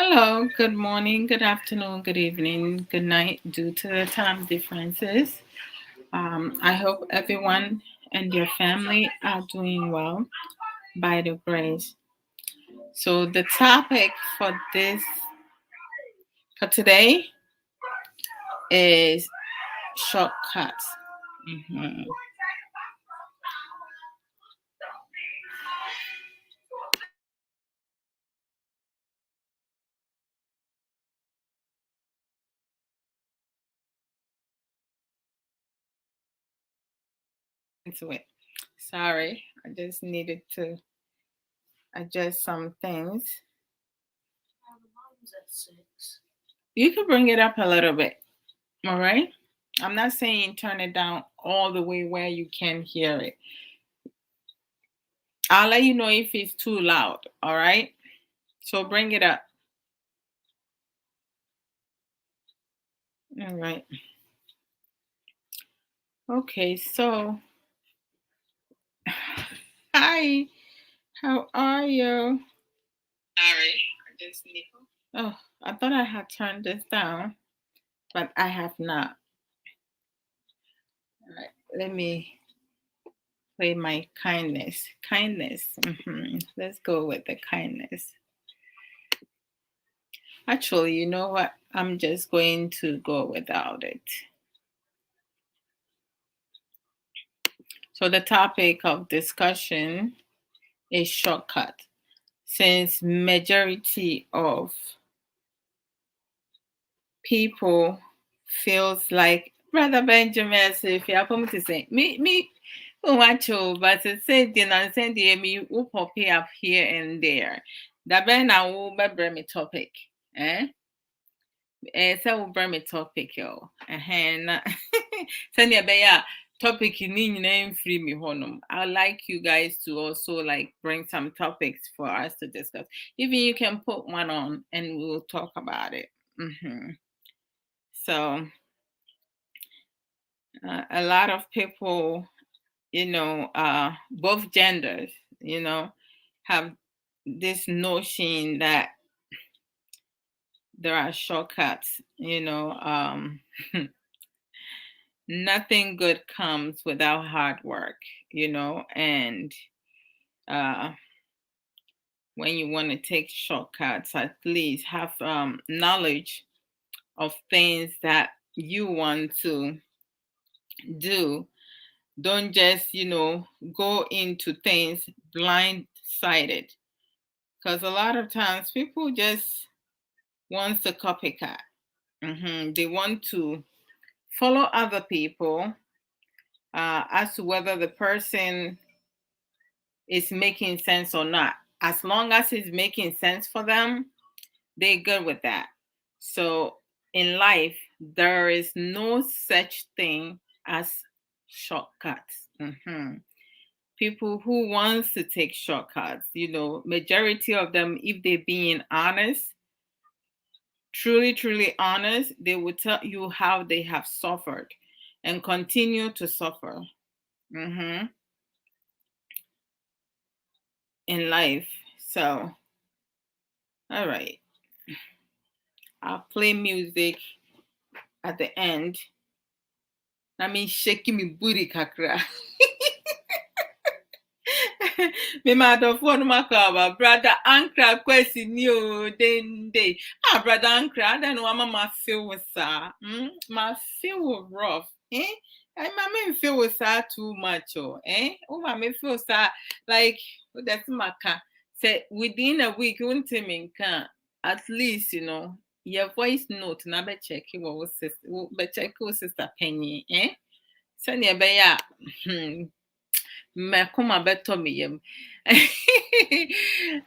Hello, good morning, good afternoon, good evening, good night, due to the time differences. I hope everyone and your family are doing well by the grace. So, the topic for today is shortcuts. Mhm. Into it. Sorry, I just needed to adjust some things. You can bring it up a little bit, all right? I'm not saying turn it down all the way where you can hear it. I'll let you know if it's too loud, all right? So bring it up. All right. Okay, so hi, how are you? Sorry, I just need. Oh, I thought I had turned this down, but I have not. All right, let me play my kindness. Kindness. Let's go with the kindness. Actually, you know what? I'm just going to go without it. So the topic of discussion is shortcut. Since majority of people feels like Brother Benjamin said, if you're coming to say me watch you, but it said the nonsense me who pop up here and there. The ben I will bring me topic. So will bring me topic yo. And send you a topic in name free me honum. I'd like you guys to also like bring some topics for us to discuss. Even you can put one on and we'll talk about it. So a lot of people, both genders, have this notion that there are shortcuts, nothing good comes without hard work, and uh, when you want to take shortcuts, at least have knowledge of things that you want to do. Don't just, go into things blindsided. Because a lot of times people just want to copycat. They want to follow other people as to whether the person is making sense or not. As long as it's making sense for them, they're good with that. So in life, there is no such thing as shortcuts. People who wants to take shortcuts, majority of them, if they're being honest, truly honest, they will tell you how they have suffered and continue to suffer in life. So, all right, I'll play music at the end. I mean, shaking me booty kakra. Me madofo no makaba brother Ankra kwesi ni o dende. Brother Ankra, I don't know what mama feel with sa. My feel rough. I mama feel with sa too much Oh mama feel sa like that's maka. Say within a week won't can at least your voice note na be check what sister be check sister Penny Send your Mekuma beto miyem.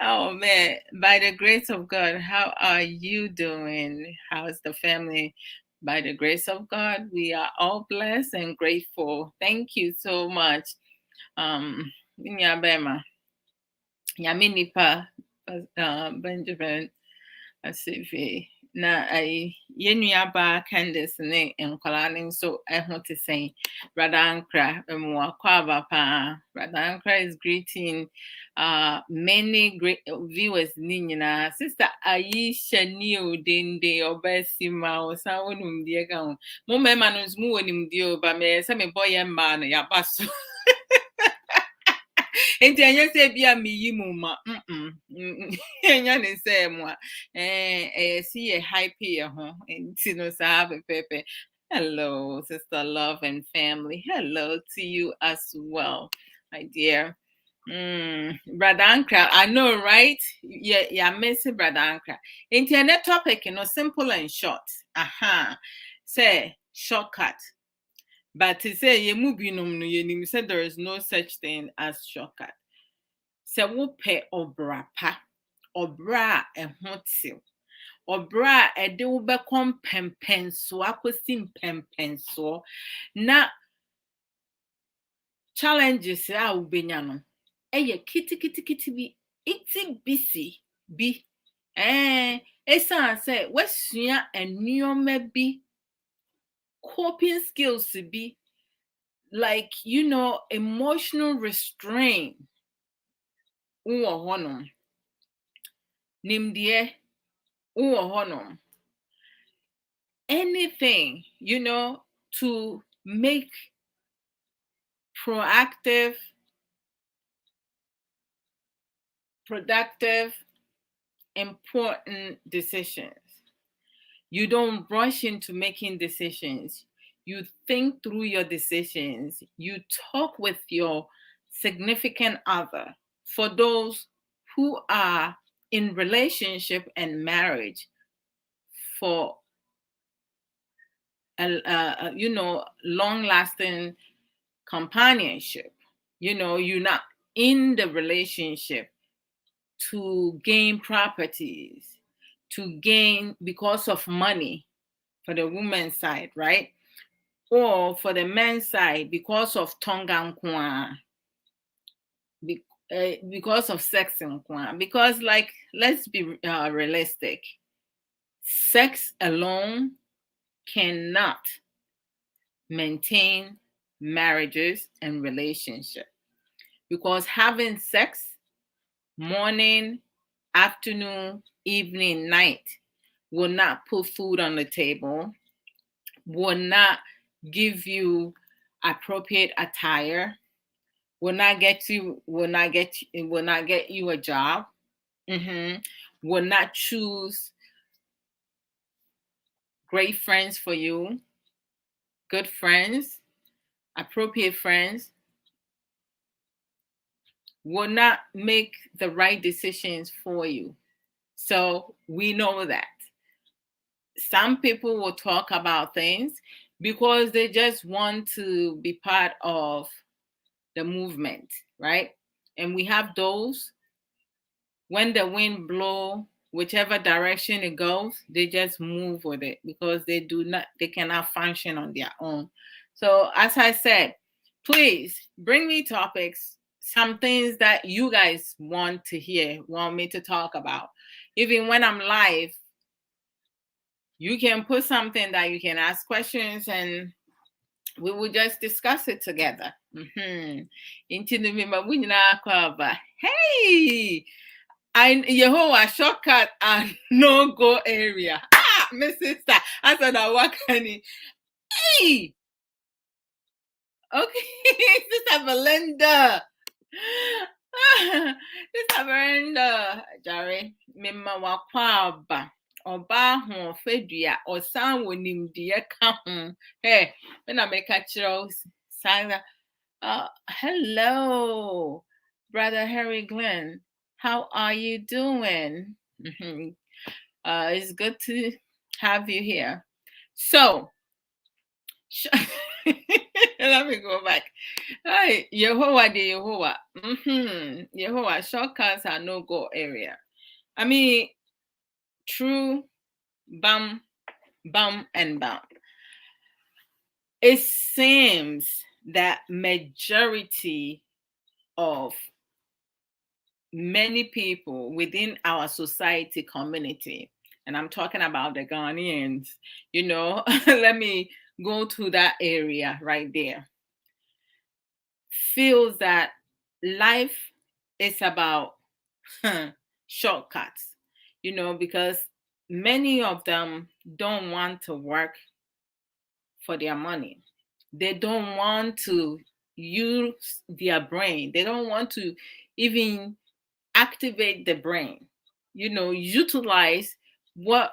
Oh man, by the grace of God, how are you doing? How's the family? By the grace of God, we are all blessed and grateful. Thank you so much. Nyabema, Yaminipa, Benjamin, Asifi, na yenua ba Candice ne nkwala ne nso ɛho te sɛn. Brother Ankra, mwakwa pa. Brother Ankra is greeting many great viewers ni nyinaa. Sister Aisha ni odende obasima osa wonum die ka ho. Mo mema no mu wonim die o ba me se me boy mma no ya baso. Enti anya se bia meyi mu ma anya ne se mu see ye hype ye ho enti no sa pepe. Hello sister love and family, hello to you as well my dear. Brother Ankra, I know right, yeah missing Brother Ankra. Internet topic, simple and short. Say shortcut. But to say ye mubinum no ye said there is no such thing as shortcut. Say wo pe obra pa, obra ehotio, obra ede wo be kom pempenso akosi pempenso na challenges a wo benya no. Eye kiti bi iti bisi bi esan say wasua ennioma bi coping skills be like emotional restraint uwo honom nimdie uwo honom anything to make proactive productive important decisions. You don't rush into making decisions. You think through your decisions. You talk with your significant other. For those who are in relationship and marriage, for long-lasting companionship, you're not in the relationship to gain properties, to gain because of money for the woman's side, right? Or for the men's side because of tonga nkwa, because of sex nkwa. Because let's be realistic. Sex alone cannot maintain marriages and relationships. Because having sex morning, afternoon, evening, night will not put food on the table, will not give you appropriate attire, will not get you a job, will not choose great friends for you, good friends, appropriate friends, will not make the right decisions for you. So we know that. Some people will talk about things because they just want to be part of the movement, right? And we have those, when the wind blows, whichever direction it goes, they just move with it because they cannot function on their own. So as I said, please bring me topics, some things that you guys want to hear, want me to talk about. Even when I'm live, you can put something that you can ask questions and we will just discuss it together. Hey, Yehovah shortcut and no go area. My sister, I said that what can he? Hey, okay, Sister Belinda. Sister Belinda, Jerry, Mima Wakwaba. Oba ho fedua osan wonim de ka ho hey when I make a chills hello brother Harry Glenn, how are you doing? It's good to have you here. So let me go back. Hi, Yehovah de Yehovah. Yehovah shortcuts are no go area. I mean, true. Bam, bam, and bam. It seems that majority of many people within our society community and I'm talking about the Ghanaians, let me go to that area right there, feels that life is about shortcuts, because many of them don't want to work for their money. They don't want to use their brain. They don't want to even activate the brain, utilize what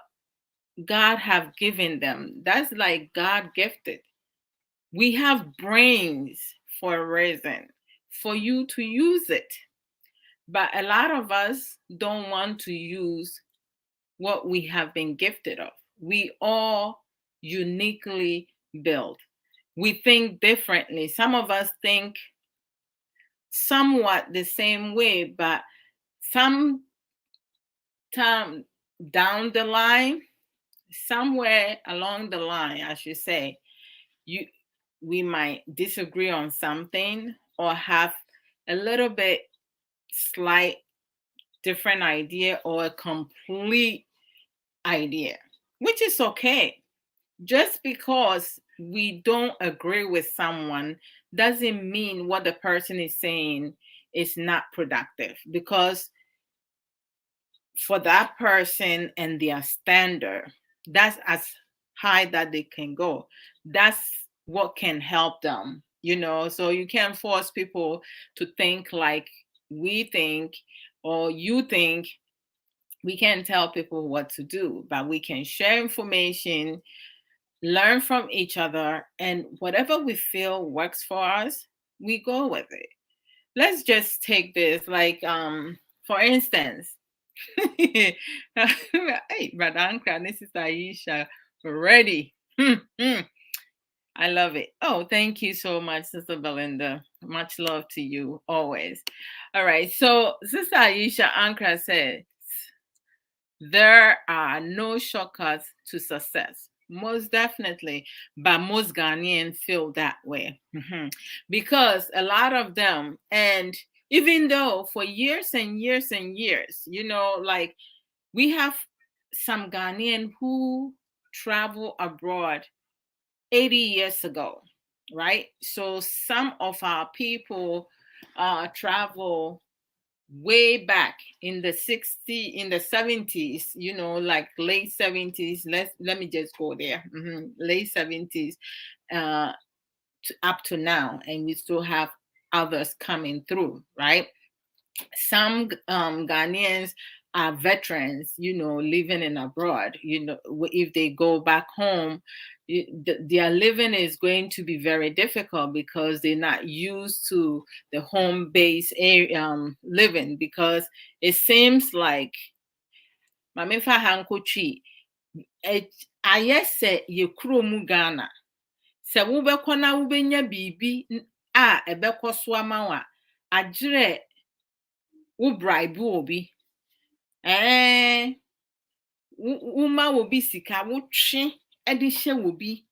God have given them. That's like God gifted. We have brains for a reason, for you to use it. But a lot of us don't want to use what we have been gifted of. We all uniquely built. We think differently. Some of us think somewhat the same way, but some time down the line, somewhere along the line, I should say, we might disagree on something or have a little bit slight different idea or a complete idea, which is okay. Just because we don't agree with someone doesn't mean what the person is saying is not productive, because for that person and their standard, that's as high that they can go. That's what can help them, so you can't force people to think like we think or you think. We can't tell people what to do, but we can share information, learn from each other, and whatever we feel works for us, we go with it. Let's just take this, like, for instance, hey, Brother Ankra, this is Aisha, ready. I love it. Oh, thank you so much, Sister Belinda. Much love to you always. All right, so Sister Aisha Ankra said, there are no shortcuts to success. Most definitely, but most Ghanaians feel that way. Because a lot of them, and even though for years and years and years, like we have some Ghanaian who travel abroad 80 years ago, right? So some of our people travel way back in the 70s, like late 70s. Let me just go there. Late 70s up to now, and we still have others coming through, right? Some Ghanaians are veterans, living in abroad. If they go back home, their living is going to be very difficult because they're not used to the home base living, because it seems like Mamifa Hankochi, ayɛ sɛ yɛ kurom Ghana, sɛ wobɛkɔ na wobɛnya biribi a ɛbɛkɔ so ama wo a, agyerɛ wo bribe obi, woma obi sika, wotwe de hyɛ obi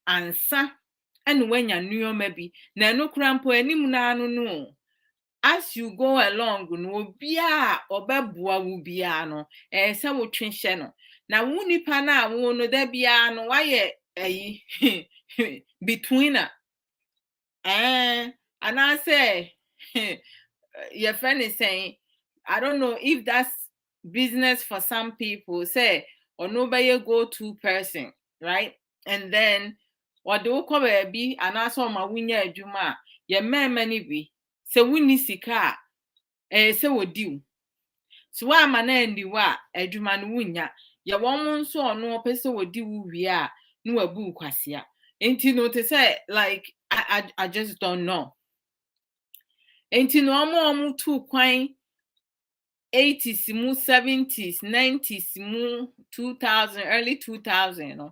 ansa ɛne wanya nneɛma bi, na ɛno kora mpo anim na no. As you go along, no obi a ɔbɛboa wo biara no, sɛ wotwe hyɛ no. Na wo nipa na wo no da biara no wayɛ ayi betweener. And I say, your friend is saying, I don't know if that's business for some people, say, or nobody go-to person, right? And then, or do cover be and also my winya juma, your man many be, so we need sika, so we do. So why man and the wa, a juman winya, your woman so no person would do we are, no a boo quasia. Ain't you know to say, like, I just don't know. Ain't you know more too quite 80s, 70s, 90s, 2000, early 2000.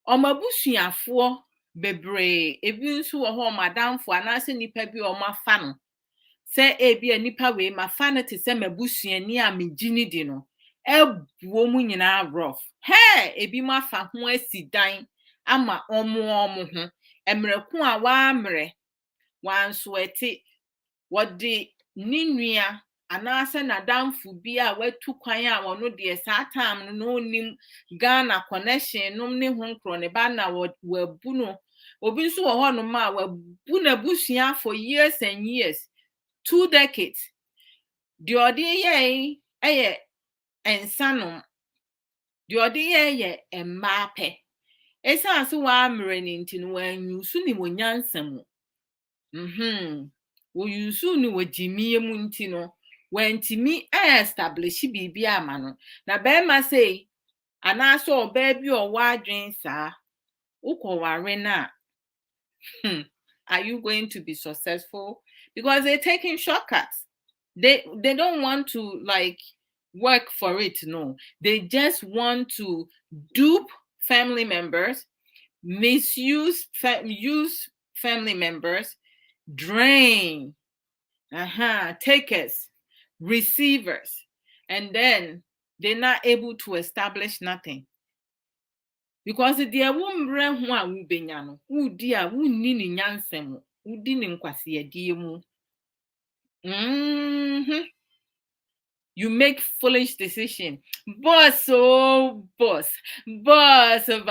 Omabusuafo bebre, ebi nso wo ho madamfo anase nipa bi o mafa no. Se ebi nipa we mafa no te se mabusuani a megini di no. Ebuo mu nyina rough. Hey, ebi mafa ho asidan ama omo ho. Emreku a wa amre wan so eti wodi ninua anaasɛ n'adamfo bi a watu kwan a wɔno deɛ saa time no onim Ghana connection nom ne ho nkorɔ ne ba na wabu no obi nso wɔ hɔnom a wabu n'abusua for years and years 2 decades deɛ ɔde yɛ ɛyɛ nsanom deɛ ɔde yɛ mmaa pɛ ɛsan so wɔammerɛ ne nti no wɔanyusu ne wɔnyansam wɔyusu ne wɔgyimie mu nti no wantimi establish biribi ama no na bɛrima sɛ anaasɛ ɔbaa bi ɔwɔ adwen saa wokɔware na are you going to be successful because they're taking shortcuts they don't want to like work for it no they just want to dupe family members use family members drain takers receivers and then they're not able to establish nothing because the wombre ho a wubenya no wudi a wunni ni nyansem wudi ni nkwasiedie mu you make foolish decision boss boss of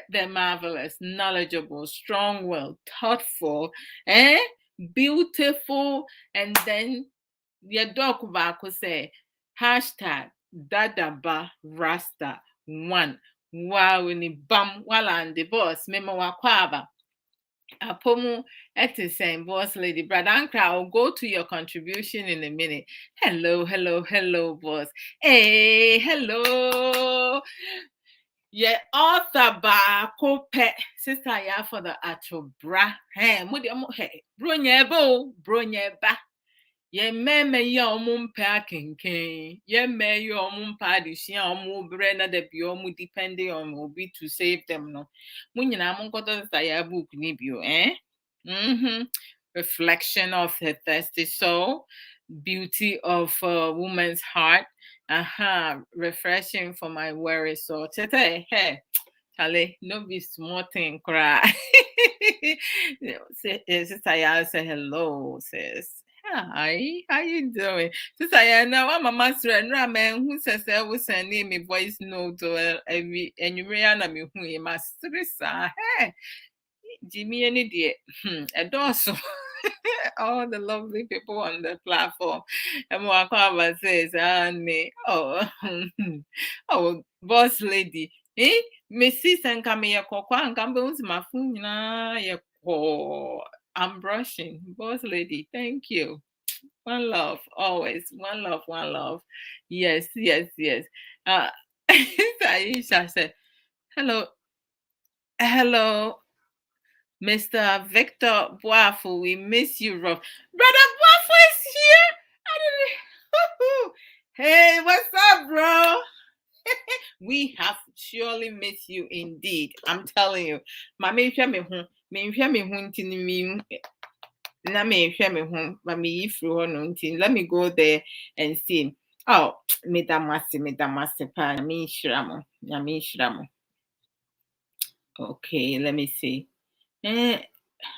the marvelous knowledgeable strong-willed thoughtful beautiful and then your dog baako say #dadaba rasta 1 wow ni bam wala and the boss memo wakwaba apomu Nsem boss lady brother Ankra I'll go to your contribution in a minute. Hello boss. Hey hello yeah author ba kope sister ya for the atobra hey bronya ba ye meme ye omumpe akenken ye me ye omumpa adisia omubre na de bi omu depending on obi to save them no munyina monkoto sister ya book ni bio reflection of her thirsty soul beauty of a woman's heart refreshing for my weary soul hey Charlie, no be small thing cry sister ya say hello sis. Hi, how you doing? Sister, I know I'm a master and ramen who says I was sending me voice note to every and you may me who you must hey, Jimmy any dear. Also all the lovely people on the platform. And Mwakaba says, oh, boss lady. Mrs. and Kamia Kokwa and Campbell's my phone. I'm brushing. Boss lady, thank you. One love, always. One love. Yes. Aisha said, hello, Mr. Victor Boafu. We miss you, Rob. Brother Boafu is here. Hey, what's up, bro? We have surely missed you indeed. I'm telling you. Let me go there and see. Oh, okay, let me see.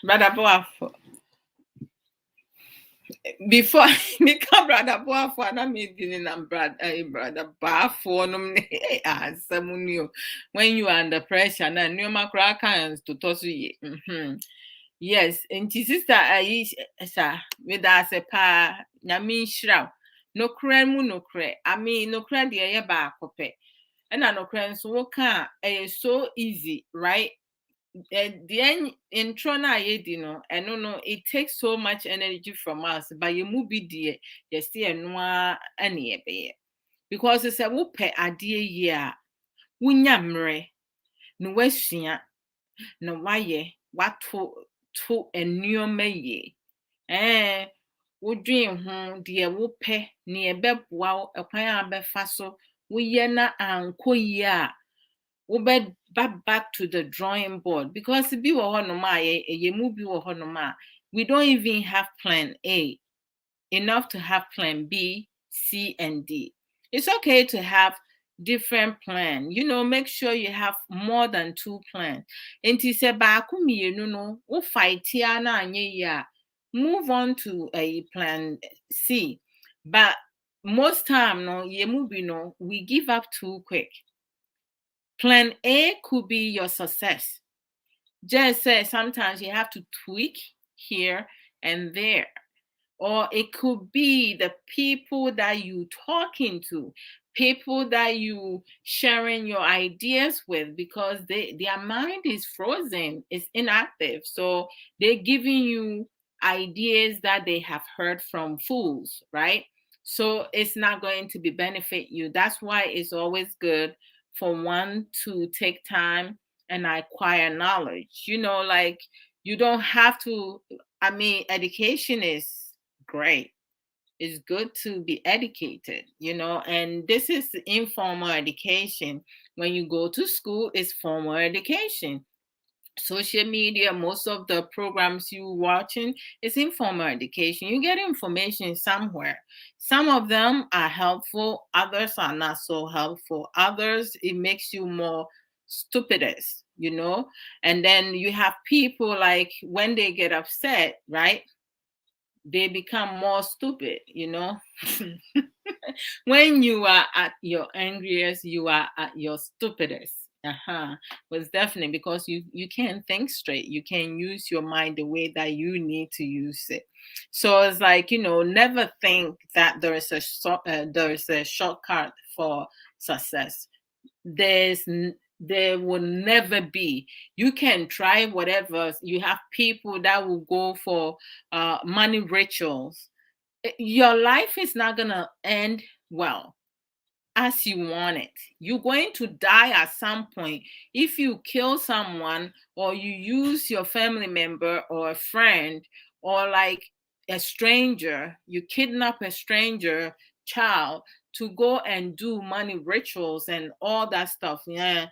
Brother Boafu. Before me come brother Boafu, I mean brother Boafu when you are under pressure na new macracans to toss you. Yes, and sister Aisha with us a pa nyami shroud. No cremu no cre. I mean no cre the ba kope. And no cre so can so easy, right? The intro na yedi no no it takes so much energy from us but you move dear you see enwa ane ebe because it's a wo pe ade yi a wunya mre no wasua no waye wato to enuoma ye wodwen ho de wo pe ne ebeboa ekwan abefa so wo ye na anko yi a wo be back to the drawing board because we don't even have plan A enough to have plan B, C, and D. It's okay to have different plan. Make sure you have more than 2 plans. And to say fight move on to a plan C. But most time, no, no, we give up too quick. Plan A could be your success. Just say sometimes you have to tweak here and there. Or it could be the people that you talking to, people that you sharing your ideas with, because their mind is frozen, it's inactive. So they're giving you ideas that they have heard from fools, right? So it's not going to be benefit you. That's why it's always good for one to take time and acquire knowledge. Like you don't have to, I mean, education is great. It's good to be educated, and this is informal education. When you go to school, it's formal education. Social media, most of the programs you watching is informal education. You get information somewhere. Some of them are helpful, others are not so helpful. Others, it makes you more stupidest, and then you have people like when they get upset, right? They become more stupid. When you are at your angriest, you are at your stupidest. Was definitely because you can't think straight. You can't use your mind the way that you need to use it. So it's like, never think that there is a shortcut for success. There will never be. You can try whatever. You have people that will go for money rituals. Your life is not gonna end well as you want it. You're going to die at some point. If you kill someone or you use your family member or a friend or like a stranger, you kidnap a stranger child to go and do money rituals and all that stuff. Yeah.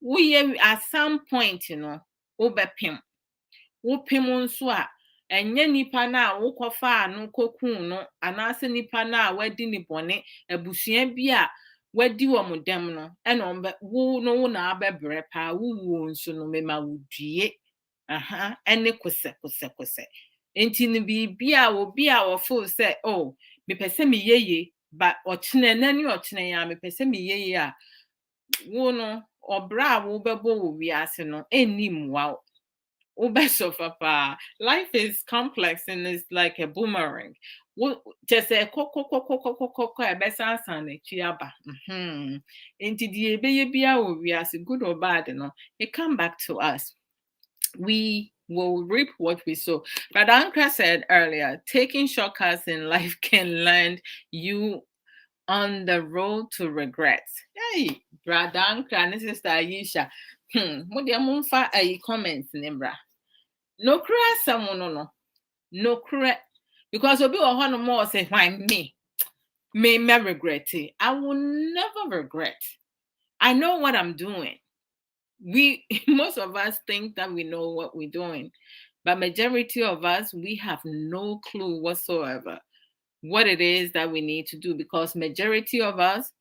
We at some point, obepim. Wopem nso a ɛnyɛ nipa no a wokɔfaa no kɔkuu no anaasɛ nipa no a wadi ne bɔne abusua bi a wadi wɔn dɛm no ɛna wo na abɛbrɛ paa wowuo nso no mema wo due ɛne kosɛ nti no biribi a obi a wɔfo sɛ mepɛ sɛ meyɛ yie but ɔkyena n'ani ɔkyena a mepɛ sɛ meyɛ yie a wo no ɔbrɛ a wobɛbɔ wɔ wiase no ɛnni mmoa wo. Life is complex and it's like a boomerang. Just say into the we are good or bad, it come back to us. We will reap what we sow. But Ankra said earlier, taking shortcuts in life can land you on the road to regret. Hey, brother Ankra and sister Aisha. What the comments, Nimbra? No cry someone no cry because obi or no more say why me may regret it. I will never regret. I know what I'm doing. We most of us think that we know what we're doing, but majority of us we have no clue whatsoever what it is that we need to do, because majority of us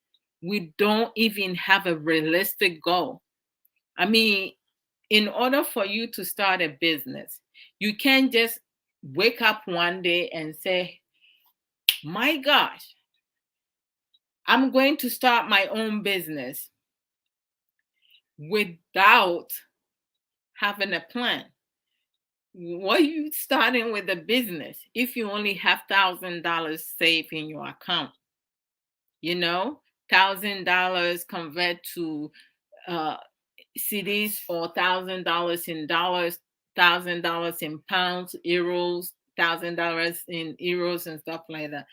we don't even have a realistic goal. I mean, in order for you to start a business, you can't just wake up one day and say, my gosh, I'm going to start my own business without having a plan. What are you starting with a business if you only have $1,000 saved in your account? $1,000 convert to CDs or $1,000 in dollars, $1,000 in pounds, euros, $1,000 in euros and stuff like that.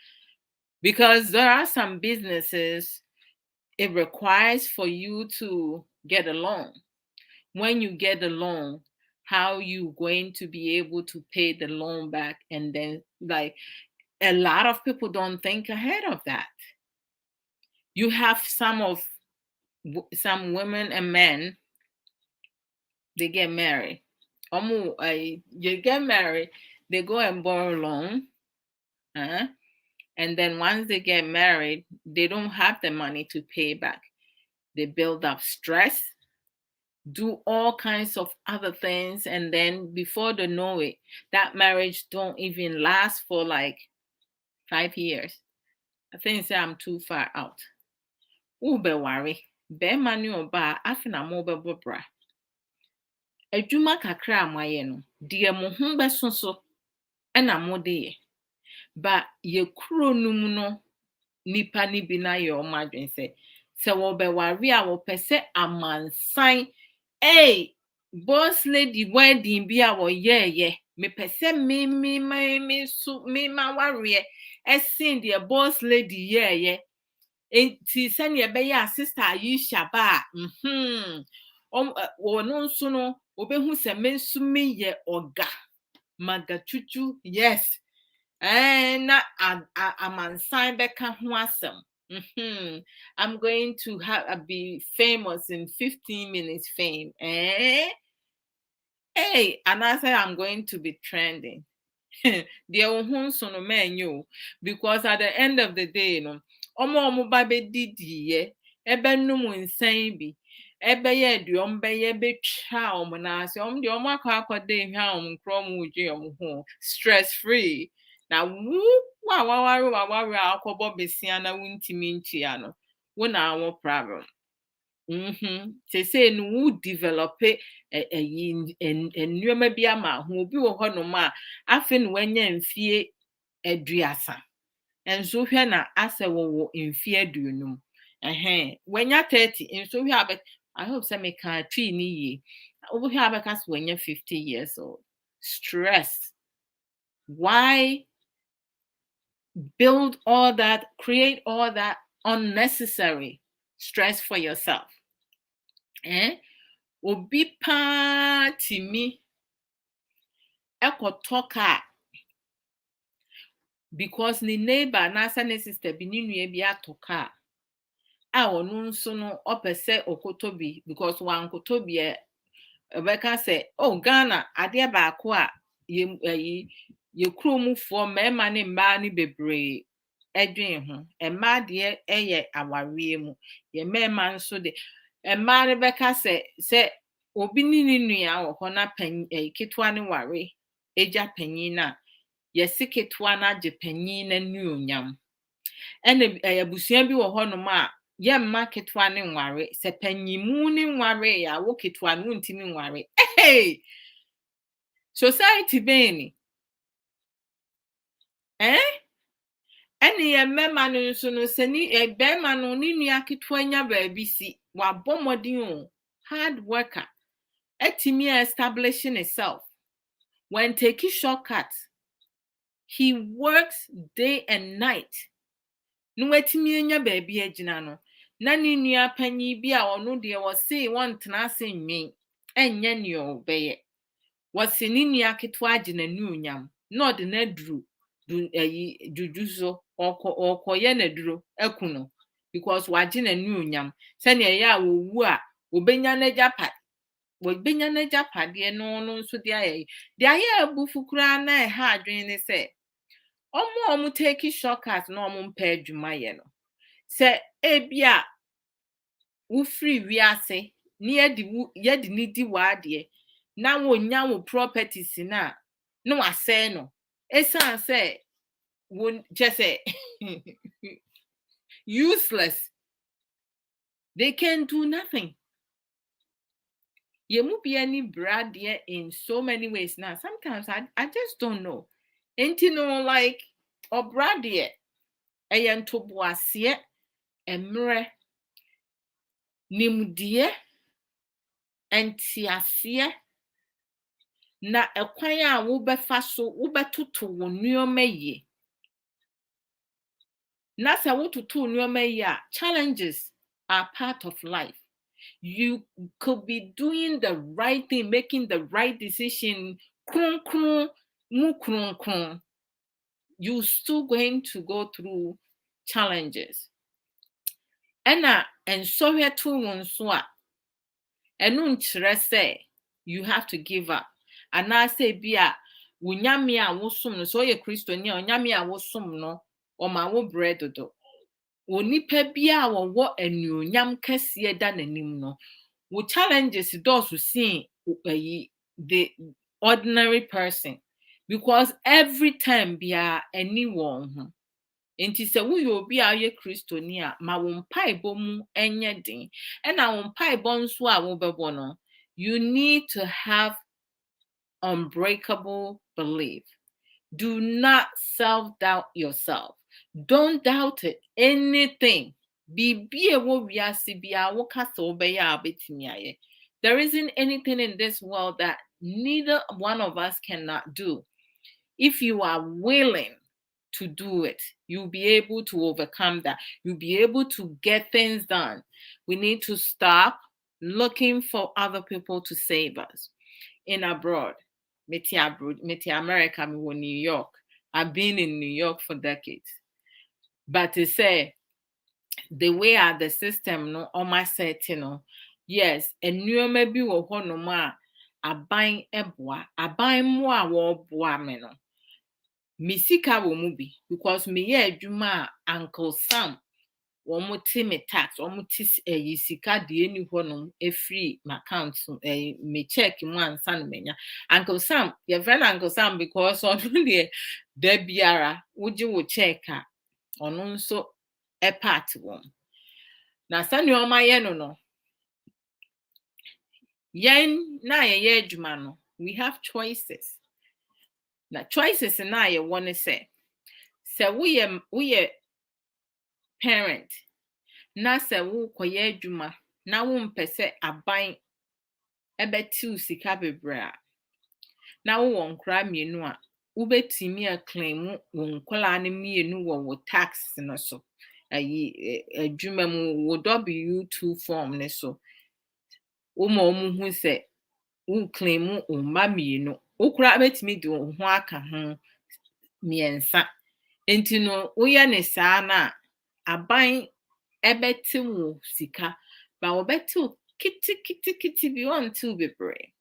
Because there are some businesses, it requires for you to get a loan. When you get a loan, how you going to be able to pay the loan back? And then like a lot of people don't think ahead of that. You have some women and men, they get married. You get married, they go and borrow loan. And then once they get married, they don't have the money to pay back. They build up stress, do all kinds of other things, and then before they know it, that marriage don't even last for like 5 years. I think say I'm too far out. Ube worry. Be mani oba afina mo be bobra. Adwuma kakra amaye no, de mo ho beso so na mo de ye. Ba ye kuro num no nipa ni bi na ye o madwen se wo be worry a wo pese amansan. Hey, boss lady wedding bi a wo ye. Me pese me so me ma worry. Esin de boss lady ye. Enti sani ebeya sister Aisha ba no nso no obehu se me nso me ye oga magachuchu yes na amansan beka ho asem I'm going to be famous in 15 minutes fame hey and I say I'm going to be trending the ohun so no man you because at the end of the day no omo ba be didiye ebe num nsan bi ebe ye aduom be ye betwa omo na ase de omo akwa hwa omo kro mu dwe omo ho stress free na wa akobo besia na wuntimi ntia no wo na awo problem say no wo develop nneoma bi ama ho obi wo ho no ma afi no wanya mfie aduasa enso hwe na ase wo mfie aduonum wanya 30 enso hwe abek I hope say me can tree ni ye obo hwe abek as wanya 50 years old stress why build all that create all that unnecessary stress for yourself obi pa timi ekotoka because ni neighbor na asa ne sister bi ni nua bi atoka a onu nso no opese okotobi because wan kotobi ebeka say oh Ghana ade ba ko a ye kromufo mema ne mba ne bebre edwen ho emma de eye awarie mu ye mema nso de emma ne beka say obi ni nua wo ho na pan ketwa ne ware eja panyin na yesi ketwa na je panyin na nuonyam ene abusua bi wo ho no ma ye mma ketwa ne nware se panyimu ne nware ya wo ketwa no ntimi nware hey society beni ene ye mema no nso no se ni bema no ni nua ketwa nya ba bi si wa bomodin o hard worker etimi establishing itself when take shortcuts he works day and night no wetimi enya ba bi agina no na ni nua panyi bi a ono de wo se won tena se nwen enye ne obeye wo se ni nua ketwa agina nuonyam no de na duru jujuzo okoye na duro ekuno because wagina nuonyam se ne ya wowu a obenya na japa wobenya na japa de no nso de aye abufukura na ha adwen ne se omo take shortcut na omo mpa adwuma ye no se ebia wo free wiase ni yedi ni di wade na wonya wo properties na wasɛ no esan say won just say useless they can do nothing ye mu bia ni brade in so many ways now sometimes I just don't know enti no like obrade eyentoboase emre nimdie entiase na ekwan a wo befa so wo betoto wo nneoma ye na se wo toto nneoma ye a challenges are part of life you could be doing the right thing making the right decision you still going to go through challenges and so here to nso a enu nkyere say you have to give up and I say bia wunyame a wosom no so ye kristoni a onyame a wosom no o ma wo bread do onipa bia wo anuonyam kase da nanim no wo challenges does see the ordinary person because every time bia anyone Enti se wo yo obi a ye Kristoni a ma wo mpaebɔ mu enye den. E na wo mpaebɔ nso a wo bɛbɔ no, you need to have unbreakable belief. Do not self-doubt yourself. Don't doubt it. Anything. There isn't anything in this world that neither one of us cannot do. If you are willing to do it, you'll be able to overcome that. You'll be able to get things done. We need to stop looking for other people to save us. In abroad, Meti America, me wo New York. I've been in New York for decades. But to say the way the system no my setting no, yes, and you maybe wo ho no ma aban eboa, aban mo a wo boa me no. Me sika wo mu bi because me ye adwuma Uncle Sam wɔn te me tax wɔn te sika de eni hɔ nom free my account me check mu ansa no menya Uncle Sam your friend Uncle Sam because ɔno deɛ da biara wogye wo check a ɔno nso part wɔm na sani ɔma yɛ no no yɛn na yɛyɛ adwuma no we have choices na choices na yɛ wɔ ne sɛ woyɛ parent na se wo koye adwuma na wo mpese aban ebetiw sika bebre na wo nkra mienu a wo betimi claim wo nkola ne mienu wo tax no so adwuma mu wo W2 form ne so wo ma omu hu se wo claim wo ma mienu wo kra betimi de wo ho aka ho miensa enti no wo ye ne saa na aban ebeti wo sika ba obeti kiti bi until bebre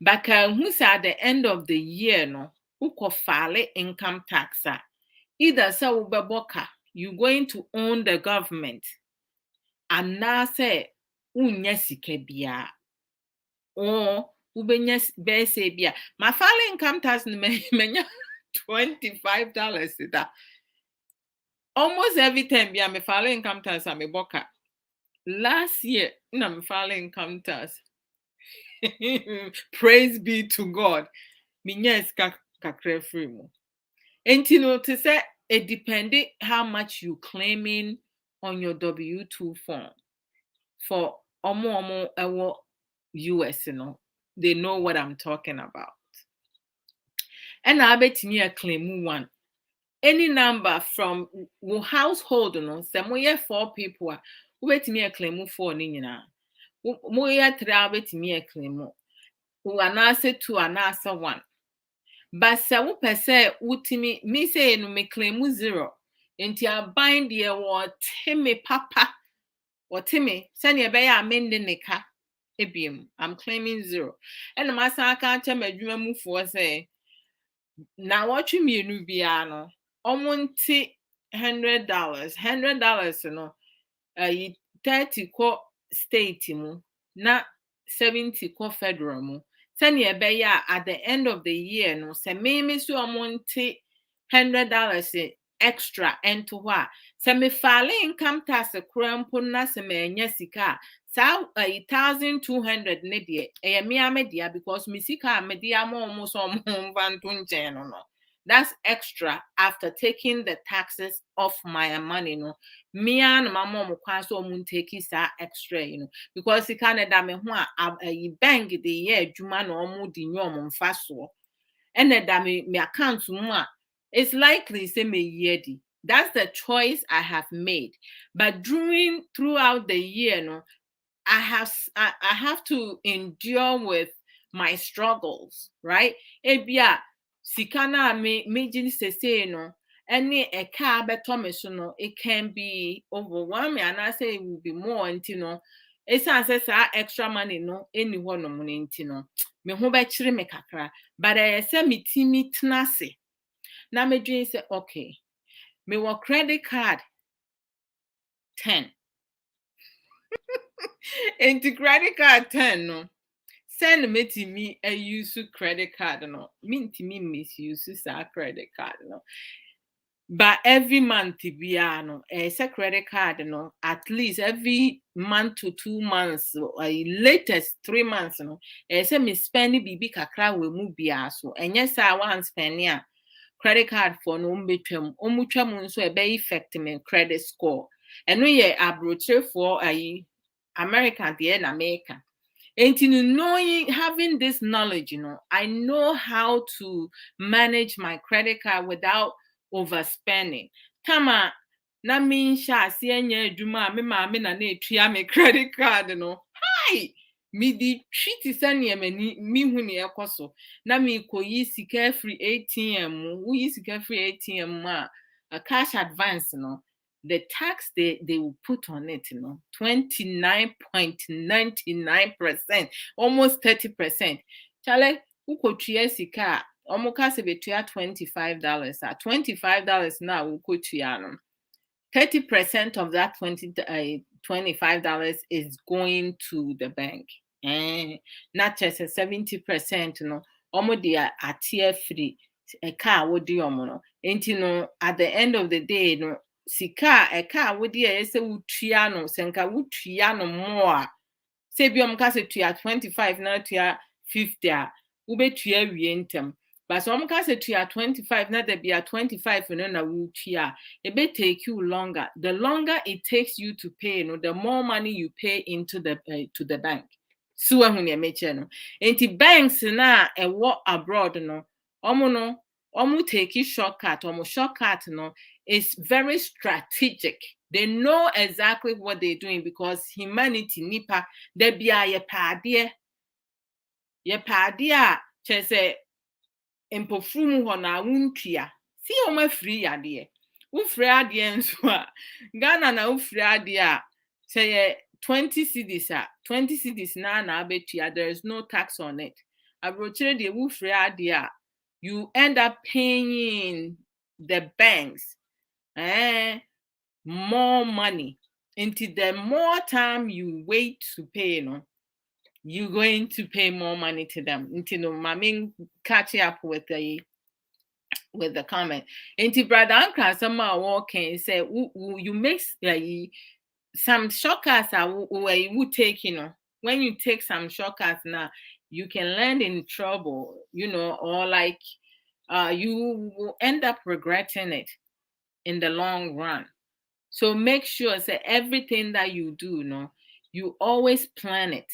baka hu say at the end of the year no uko file income tax either say wo beboka you going to own the government and na say unya sika bia or ubenya be say bia my file income tax no menya $25 that almost every time bia me file income tax me boka. Last year, I'm filing income tax. Praise be to God. Minya kakre free mo. And you know, to say it depended how much you claiming on your W2 form. For omo US, you know, they know what I'm talking about. And I bet me a claim one. Any number from household, you know, some 4 people are. Wetimi a claim 4 ni nyina mo ya 3 wetimi a claim wo anase 2 anase 1 but se wo pese wutimi me say no me claim 0 enti abind de wo teme papa wo teme se ne be ya amende ne ka ebiem I'm claiming 0 and ma san aka cha madwuma mufo say na watchu mienu bia no omonti $100 no 30 ko state mu na 70 ko federal mu sani ebeya at the end of the year no se me so omonte $100 extra into hɔ se me file income tax krampo na se me enya sika sa 1,200 ne de me amedia because me sika me de am so mvanto nchen no that's extra after taking the taxes off my money no me and my mom kwa so mun take that extra because he Canada me ho a bank the year adwuma na omu di nyom mfa so and that me account mu a it's likely say me year di that's the choice I have made but throughout the year no I have to endure with my struggles right ebia sika na me jini sese no any a car beto me so no it can be overwhelming and I say it will be more no it's says extra money no any one no money no me ho be chire me kakra but I say me timi tnase na me dwen say okay me wo credit card 10 into credit card 10 no send me to me a use credit card no me misuse sa credit card no But every month, biano, a credit card, no, at least every month to 2 months, latest 3 months, no, say me spending bibi kakra we mu bia so. And yes, I want spending a credit card for no mbetwam. Omutwam nso e be effect me credit score. And we ye abroche for American the in America. And knowing, having this knowledge, I know how to manage my credit card without overspending. Tama, na me sha si enye adwuma me ma me na etua me credit card no. Hi! Me di treat sani me hu ne ekoso. Na me koyi sika free ATM, wo yi sika free ATM a cash advance no. The tax they will put on it, 29.99%, almost 30%. Chale, ukotua sika, omuka se betua $25. $25 now ukotua 30% of that $25 is going to the bank. Not just 70%, almost they are tier free. A car would do no. At the end of the day, no. Sika a car would be say utriano, senka utriano more. Say biom kase tuya 25 na tuya 50 ube tuya wientem. But some kase tuya 25 na there be a 25 no na utia. It may take you longer. The longer it takes you to pay, the more money you pay into the to the bank. So when you mention no. Enti banks na e wo abroad no. Omu take shortcut. Shortcut no is very strategic. They know exactly what they're doing because humanity nipa there be a ye padia chese empofum ho na wuntua si o ma free yade wo free ade nso a Ghana na wo free ade a say 20 cedis 20 cedis na abetua, there is no tax on it. Abrochire de wo free ade a you end up paying the banks more money. Until the more time you wait to pay, you're going to pay more money to them. Until my main catch up with the comment. Until brother uncle somehow walking say you make some shortcuts where you would take, when you take some shortcuts now, you can land in trouble, or like you will end up regretting it in the long run. So make sure that everything that you do, you always plan it.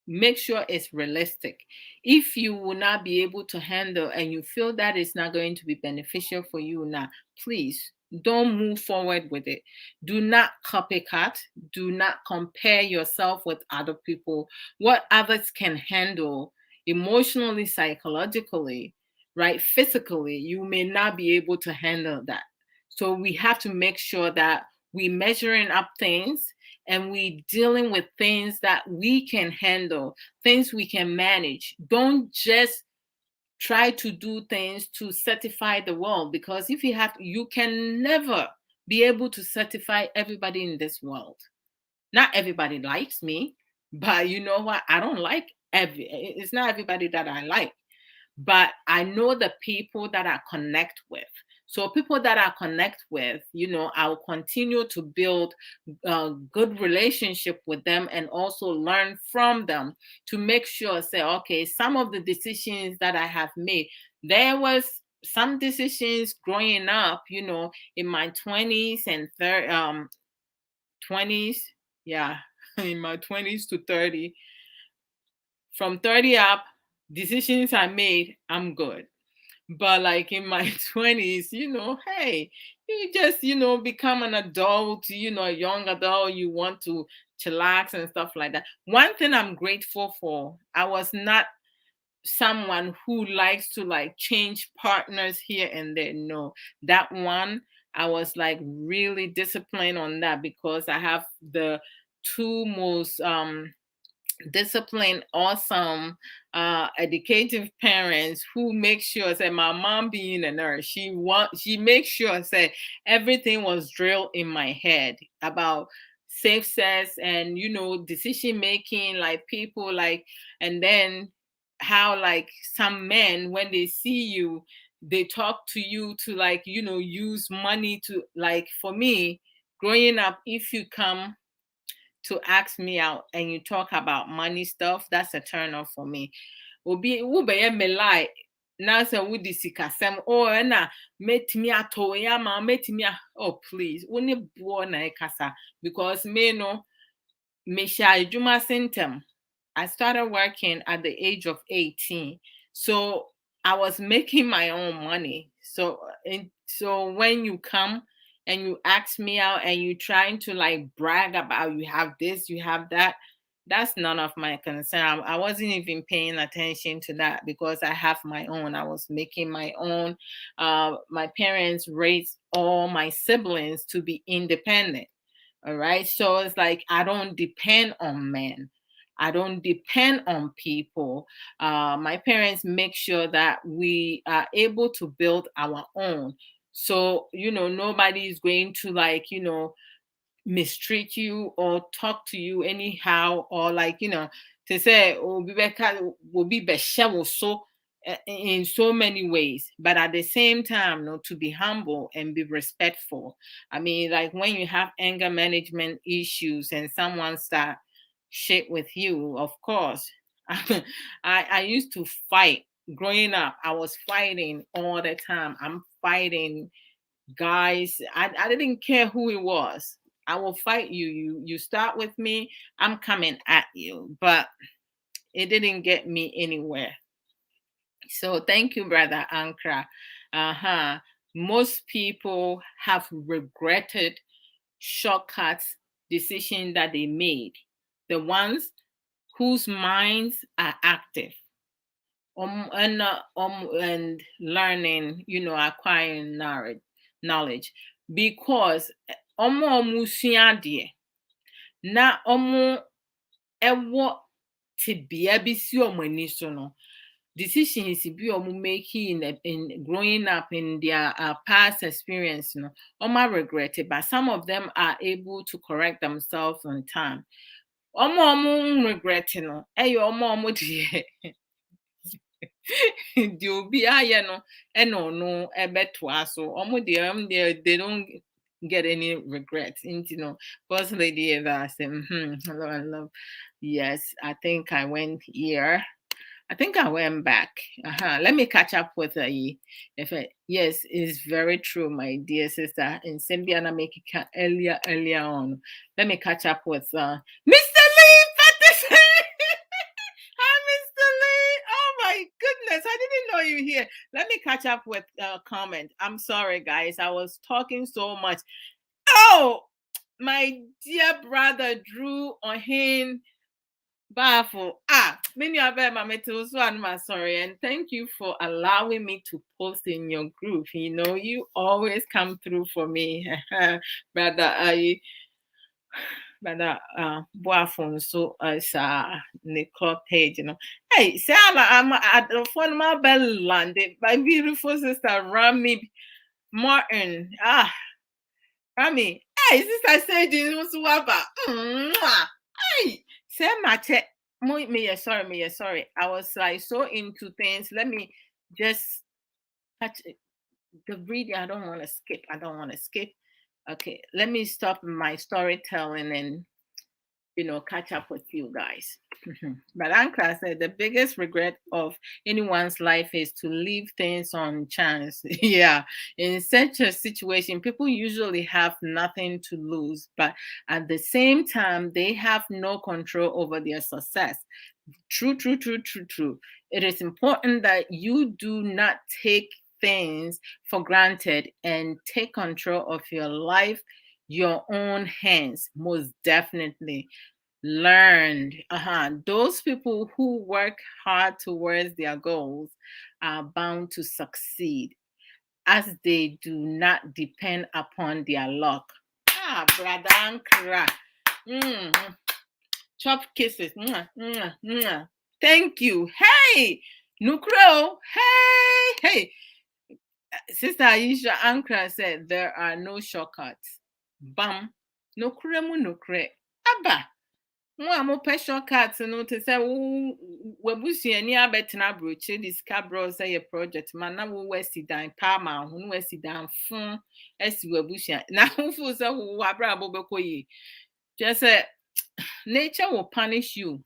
Make sure it's realistic. If you will not be able to handle and you feel that it's not going to be beneficial for you now, please don't move forward with it. Do not copycat. Do not compare yourself with other people. What others can handle emotionally, psychologically, right? Physically, you may not be able to handle that. So we have to make sure that we measuring up things and we dealing with things that we can handle, things we can manage. Don't just try to do things to certify the world, because if you can never be able to certify everybody in this world. Not everybody likes me, but you know what? I don't like it's not everybody that I like. But I know the people that I connect with. So people that I connect with, I'll continue to build a good relationship with them and also learn from them to make sure, say, okay, some of the decisions that I have made, there was some decisions growing up, in my 20s and 20s, yeah, in my 20s to 30. From 30 up, decisions I made, I'm good. But like in my 20s, hey, you just, become an adult, a young adult, you want to chillax and stuff like that. One thing I'm grateful for, I was not someone who likes to like change partners here and there. No, that one, I was like really disciplined on that because I have the two most disciplined, awesome, educative parents who make sure that my mom being a nurse, she makes sure that everything was drilled in my head about safe sex and decision making, like people like, and then how like some men when they see you, they talk to you to like, use money to, like, for me, growing up, if you come to ask me out and you talk about money stuff, that's a turn off for me. Obi wo be me lie na say wo di sikasem na metimi ato ya ma metimi oh please wo ne bo na e kasa, because me no me sha adwuma sentem. I started working at the age of 18. So I was making my own money. So when you come and you ask me out and you trying to like brag about you have this, you have that, that's none of my concern. I wasn't even paying attention to that because I have my own. I was making my own. My parents raised all my siblings to be independent. All right. So it's like I don't depend on men. I don't depend on people. My parents make sure that we are able to build our own. So, nobody is going to like, mistreat you or talk to you anyhow, or like, to say, oh, will be so in so many ways. But at the same time, to be humble and be respectful. I mean, like when you have anger management issues and someone start shit with you, of course. I used to fight growing up. I was fighting all the time. I'm fighting guys. I didn't care who it was. I will fight you. You start with me, I'm coming at you. But it didn't get me anywhere. So thank you, Brother Ankra. Uh-huh. Most people have regretted shortcuts decision that they made. The ones whose minds are active. And learning, acquiring knowledge, because na ewo tibia bi si ani so no, decisions bi making in growing up in their past experience, regret it, but some of them are able to correct themselves on time. Regretting no the obi aye no no ebetoa so they don't get any regrets, first lady ever say hello and love. Yes, I think I went here. I think I went back. Let me catch up with yes, it's very true, my dear sister. In Symbiana, make it earlier on. Let me catch up with Mr. Lee Patterson. Hi, Mr. Lee. Oh my goodness, I didn't know you here. Let me catch up with comment. I'm sorry, guys. I was talking so much. Oh, my dear brother Drew Ohin Baffle. Many of them are metal, so I'm sorry. And thank you for allowing me to post in your group. You always come through for me, brother. Brother Boafon, so as the club page, Hey, say I'm at the phone my bell landed. My beautiful sister Rami Martin. Rami. Hey, sister said you swabba. Hey, say my check. Me, sorry. I was like so into things. Let me just touch the reading. I don't want to skip. Okay, let me stop my storytelling and catch up with you guys. But Ankara said the biggest regret of anyone's life is to leave things on chance. Yeah, in such a situation, people usually have nothing to lose, but at the same time, they have no control over their success. True. It is important that you do not take things for granted and take control of your life, your own hands, most definitely. Learned. Those people who work hard towards their goals are bound to succeed as they do not depend upon their luck. Brother Ankara. Chop kisses. Thank you. Hey, Nukro. Hey. Sister Aisha Ankara said there are no shortcuts. Bam. Nukre mu nukre. Abba. Mo mo special cards no to say wabusuani abetena broche this cabro say your project man na wo wesi dan pa ma ho no wesi dan fun esi wabusuani na who feel say wo Abrabo bekoyi just say nature will punish you.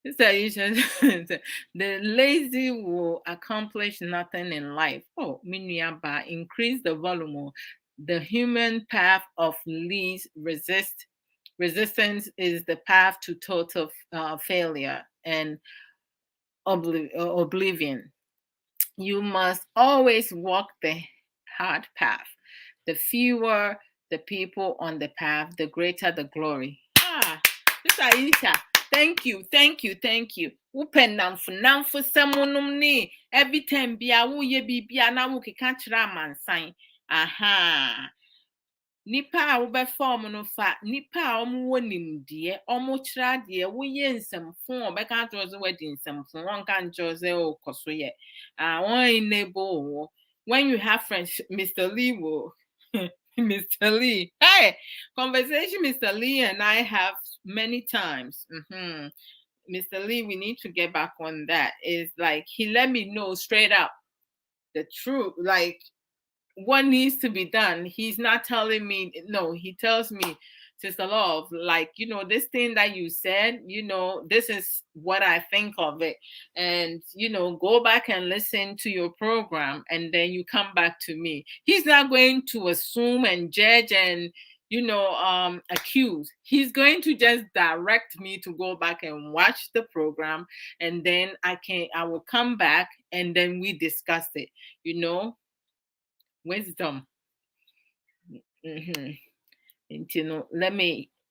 Sister Aisha, the lazy will accomplish nothing in life. Oh, Minyaba, increase the volume. The human path of least resistance is the path to total failure and oblivion. You must always walk the hard path. The fewer the people on the path, the greater the glory. Sister Aisha, thank you, thank you, thank you. Upen namfo semunum ni every time bia wo ye bibia na wo keka kira amansan. Aha. Nipa a wobɛfa no fa nipa a ɔmo wɔ nimdeɛ ɔmo kyerɛ adeɛ woyɛ nsɛmfo ɔbɛka kyerɛ sɛ wadi nsɛmfo wɔnka nkyerɛ sɛ ɔkɔ so yɛ wɔn enable wo. When you have friends, Mr. Lee will Mr. Lee, hey, conversation Mr. Lee and I have many times. Mr. Lee, we need to get back on that. It's like he let me know straight up the truth, like what needs to be done. He's not telling me, no, he tells me, Sister Love, like, this thing that you said, this is what I think of it. And, go back and listen to your program and then you come back to me. He's not going to assume and judge and, accuse. He's going to just direct me to go back and watch the program. And then I will come back and then we discuss it, wisdom.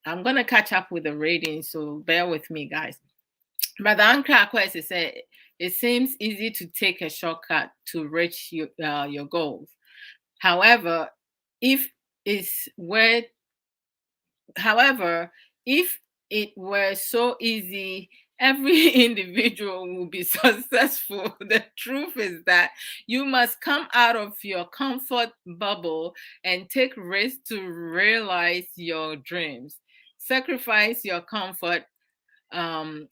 I'm gonna catch up with the rating, so bear with me, guys. But the anchor question said it seems easy to take a shortcut to reach your goals. However, if it were so easy, every individual will be successful. The truth is that you must come out of your comfort bubble and take risks to realize your dreams. Sacrifice your comfort and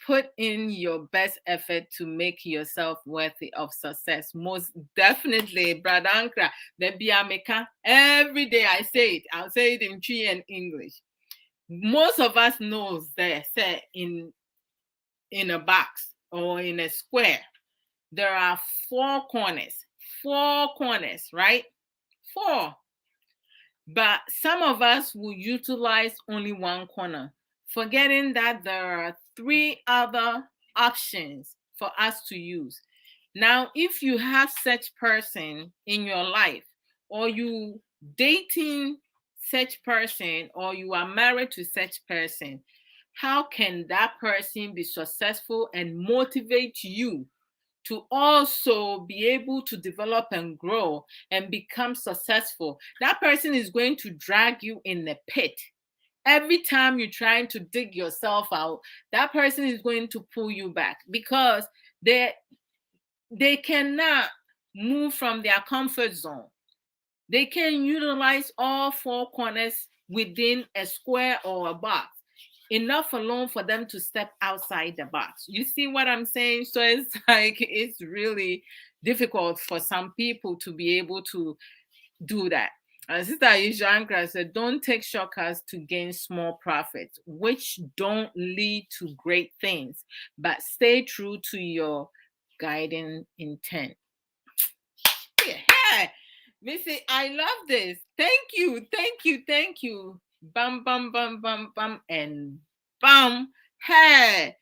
put in your best effort to make yourself worthy of success. Most definitely, Brother Ankra, the Biameka, every day I say it. I'll say it in Twi and English. Most of us knows that say in a box or in a square, there are four corners, right? 4. But some of us will utilize only one corner, forgetting that there are 3 other options for us to use. Now, if you have such person in your life, or you dating such person, or you are married to such person, how can that person be successful and motivate you to also be able to develop and grow and become successful? That person is going to drag you in the pit. Every time you're trying to dig yourself out, that person is going to pull you back because they cannot move from their comfort zone. They can utilize all 4 corners within a square or a box, enough alone for them to step outside the box. You see what I'm saying? So it's like it's really difficult for some people to be able to do that. Sister Aisha said, don't take shortcuts to gain small profits, which don't lead to great things, but stay true to your guiding intent. Yeah. Missy, I love this. Thank you. Bam, bam, bam, bam, bam, and bam. Hey,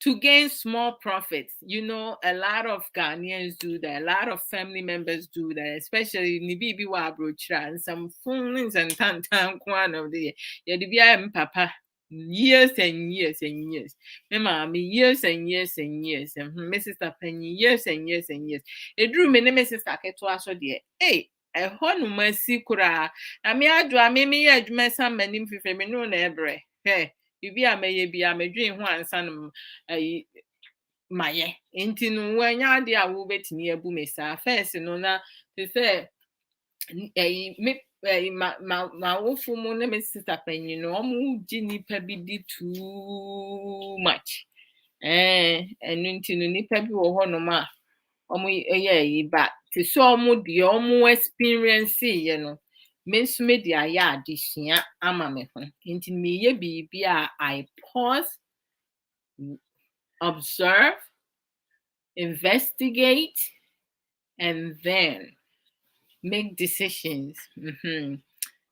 to gain small profits. A lot of Ghanaians do that. A lot of family members do that, especially Nibibi Wabrocha and some phones and tantan kwan of the Yadibia Papa. Years and years and years. My years and years and years. And Mrs. Penny, years and years and years. It drew me, Mrs. Taketo, so dear. Hey, a hon mercy kura. I mean, I do, I may admit some men in feminine ebre. Hey, if you may be a dream one son, my intinu when ya dear will bet me a boomesa. First, no, na, they say, my wofu mu ne me sister penny no omu ji nipa bi di too much. And nti no nipa bi wo ho no ma omu yi ba te so omu de omu experience ye no me nso me de aya adesua ama me ho. Nti me ye bibi a I pause, observe, investigate, and then make decisions.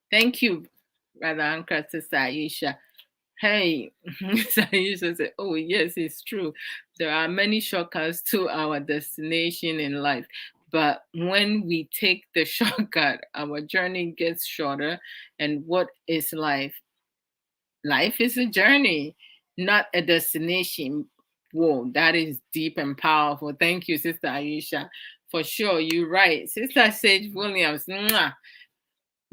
Thank you, Brother Anka, Sister Aisha. Hey, Sister Aisha said, oh, yes, it's true. There are many shortcuts to our destination in life. But when we take the shortcut, our journey gets shorter. And what is life? Life is a journey, not a destination. Whoa, that is deep and powerful. Thank you, Sister Aisha. For sure, you're right. Sister Sage Williams, mwah.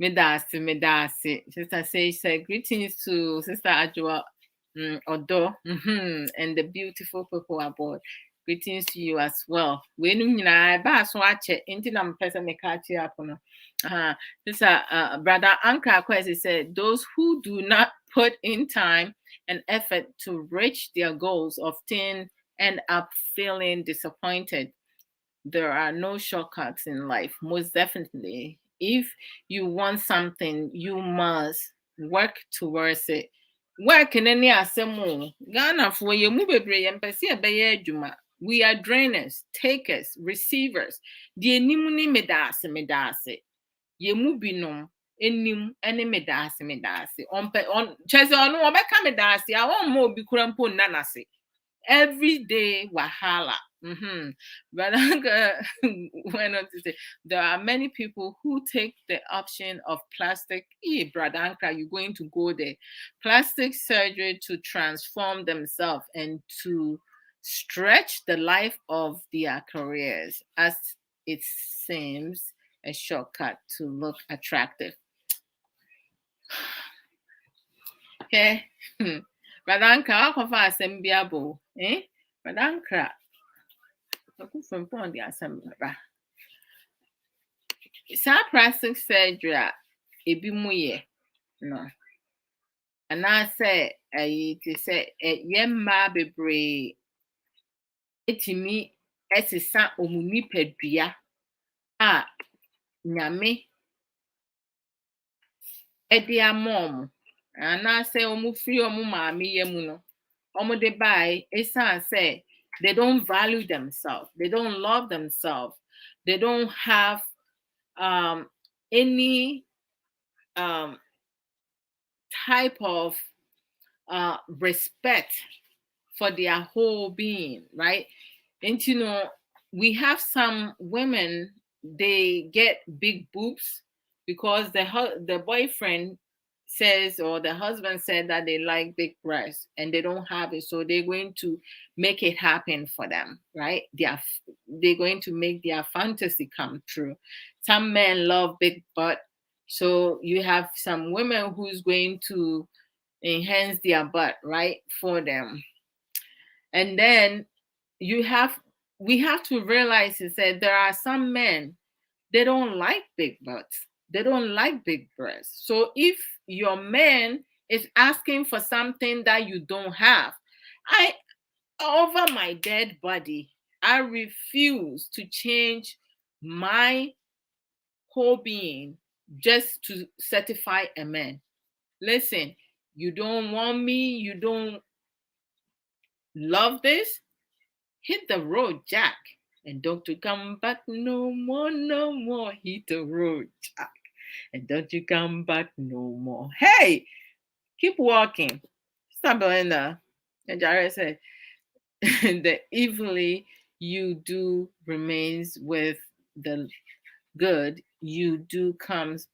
Medasi. Sister Sage said, greetings to Sister Ajua Odo and the beautiful people aboard. Greetings to you as well. When you watch it, into them person me catch you up on. Sister Brother Anka Kwesi said, those who do not put in time and effort to reach their goals often end up feeling disappointed. There are no shortcuts in life, most definitely. If you want something, you must work towards it. Work in any asemo. Ghana for you move adwuma. We are drainers, takers, receivers. The enimuni medase. Ye mu binom enim ene medase. On chese onu obeka medase. I want more bi kurampo nanase. Everyday wahala. But went on to say there are many people who take the option of plastic. Bradanka, you're going to go there. Plastic surgery to transform themselves and to stretch the life of their careers, as it seems a shortcut to look attractive. Okay. Bradanka, I'll cover assembliable. Bradanka. Sa plastic surgery a ebi mu yɛ no anaasɛ ɛyi te sɛ yɛ mmaa bebree etimi ɛsesa ɔmo nipadua a nyame ɛde ama ɔmo anaasɛ ɔmo firi ɔmo maame yɛ mu no ɔmo de bae esan sɛ they don't value themselves, they don't love themselves, they don't have any type of respect for their whole being, right? And we have some women, they get big boobs because the boyfriend says or the husband said that they like big breasts and they don't have it, so they're going to make it happen for them, right? They're going to make their fantasy come true. Some men love big butt, so you have some women who's going to enhance their butt, right, for them. And then we have to realize is that there are some men, they don't like big butts, they don't like big breasts. So if your man is asking for something that you don't have, over my dead body, I refuse to change my whole being just to satisfy a man. Listen, you don't want me, you don't love this, hit the road, Jack. And don't you come back no more, no more. Hit the road, Jack. And don't you come back no more. Hey, keep walking. Stop Belinda. And Jared said, the evilly you do remains with the good you do comes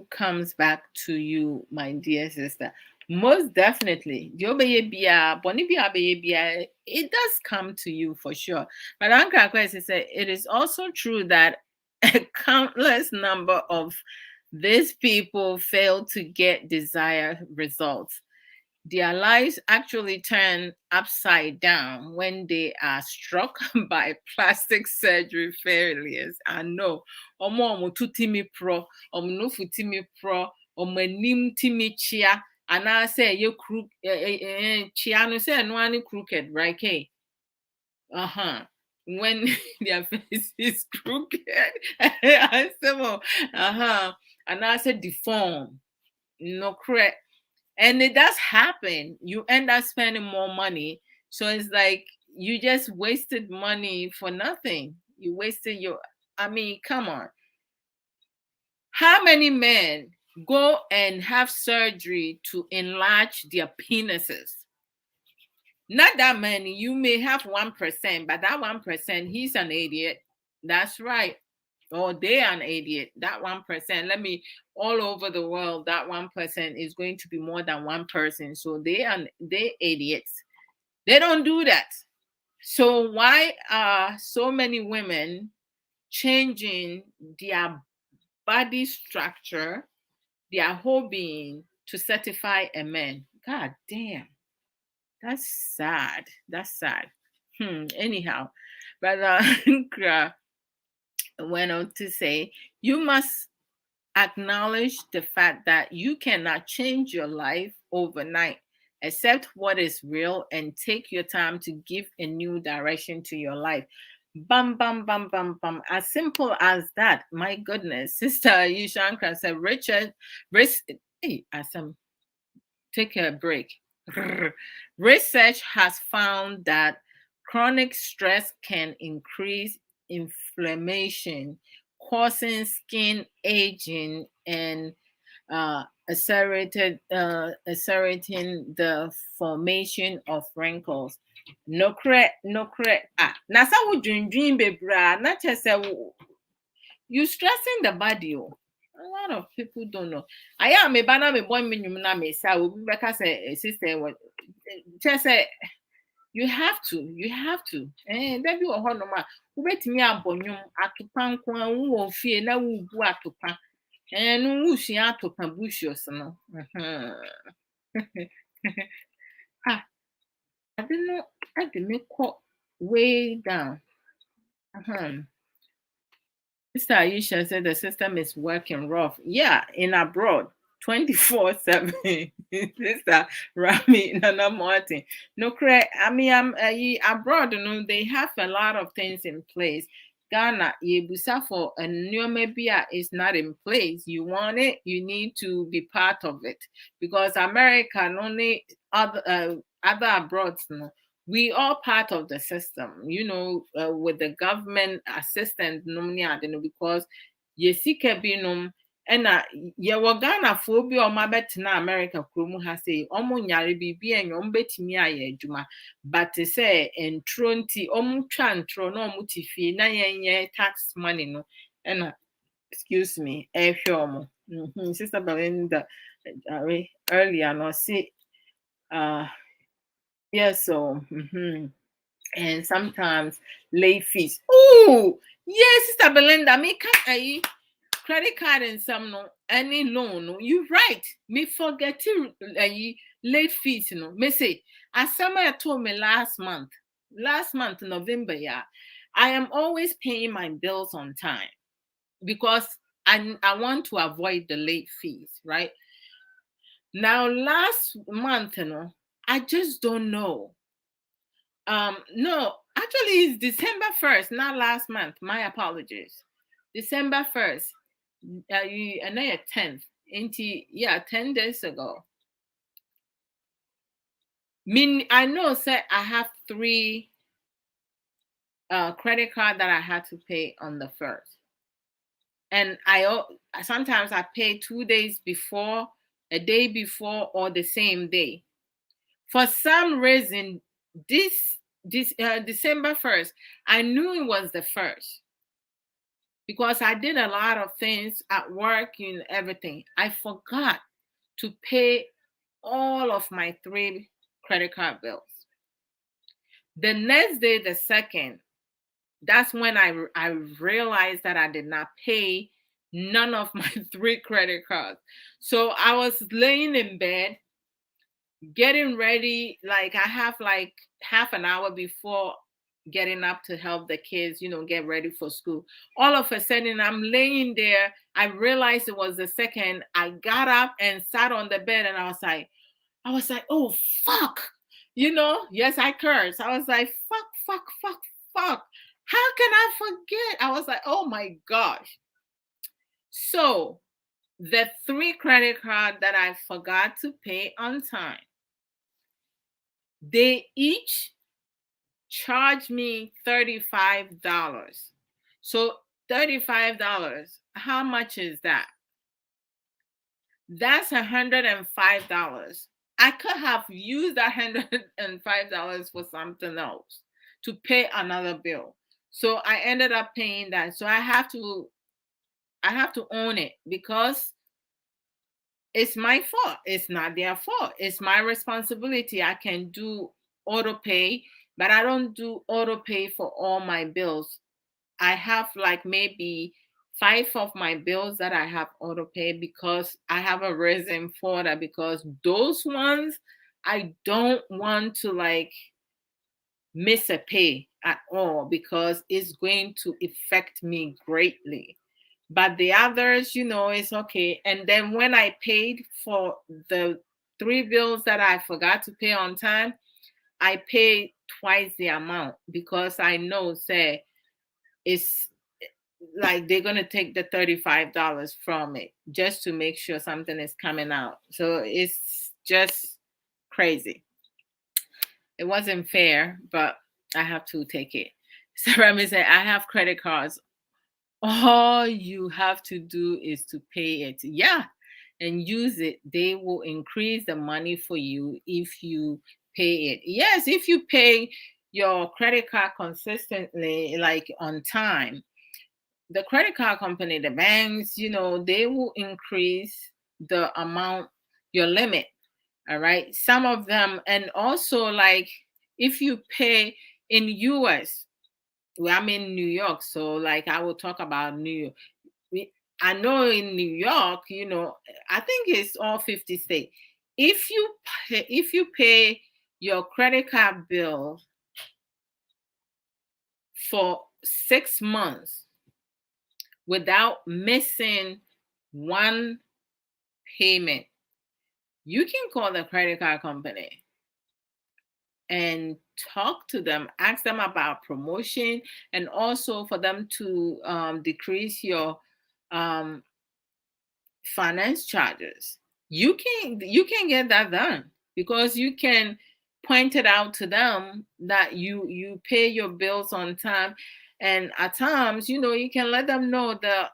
comes back to you, my dear sister. Most definitely. It does come to you for sure. But Uncle Kwesi said it is also true that a countless number of these people fail to get desired results. their lives actually turn upside down when they are struck by plastic surgery failures. I know. Omo tu timi pro, nufu timi pro, nim timi chia, and I say you crook chia no say no any crooked, right? Okay. When their face is crooked, I say, well, and I said deform, no correct. And it does happen. You end up spending more money. So it's like you just wasted money for nothing. You wasted I mean, come on. How many men go and have surgery to enlarge their penises? Not that many. You may have 1%, but that 1%, he's an idiot. That's right. Or they are an idiot. That 1%, all over the world, that 1% is going to be more than one person. So they idiots. They don't do that. So why are so many women changing their body structure, their whole being to certify a man? God damn. That's sad. That's sad. Anyhow, Brother Nkra went on to say, you must acknowledge the fact that you cannot change your life overnight. Accept what is real and take your time to give a new direction to your life. Bam, bam, bam, bam, bam. As simple as that. My goodness. Sister Yushankra said, hey, Asam, take a break. Research has found that chronic stress can increase inflammation, causing skin aging and accelerating the formation of wrinkles. No correct, no correct. Now some would dream baby, not just you stressing the body. Oh. A lot of people don't know. I am a banana me boy minimum na me say will be because a sister what just say you have to there be one no ma ubetimi abonyum atopa nko an wo fie na wo bu atopa no wo sua atopa bushos no ah I didn't make way down. Sister Aisha said the system is working rough. Yeah, in abroad, 24/7. Sister Rami Nana Martin. No, correct. I mean, I'm abroad. You know, they have a lot of things in place. Ghana, Yebusa for a new maybe is not in place. You want it, you need to be part of it because America and only other abroad. You know, we are part of the system, you know, with the government assistance, because yesika binum and ye Ghana for be or my bet na America krumu has say omo nyare bibi and yombetimi aye juma, but to say and tronti omu chantro no mutifi na ye tax money no and excuse me, Sister Belinda earlier no see yes, so and sometimes late fees. Oh, yes, Sister Belinda, me can't credit card and some no any loan. No, you right. Me forget to late fees, you know. Me say, as somebody told me last month, November, yeah, I am always paying my bills on time because I want to avoid the late fees, right? Now, last month, you know, I just don't know. No, actually it's December 1st, not last month. My apologies. December 1st. I know you're 10th. Yeah, 10 days ago. I know say I have 3 credit card that I had to pay on the 1st. And sometimes I pay 2 days before, a day before, or the same day. For some reason, this December 1st, I knew it was the 1st because I did a lot of things at work and everything. I forgot to pay all of my 3 credit card bills. The next day, the 2nd, that's when I realized that I did not pay none of my 3 credit cards. So I was laying in bed getting ready, like I have like half an hour before getting up to help the kids, get ready for school. All of a sudden, I'm laying there. I realized it was the second. I got up and sat on the bed, and I was like, oh fuck, Yes, I cursed. I was like, fuck, fuck, fuck, fuck. How can I forget? I was like, oh my gosh. So the 3 credit card that I forgot to pay on time, they each charged me $35. So $35, how much is that? That's $105. I could have used that $105 for something else to pay another bill. So I ended up paying that. So I have to own it because it's my fault. It's not their fault. It's my responsibility. I can do auto pay, but I don't do auto pay for all my bills. I have like maybe 5 of my bills that I have auto pay because I have a reason for that. Because those ones I don't want to like miss a pay at all because it's going to affect me greatly. But the others, it's okay. And then when I paid for the 3 bills that I forgot to pay on time, I paid twice the amount because I know, say, it's like they're gonna take the $35 from it just to make sure something is coming out. So it's just crazy. It wasn't fair, but I have to take it. Sarah may say, I have credit cards. All you have to do is to pay it. Yeah. And use it. They will increase the money for you if you pay it. Yes, if you pay your credit card consistently, like on time, the credit card company, the banks, they will increase the amount, your limit. All right. Some of them, and also like if you pay in US, well, I'm in New York, so like I will talk about New York. I know in New York, I think it's all 50 states. If you pay your credit card bill for 6 months without missing one payment, you can call the credit card company and talk to them, ask them about promotion, and also for them to decrease your um, finance charges. You can get that done because you can point it out to them that you pay your bills on time, and at times you can let them know the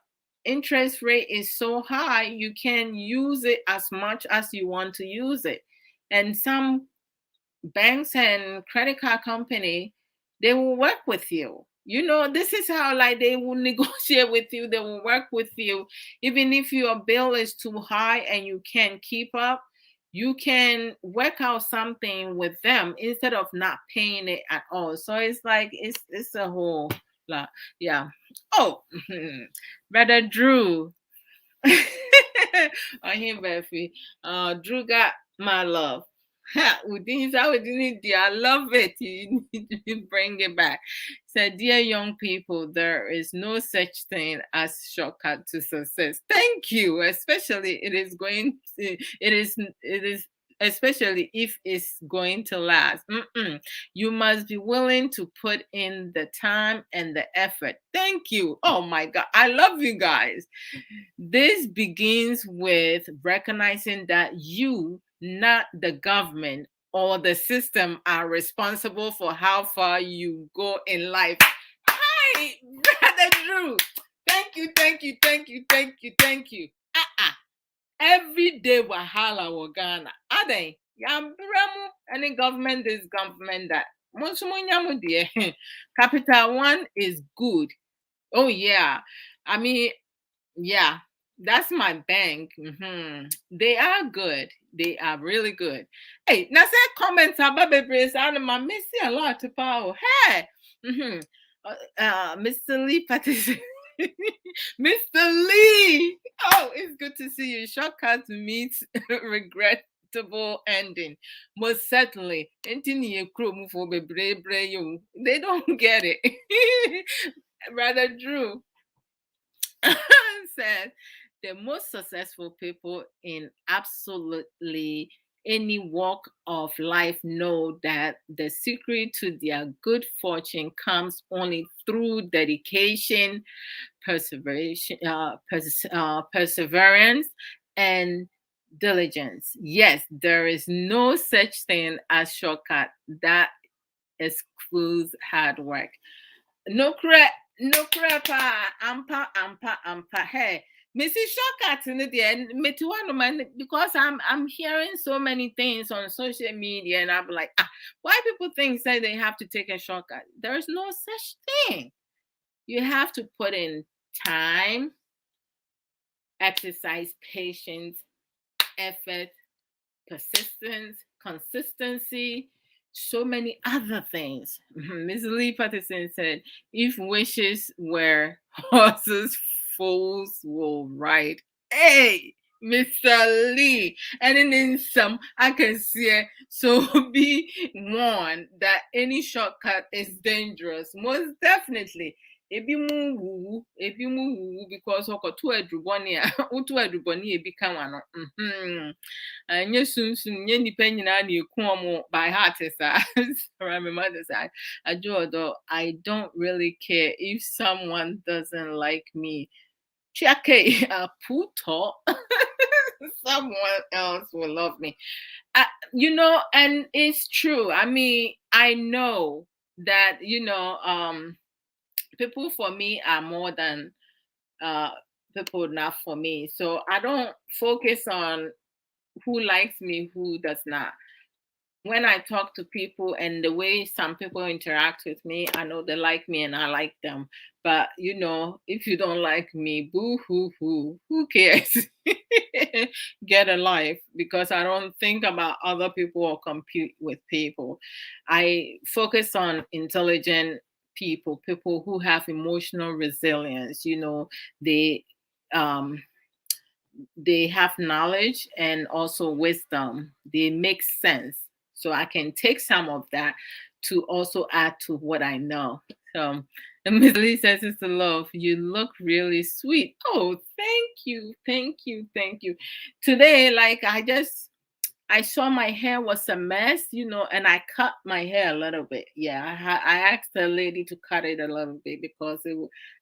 interest rate is so high you can use it as much as you want to use it. And some banks and credit card company, they will work with you. This is how like they will negotiate with you. They will work with you. Even if your bill is too high and you can't keep up, you can work out something with them instead of not paying it at all. So it's like it's a whole lot. Yeah. Oh, brother Drew. On him, Beffy. Drew got my love. I love it. You need to bring it back. Said, dear young people, there is no such thing as shortcut to success. Thank you. Especially it is especially if it's going to last. You must be willing to put in the time and the effort. Thank you. Oh my God. I love you guys. This begins with recognizing that you, not the government or the system, are responsible for how far you go in life. Hi, Brother Drew. Thank you, thank you, thank you, thank you, thank you. Every day wahala wa Ghana. Ade, yambramu, any government is government that. Monsumunyamu dear. Capital One is good. Oh yeah. I mean, yeah, that's my bank. They are good. They are really good. Hey, now say comments about baby and my missing a lot to power. Hey, Mr. Lee participate. Mr. Lee. Oh, it's good to see you. Shortcuts meets regret predictable ending. Most certainly. They don't get it. Brother Drew said the most successful people in absolutely any walk of life know that the secret to their good fortune comes only through dedication, perseverance, and diligence. Yes, there is no such thing as shortcut that excludes hard work. No cra no crapa ampa hey. Missy shortcut in the end, me too, man, because I'm hearing so many things on social media, and I'm like, why people think say they have to take a shortcut? There is no such thing. You have to put in time, exercise, patience, effort, persistence, consistency, so many other things. Miss Lee Patterson said, if wishes were horses, fools will ride. Hey, Mr. Lee. And then in some, I can see it. So be warned that any shortcut is dangerous. Most definitely. Ebi mu wuwu because okoto adruboni a utu adruboni ebi ka wano. Nye sunsun nye nipa nyina na eku omo by heart sa. Sorry, my mother said, Ajodo, I don't really care if someone doesn't like me. Chake a puto. Someone else will love me. And it's true. I mean, I know that, people for me are more than people not for me. So I don't focus on who likes me, who does not. When I talk to people and the way some people interact with me, I know they like me and I like them. But if you don't like me, boo hoo hoo, who cares? Get a life, because I don't think about other people or compete with people. I focus on intelligent people who have emotional resilience. They um they have knowledge and also wisdom. They make sense. So I can take some of that to also add to what I know. So, and Miss Lee says, "Sister Love, you look really sweet." Oh, thank you, thank you, thank you. Today, like I saw my hair was a mess, and I cut my hair a little bit. Yeah, I asked the lady to cut it a little bit because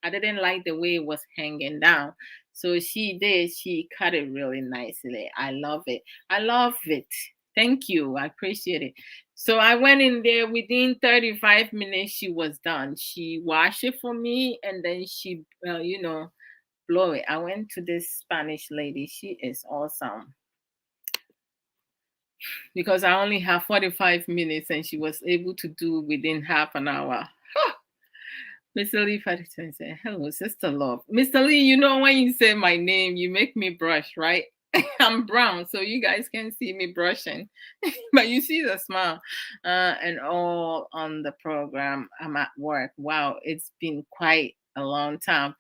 I didn't like the way it was hanging down. So she did. She cut it really nicely. I love it. I love it. Thank you. I appreciate it. So I went in there within 35 minutes. She was done. She washed it for me, and then she, blow it. I went to this Spanish lady. She is awesome, because I only have 45 minutes and she was able to do within half an hour. Mr. Lee Patterson said, hello, Sister Love. Mr. Lee, when you say my name, you make me brush, right? I'm brown, so you guys can see me brushing. But you see the smile. And all on the program. I'm at work. Wow, it's been quite a long time.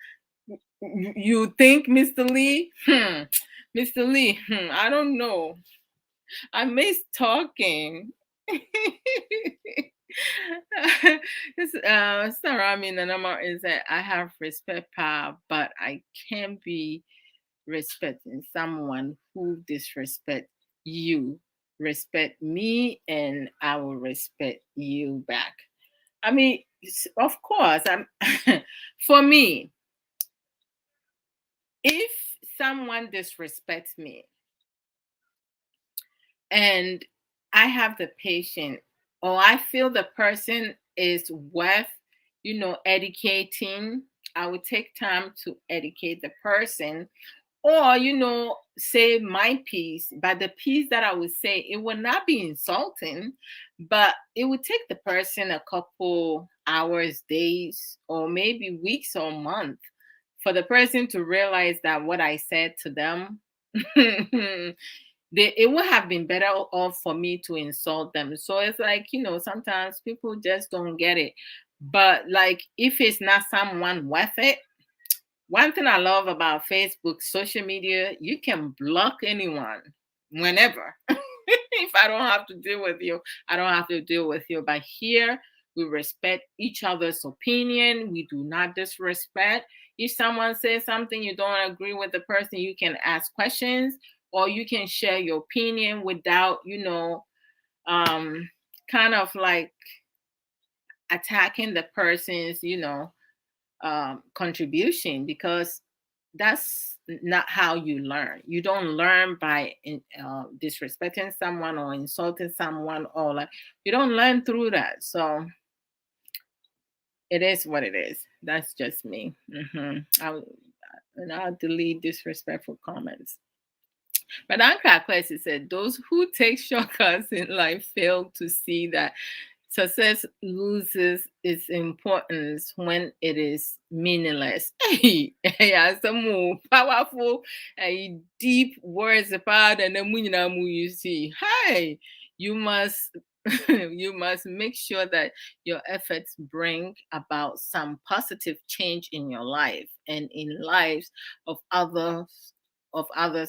You think, Mr. Lee? Mr. Lee, I don't know. I miss talking. Sarah Nanama is that I have respect power, but I can't be respecting someone who disrespect you. Respect me, and I will respect you back. I mean, of course, for me, if someone disrespects me, and I have the patience, or I feel the person is worth, educating, I would take time to educate the person, or, say my piece. But the piece that I would say, it would not be insulting, but it would take the person a couple hours, days, or maybe weeks or months for the person to realize that what I said to them it would have been better off for me to insult them. So it's like, sometimes people just don't get it. But like, if it's not someone worth it, one thing I love about Facebook, social media, you can block anyone whenever. If I don't have to deal with you, I don't have to deal with you. But here, we respect each other's opinion. We do not disrespect. If someone says something you don't agree with the person, you can ask questions or you can share your opinion without, kind of like attacking the person's, contribution, because that's not how you learn. You don't learn by disrespecting someone or insulting someone, or like, you don't learn through that. So it is what it is. That's just me. And I'll delete disrespectful comments. But Anka Kwesi said, those who take shortcuts in life fail to see that success loses its importance when it is meaningless. Hey, yeah, some more powerful, deep words about and then you see. Hey, you must you must make sure that your efforts bring about some positive change in your life and in lives of others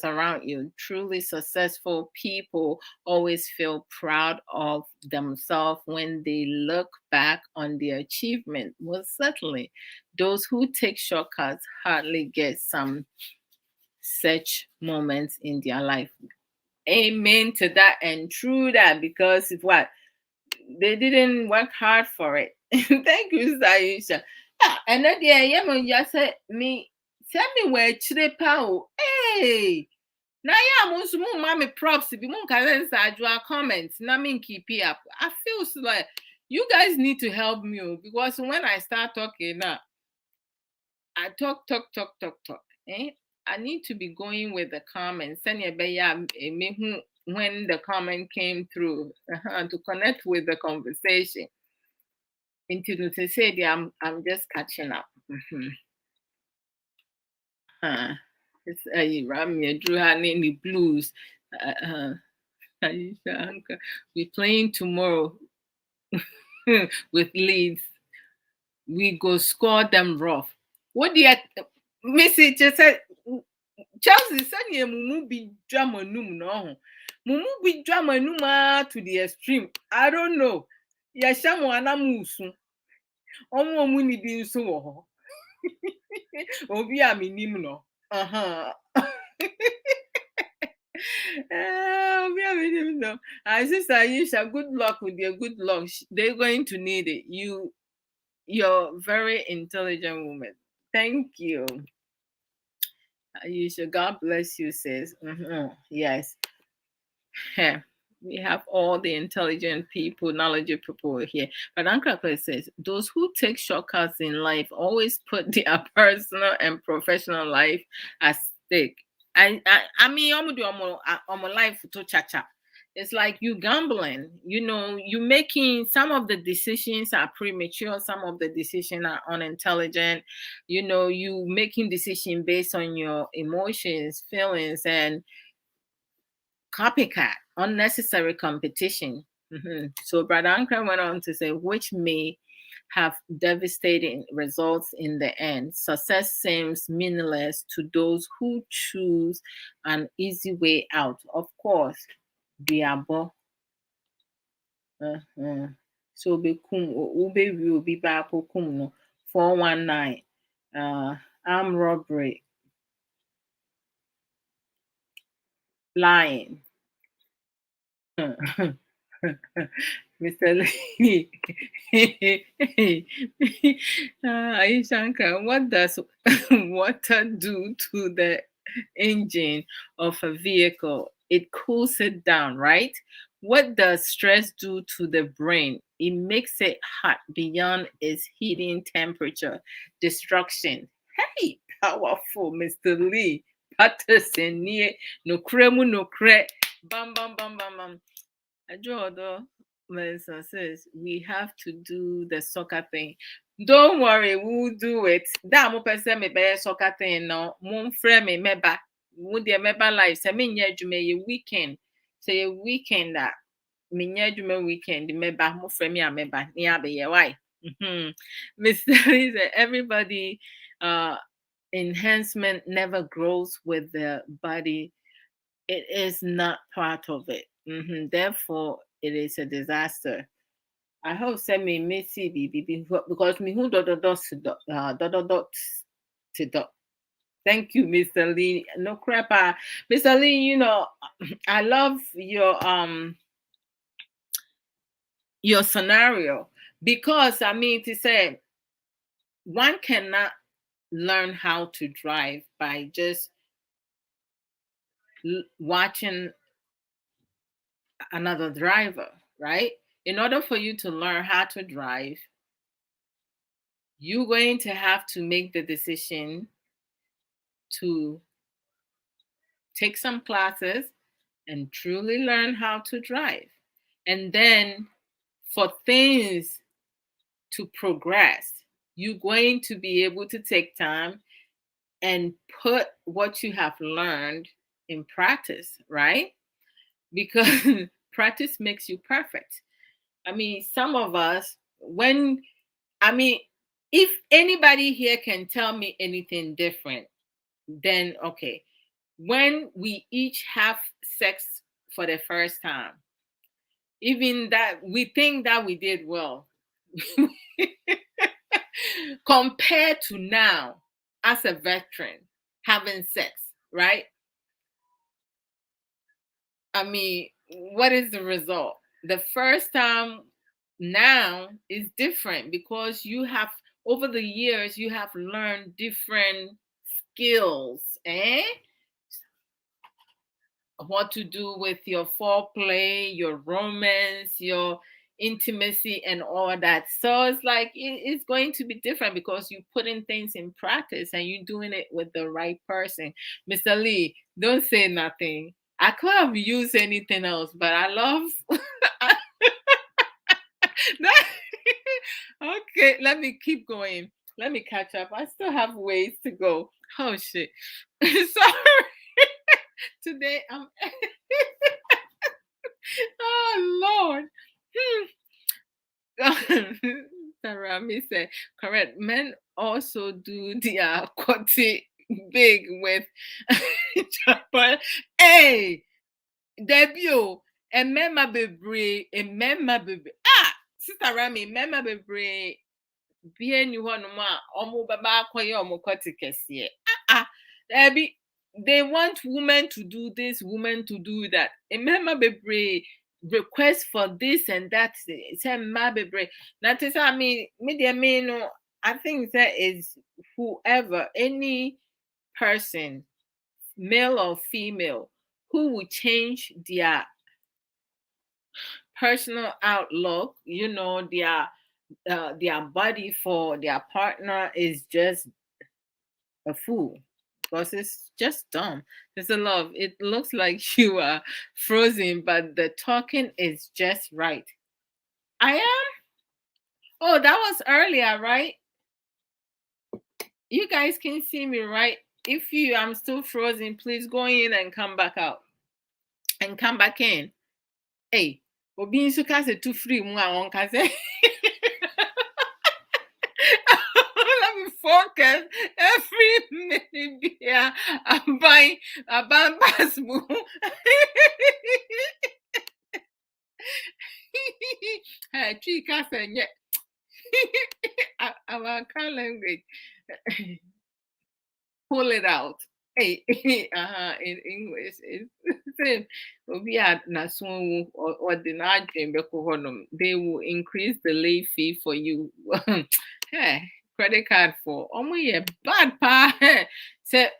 around you. Truly successful people always feel proud of themselves when they look back on their achievement. Most certainly, those who take shortcuts hardly get some such moments in their life. Amen to that and true that, because what, they didn't work hard for it. Thank you, Saisha. And then yeah, just said me, send me where chile pow. Hey, now yeah, most mommy props be mon your comments. Na me keep it up. I feel so like you guys need to help me, because when I start talking now, I talk. Eh? I need to be going with the comments. Send your me when the comment came through, to connect with the conversation. Into to say I'm just catching up. It's Rami Drew her name the blues. We playing tomorrow with Leeds. We go score them rough. What do you Missy just said? Chelsea said you mumu be drama num no. Mumu be drama numa to the extreme. I don't know. Ya shamu anamusu. Omo mu ni bi nso wo ho. Obi a minim no. Obi a minim no. Sister Aisha, good luck with your good luck. They're going to need it. You're very intelligent woman. Thank you. Aisha, God bless you, sis. Yes. We have all the intelligent people, knowledgeable people here. But Uncle Clay says those who take shortcuts in life always put their personal and professional life at stake. I mean, I'm life to cha-cha. It's like you gambling. You making some of the decisions are premature, some of the decisions are unintelligent. You making decision based on your emotions, feelings, and copycat, unnecessary competition. So Brother Ankara went on to say, which may have devastating results in the end. Success seems meaningless to those who choose an easy way out. Of course, diabo. So be kum ube will be back kum no 419 armed robbery, lying. Mr. Lee. Aishanka, what does water do to the engine of a vehicle? It cools it down, right? What does stress do to the brain? It makes it hot beyond its heating temperature. Destruction. Hey, powerful Mr. Lee. Patterson near no kremu no kre. Bam bam bam bam bam. Ajodo Melissa says we have to do the soccer thing. Don't worry, we'll do it. That mo person me be soccer thing no. Mo frame me meba. Mo de meba life. Say me nya dwuma ye weekend. Say a weekend that me nya dwuma weekend meba mo frame me a meba. Ni abe ye why? Mr. Lisa, everybody enhancement never grows with the body it is not part of it. Therefore, it is a disaster. I hope send me Missy because me who dot to dot. Thank you, Mr. Lee. No crap, Mr. Lee. I love your scenario, because I mean to say one cannot learn how to drive by just watching another driver, right? In order for you to learn how to drive, you're going to have to make the decision to take some classes and truly learn how to drive. And then for things to progress, you're going to be able to take time and put what you have learned in practice, right? Because practice makes you perfect. I mean, some of us, if anybody here can tell me anything different, then okay. When we each have sex for the first time, even that we think that we did well compared to now as a veteran having sex, right? I mean, what is the result? The first time now is different because you have, over the years, you have learned different skills, what to do with your foreplay, your romance, your intimacy, and all that. So it's like it's going to be different because you putting things in practice and you're doing it with the right person. Mr. Lee, don't say nothing. I could have used anything else, but I love. Okay, let me keep going. Let me catch up. I still have ways to go. Oh shit. Sorry. Today I'm oh Lord. Sarami said, correct. Men also do their quality big with Japan. Hey, debut. A member bebre, a member bebre. Ah, Sister Rami, member bebre. Be ni hɔ nom a ɔmo bɛba akɔyɛ ɔmo kɔte kɛseɛ. They want women to do this, women to do that. Remember, bebree request for this and that. Say mma bebree. Now, to say, I mean, no, I think that is whoever, any person, male or female, who will change their personal outlook, their body for their partner is just a fool, because it's just dumb. There's a love. It looks like you are frozen, but the talking is just right. I am. Oh, that was earlier, right? You guys can see me, right? If I'm still frozen, please go in and come back out and come back in. Hey, obi nso ka se too free mu a won ka se. Let me focus every minute. Yeah, I'm buying pass. Hey, Chika said, yeah. Our car language. Pull it out. Hey, in English, it's same. We are nasun or the they will increase the late fee for you. Hey, credit card for yeah, bad pa. Say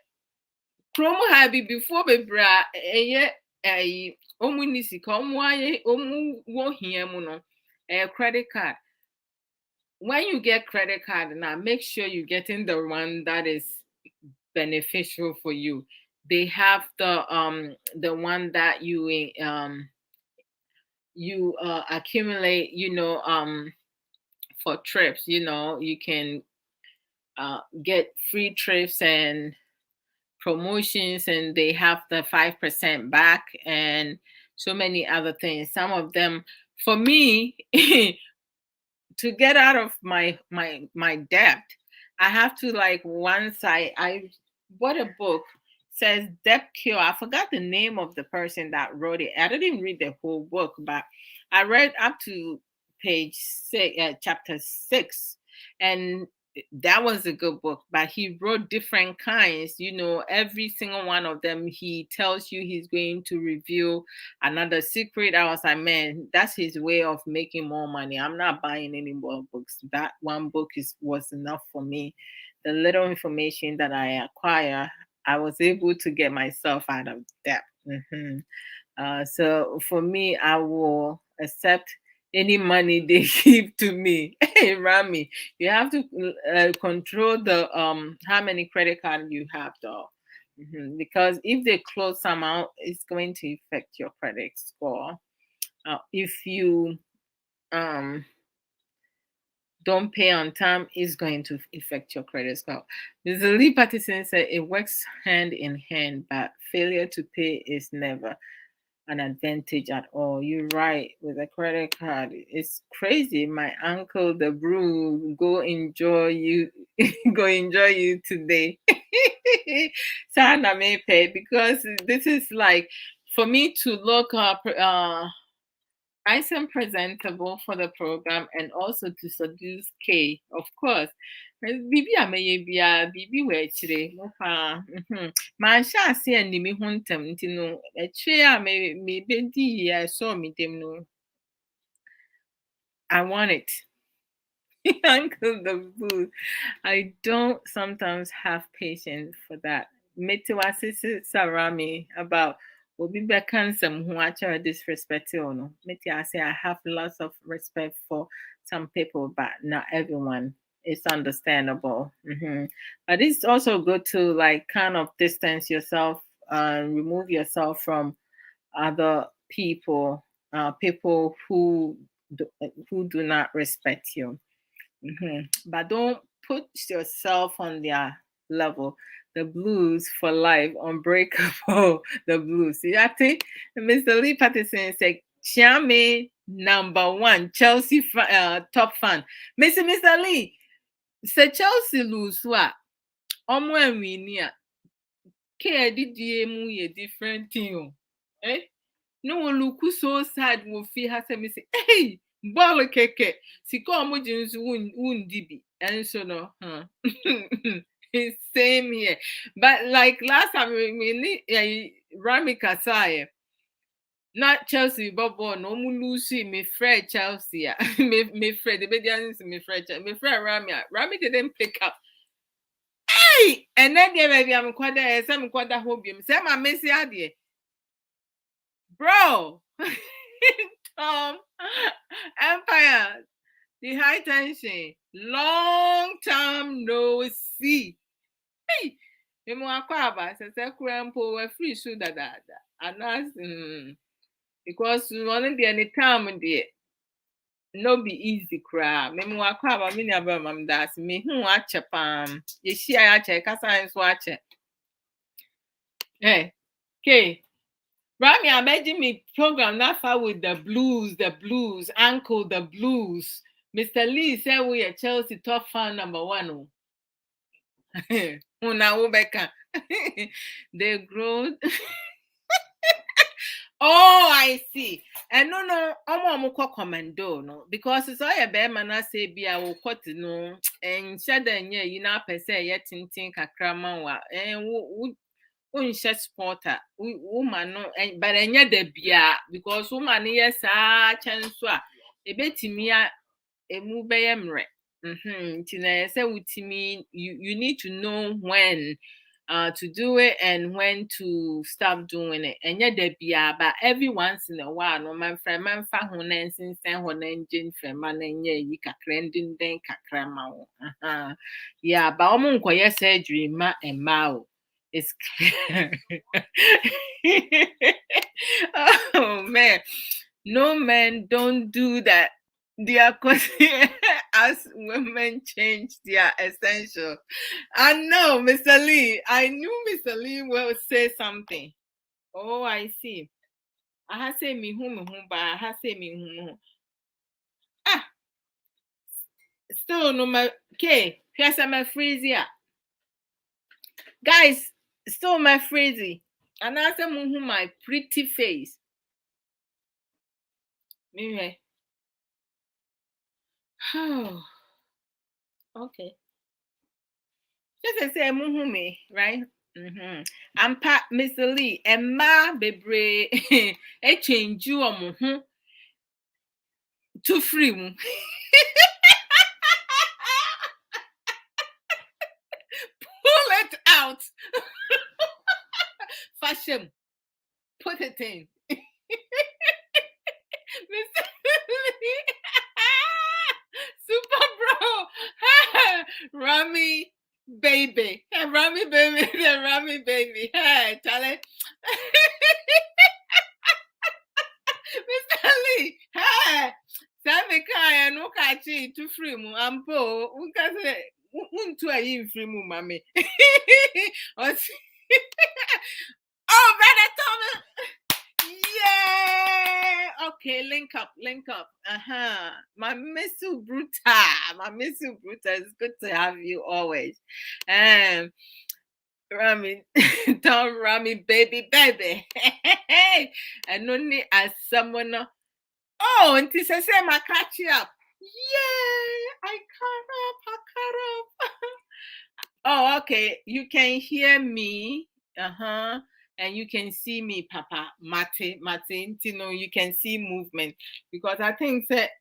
promo have before bebra ni sika aye wo hia mu no credit card. When you get credit card now, make sure you're getting the one that is beneficial for you. They have the one that you accumulate, for trips. You can get free trips and promotions, and they have the 5% back and so many other things. Some of them, for me, to get out of my debt, I have to, like, once I bought a book, says Debt Cure. I forgot the name of the person that wrote it. I didn't read the whole book, but I read up to page 6, chapter 6, and that was a good book. But he wrote different kinds. Every single one of them, he tells you he's going to reveal another secret. I was like, man, that's his way of making more money. I'm not buying any more books. That one book was enough for me. The little information that I acquire, I was able to get myself out of debt. So for me, I will accept any money they give to me. Hey, Rami, you have to control the how many credit cards you have, though. Because if they close some out, it's going to affect your credit score. If you um don't pay on time, is going to affect your credit score. Mr. Lee Patterson said it works hand in hand, but failure to pay is never an advantage at all. You're right. With a credit card, it's crazy. My uncle, the brew, go enjoy you, go enjoy you today. Sana may pay, because this is like for me to look up nice and presentable for the program, and also to seduce K, of course. Bibi ameye bia bibi we chire mo pa man sha ase animi ho ntem nti no chire a me bedi ya so me dem no I want it. Uncle the booth. I don't sometimes have patience for that. Mete wasisi sarami about obi beka nsem ho akyere disrespect no. Mete I say I have lots of respect for some people, but not everyone. It's understandable. But it's also good to like kind of distance yourself, remove yourself from other people, people who do not respect you. But don't put yourself on their level. The blues for life, unbreakable. The blues. See, I think Mr. Lee Patterson said, Chiame #1 Chelsea top fan. Mr. Lee, say Chelsea lose what? Omo and we KDDM a different thing. Eh? No one look so sad will feel has me say, hey, ball keke. Siko omojins wound dibi. And so no, it's same here. But like last time we need Rami Kasai. Not Chelsea, Bobo, no Lucy, me Fred Chelsea, me Fred, the Bedians, me Fred, me Fred Rami. Rami didn't pick up. Hey, and then there baby, I'm quite there, some quite that hobby. Say my messy idea. Bro, Tom, Empire, the high tension, long time no see. Hey, you know, I said, Crampo, we're free so that, and that's because one the any time, dear, no be easy cry. Memo aquaba, many of them, that's me who watch a palm. You see, I check, as I watch it. Hey, okay. Rami, I imagine me program not far with the blues, Uncle the blues. Mr. Lee said we are Chelsea top fan #1. Una Ubeka. They grow. Oh, I see. And no, I'm commando, no, because it's all a bear man. I say be I will cut no, and shadow you know per se yet tinting kakrama and unhyɛ sport a woman no but ɛnyɛ da bia because woman no yɛ saa kyɛn so a ebetumi a emu bɛyɛ mmerɛ nti na yɛ sɛ wotumi you need to know when to do it and when to stop doing it ɛnyɛ da bia but every once in a while no manfa ho na nsensan hɔ na ngye mframa na nyɛ yi kakra ndenden kakra ma wo yeah but ɔmo nkɔyɛ surgery ma ɛma o. It's oh man, no men don't do that. They are as women change their essential. I know, Mr. Lee. I knew Mr. Lee will say something. Oh, I see. I have say me whom, but I have say me whom. Ah, still no my okay. Here's my freezer. Guys, still my frizzy. And I said, my pretty face. Anyway. Oh, okay. Just say me, right? Mm-hmm. I'm Pat Mr. Lee and ma bebre a change you on to free mu. Pull it out. Fashion. Put it in. Mr. Lee. Super bro. Rummy baby. Rummy baby. Rummy baby. Hey, Charlie. Mr. Lee. Hey. Sami kaya no kachi to free mu ampo unka say untu ayi free mu mami. Oh, brother Thomas. Yeah. Okay, link up. My Missy Bruta. It's good to have you always. Rami, don't Rami, baby. And only as someone. Oh, and this I say my catch up. Yeah, I cut up. Oh, okay. You can hear me. And you can see me, Papa. Mate, you can see movement. Because I think that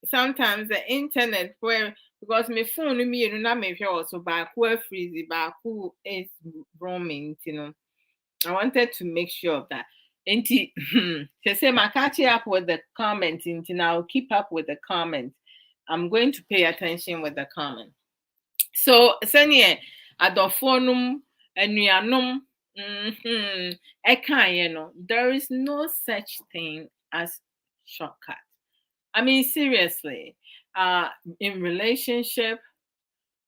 sometimes the internet where because my phone me you know me also back where freezy back who is roaming, I wanted to make sure of that. And she said, "My catching up with the comments, and I'll keep up with the comments. I'm going to pay attention with the comments." So, Sanya, adofonum, enuanum, there is no such thing as shortcut. I mean, seriously, in relationship,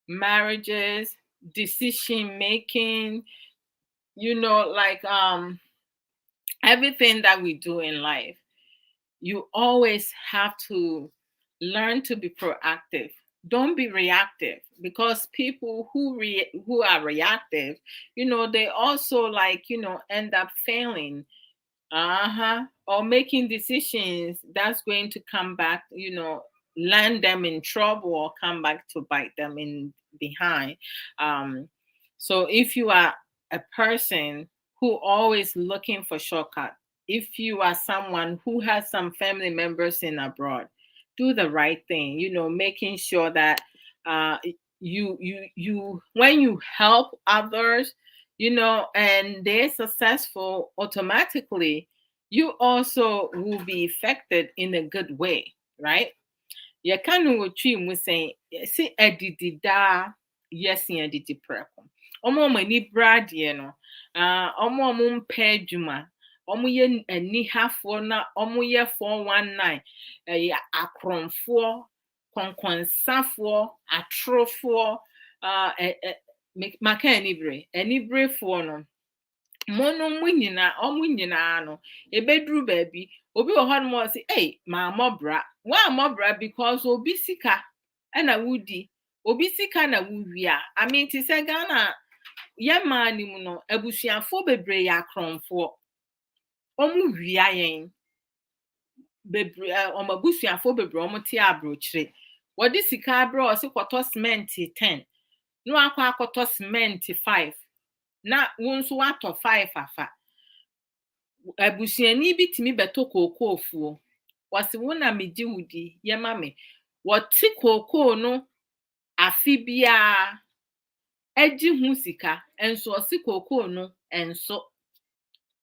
marriages, decision making, like everything that we do in life, you always have to learn to be proactive. Don't be reactive because people who are reactive, they also end up failing or making decisions that's going to come back, land them in trouble or come back to bite them in behind. So if you are a person who always looking for shortcut, if you are someone who has some family members in abroad, do the right thing, making sure that you when you help others, and they're successful, automatically you also will be affected in a good way, right? You can't mu saying see edidi da yes in edidi preko. Omo ni brad no omo mpe adwuma omo ye anihafo na omo ye 419 akronfo konkonsafo atrofo maka enibrefo no mono mu nyina no ebeduru baabi obi wo hɔ no say hey ma mobra wa mobra because obi sika na wudi obi sika na wuwia I mean ti say Ghana ye ma ni mu no abusuafo bebre ya kronfo omu wia yen bebre omabusuafo bebre omu te abrochire wodi sika abro o se kwoto cement 10 no akwa akoto cement 5 na wonso wato 5 afa abusuani bi timi beto kokoo fuo wase wona meji wudi ye mame woti kokoo no afi bia eji hu sika enso osi kokoo no enso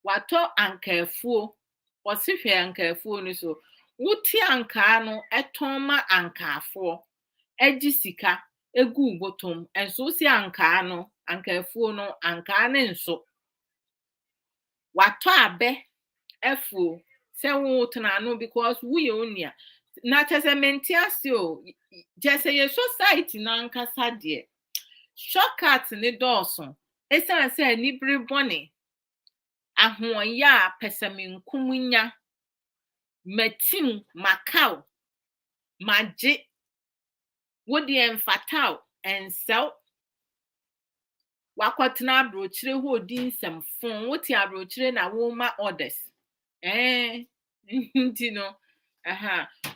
wato ankafuo wose hwe ankafuo no so wuti anka no eton ma ankafo eji sika egu botom enso si anka no ankafuo no anka ne nso wato abe efu se wo tena no because we onia na chese mentiase o jese ye society na nkasa de shortcut ne dawson esan se anibere bone ahoya pesaminkunya matim macau maje wodi emfatao ensel Wakwatena abrochire ho di nsem fon. Woti abrochire na woma orders. Nti no.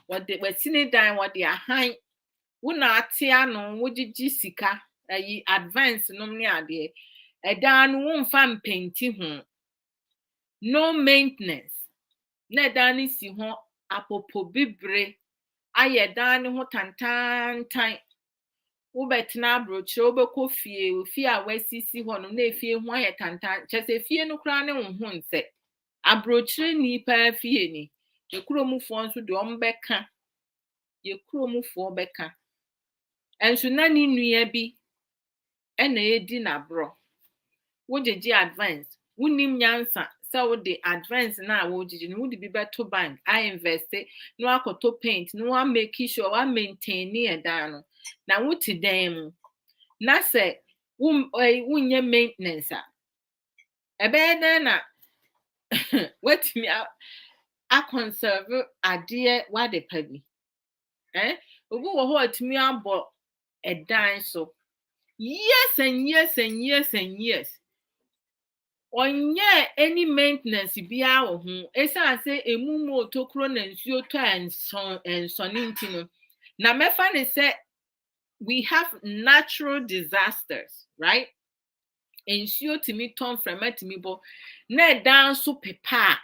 What the wetine dan what the ahan. Wona ate ano wogigi sika. Advance no ne ade. Edan no wonfa mpenti ho. No maintenance. Na edan ni si ho apopo bibre. Aye dan ni ho tantantan. Wobetena abrochire wobekọ fie a wasisi ho no na efie ho aye tantan. Chese fie no kra ne wo ho nse. Abrochire ni pa fie ni. Yekuromufo nso de ombeka. Yekuromufo beka. Enso na ni nua bi ena edi na bro. Wogegi advance. Wunim nyansa se wo de advance na wogegi no wodi bi beto bank. I invest no akoto paint no wa make sure wa maintain e dan no. Na wuti dan mu. Na se wunye maintenance a. Ebe dan na wetimi a conserve ade wade pa bi. Obu wo ho atimi abo edan so. Years and years and years and years. Onye any maintenance bia wo ho. Esa say emumu otokro na nsuo to enso ntino. Na mefa ne say we have natural disasters, right? Nsuo timi ton frema timi bo. Na edan so pepa.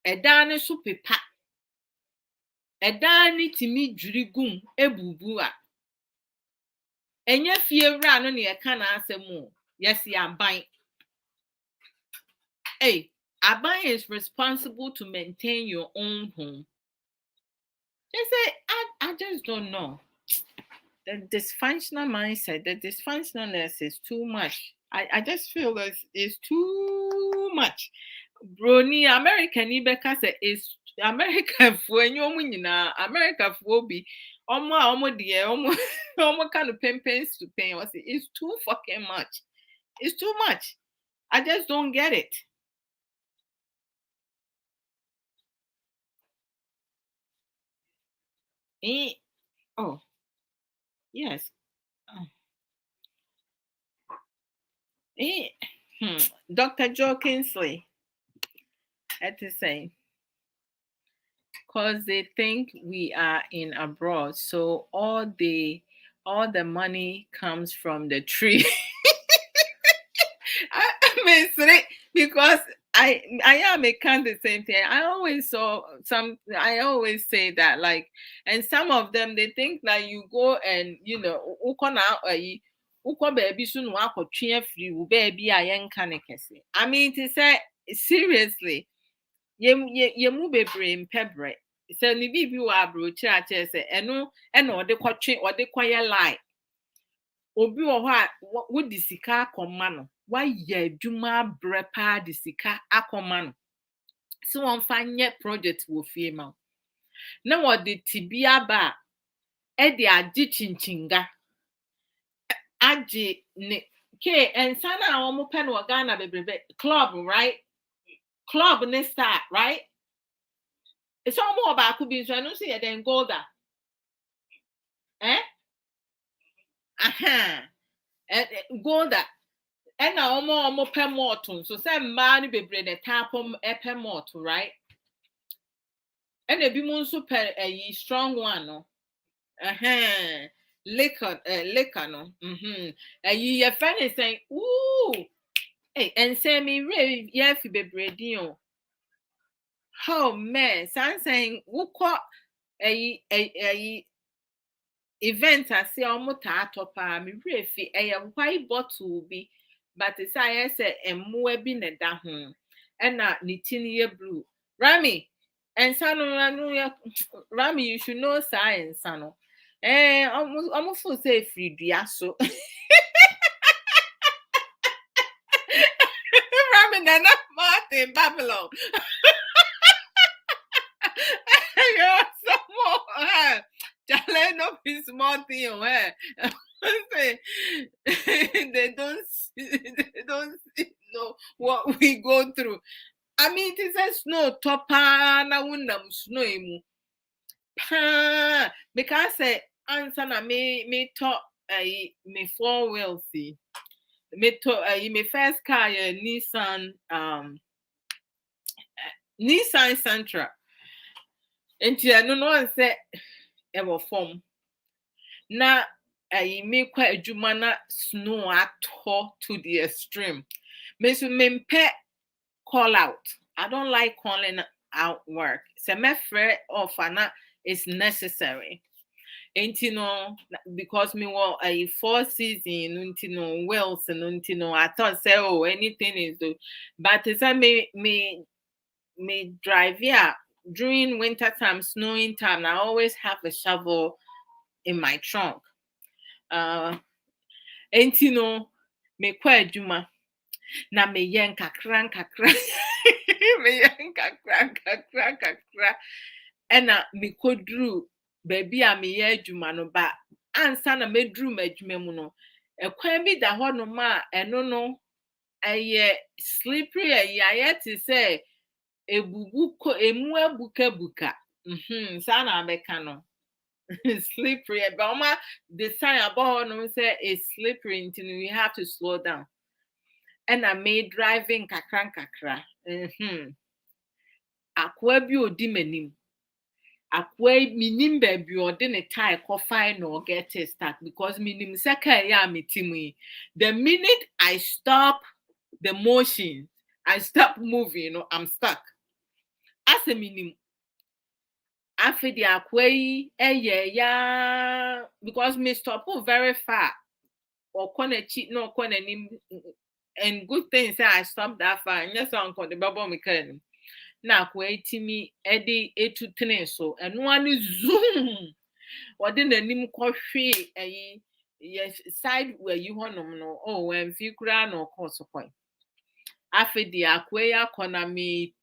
Edan ne so pepa. Edan ni timi dwirigum ebubu a. Enye fie wra no ne yeka na asemu. Yes, aban. Hey, aban is responsible to maintain your own home. They say, I just don't know. The dysfunctional mindset, the dysfunctionalness is too much. I just feel it's too much. Brony, American Ibeka say is American for nyina America for be almost kind of pens to pay. It's too fucking much. It's too much. I just don't get it. Oh, yes. Dr. Joe Kinsley had to say, because they think we are in abroad, so all the money comes from the tree. I mean, because I am a kind of the same thing. I always say that, like, and some of them they think that you go and baby soon baby I mean to say seriously, ye mu bebre mpebre. So ni bibi wa abrochi a che say eno ode kwatwe ode kwaye lie. Obi wo ho a wodi sika akoma no wayɛ adwuma brepa de sika akoma no so won fa nye project wo fie ma na wode tibia ba e de agi chinchinga agi ne ke ensa na wo pe no Ghana bebrebe club, right? Club ne start, right? It's all more about could be so I don't see it then golda. Golda. And almost per morton. So some man be bring a tapum per mortal, right? And a bimun super a strong one, no. Liquor, no. And your friend is saying, ooh, hey, and say me really, yeah, if you be breading. Oh man, so saying, who caught a event I see almost a top me refi a white bottle be. But it's I say and more be ne da home and not nitinia blue. Rami and son Rami, you should know science, son. Almost for say free diaso. Rami Nana Martin Babylon. You're so more. Jale no be small thing, they don't know what we go through. I mean, it is snow topa na wundam snow emu. Pa because say answer na me talk me 4 wheels see. my first car, Nissan Sentra. And I don't know say ever form. Na me kwa adwuma na snow atɔ to the extreme. Me so me pet call out. I don't like calling out work. Se me frɛ offer na it's necessary. Ain't you know because me want a 4 season, you know, wells and you know, I thought say oh anything is do, but it's a me drive yeah during winter time, snowing time. I always have a shovel in my trunk. Ain't you know me kwa adwuma na me yen kakra kakra me yen kakra kakra kakra ena me kodru baby a me ye adwuma no ba ansa na medru madwuma mu no ekwan bi da ho no ma eno no eye slippery eye te say ebubu ko emu abuka buka sa na abeka no slippery but oma the sign about no say it's slippery until we have to slow down and I made driving kakra kakra akwa bi odi manim akwa minim baby odi ne tie ko fine or get it stuck because minim seka ya metimi the minute I stop the motion I stop moving you know I'm stuck as a minim after the akwa yi ya because me stop very far or corner cheat no corner nim and good thing say I stopped that far and yes uncle the bubble me can na akwa etimi edi etutene so eno ani zoom odi nanim kwohwe ayi yes side where you honom no oh when fi kura no course point afedi akwa ya kona me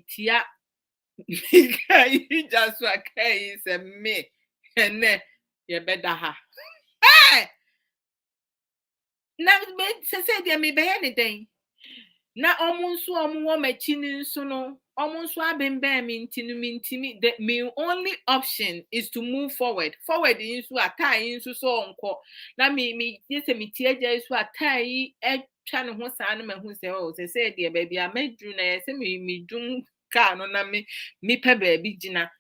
tia kai just wa kai se me ene ye beda ha eh na me se dia me be ya ne den na omunso omuwo machi ni nso no omunso abembe me ntimi the only option is to move forward nso atai nso so onko na me yese me tieja nso atai etwa ne ho saa no mahu se o se de baby a medru na yese me dum car no na me pe baby gina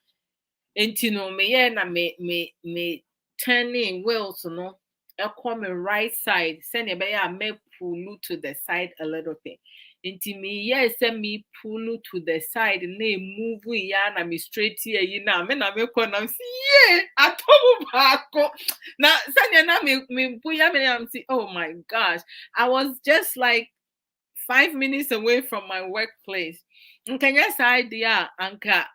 enti no me ye na me turning wheels no e come right side send e be ya me pull to the side a little bit nti me yes me pull to the side na move ya na me straight here yi na me ko na see yeah atomu baako na sanya na me buya me am see oh my gosh I was just like 5 minutes away from my workplace nkanya side ya anka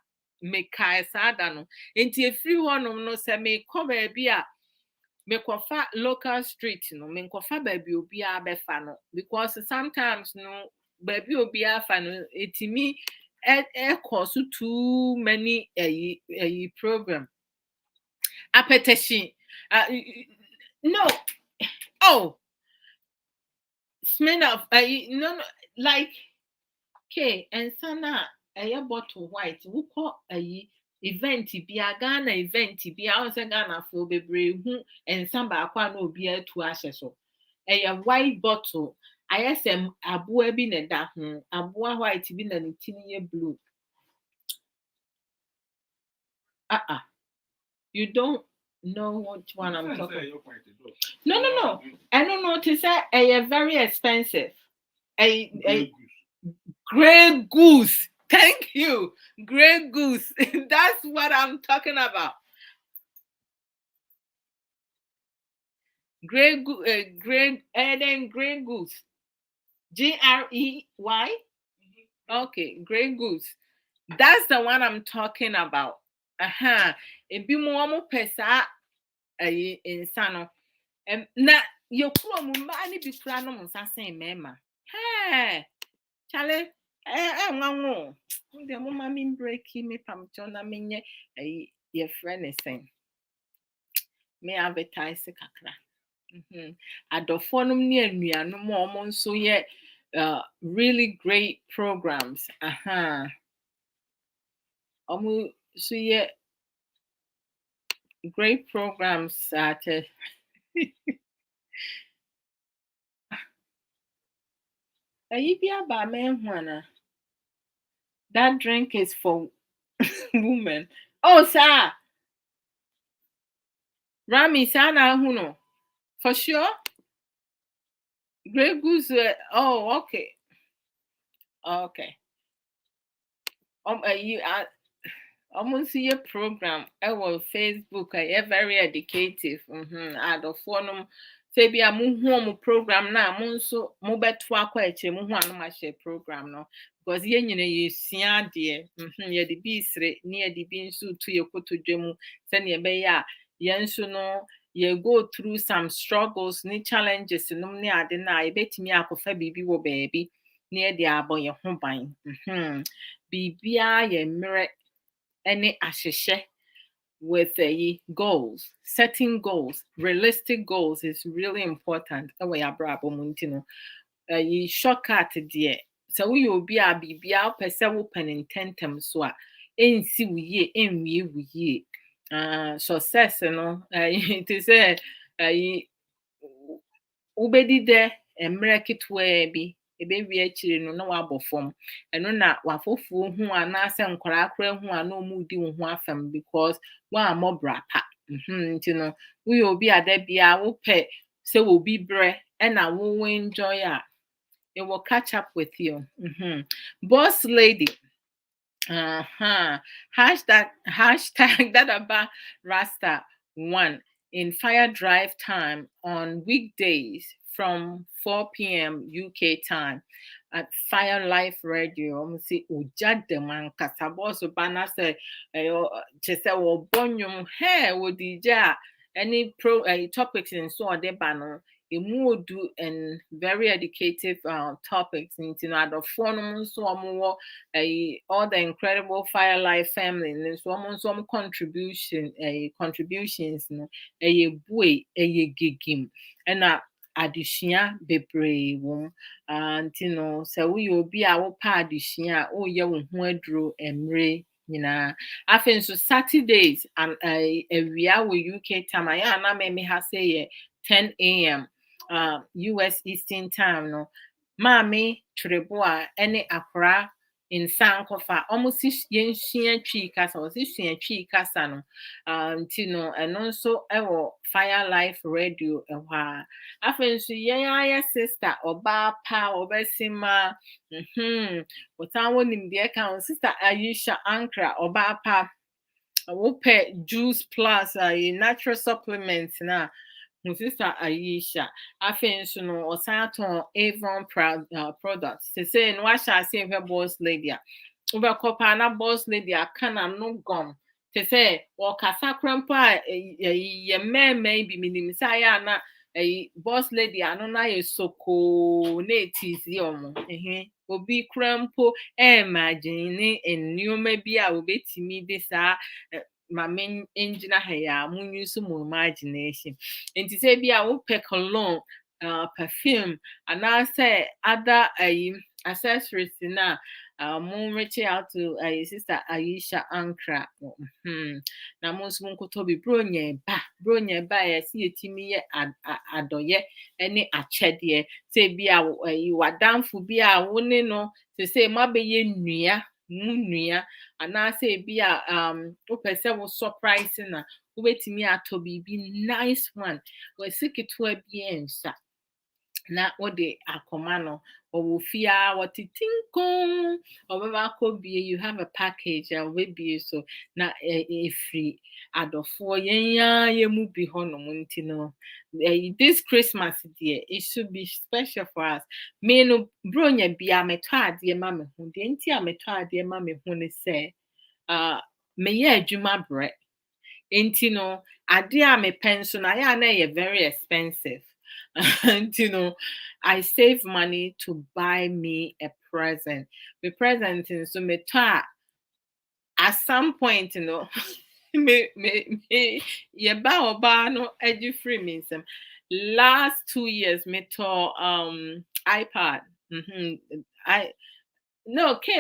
me kai sada no nti efiri ho no se me ko ba bia me kofa local street no me kofa baby obi abefa no because sometimes no baby obi afa no etimi cost too many program appetition no oh smell of no like okay and sana bottle white wukọ event bia Ghana event bia on say Ghana for bebre hu ensa ba akwa na obi atu ahye so white bottle ayesem aboa bi na da ho aboa white bi na ne tini ye blue you don't know which one I'm talking about. No I don't know to say very expensive Grey Goose. Thank you. Grey Goose. That's what I'm talking about. Grey Goose. Grey. Okay, Grey Goose. That's the one I'm talking about. Ebi mo mo pesa insano. Na yokuro mu ma ni bi kura no mo nsasen mema. Hey. Chale nwanwo ndị ọmụma mi break me pam chona menye your friend is saying me advertise kakra adofo num ne anuanom omo nso ye really great programs omo so ye great programs at Ayibia man, that drink is for women. Oh, sir. Rami, sana huno. For sure. Grey Goose. Oh, okay. Okay. You almost see a program. I was Facebook. I very educative. Adofo no say bi a mo program na mo nso mo beto akwa eche mo hu anoma share program no because ye nyina ye sua de ye de bi sire ne ye de bi nso to ye kotodwe mu se ne be ya ye nso no ye go through some struggles ni challenges no ne ade na ye betimi akofa bibi wo baabi ne ye de abɔ ye ho ban bibia ye mmerɛ ne ahyehyɛ with goals. Setting goals, realistic goals is really important. Ɛwɔ yɛ abrabɔ mu nti no, shortcut deɛ sɛ woyɛ obi a biribia wopɛ sɛ wopɛ ne ntɛntɛm so a ɛnsi wo yie ɛnwie wo yie. Success no te sɛ wobɛdi dɛ mmerɛ ketewaa bi ebewie akyire no na wabɔ fam ɛno na wafofuo hu anaasɛ nkwaraa koraa hu a na ɔmo di wo ho afɛm because wammɔ bra pa nti no woyɛ obi a da bia wopɛ sɛ obi brɛ ɛna wo enjoy a it will catch up with you. Boss lady. Hashtag that about Rasta one in fire drive time on weekdays from 4 p.m. UK time at Fire Life Radio. I'm see uja de man kasabo so bana say just say wo bonyum hey wo DJ any topics and so on de banner emu do and very educative topics into the phone so all the incredible Fire Life family and some contributions no bue gigim and adesua bebree wom so we obi a wo pa adesua o ye wo ho aduro emre nyina after so Saturdays and awia wo UK time ya na me ha say 10 a.m. US Eastern time no maame twerebo a ene akora nsa nkɔfa almost yɛnsua twi kasa ɔsi sua twi kasa no nti no ɛno nso ɛwɔ Fire Life Radio ɛhɔ a afei nso yɛn ayɛ sister ɔbaa pa ɔbɛsima wɔtan wɔ nimdeɛ ka wɔn sister Ayisha Ankra ɔbaa pa wopɛ juice plus natural supplements na my sister Ayisha afei nso no ɔsan atɔn Avon products te sɛ no wahyɛ ase hwɛ boss lady a wobɛkɔ paa na boss lady aka na no gum te sɛ ɔkasa kora mpo a yɛ mmɛɛmma yi bi menim sɛ ayɛ a na boss lady ano na yɛ sokoo na ɛtiisi ɔmo obi kora mpo ɛɛmagine ne nneɛma bi a wobɛtumi de saa mame engina ha ya munyu so mu imagination enti say bia wo pe cologne perfume and I say other accessories na mo reach out to sister Ayisha Ankra na mo so nkoto bi bronya ba ya si etimi ye adoye ene akyede say bia wadamfo bia wo ne no say mabeye nnua mu nnua anaasɛ bi a wopɛ sɛ wo surprise na wobɛtumi atɔ biribi nice one wɔsi ketewa bi nsa na wode akɔma no ɔwɔ fie a wɔte tinko ɔbɛba akɔ bie you have a package a wobɛbie so na ɛfiri adɔfoɔ yɛn mu bi hɔnom nti no this Christmas deɛ it should be special for us me no bronya bia metɔ adeɛ ma me ho deɛ nti a metɔ adeɛ ma me ho ne sɛ meyɛ adwuma brɛ nti no ade a mepɛ nso na ya na ɛyɛ very expensive nti no I save money to buy me a present me present nso metɔ a at some point me yɛba ɔbaa no agye firi me nsɛm last 2 years metɔ iPad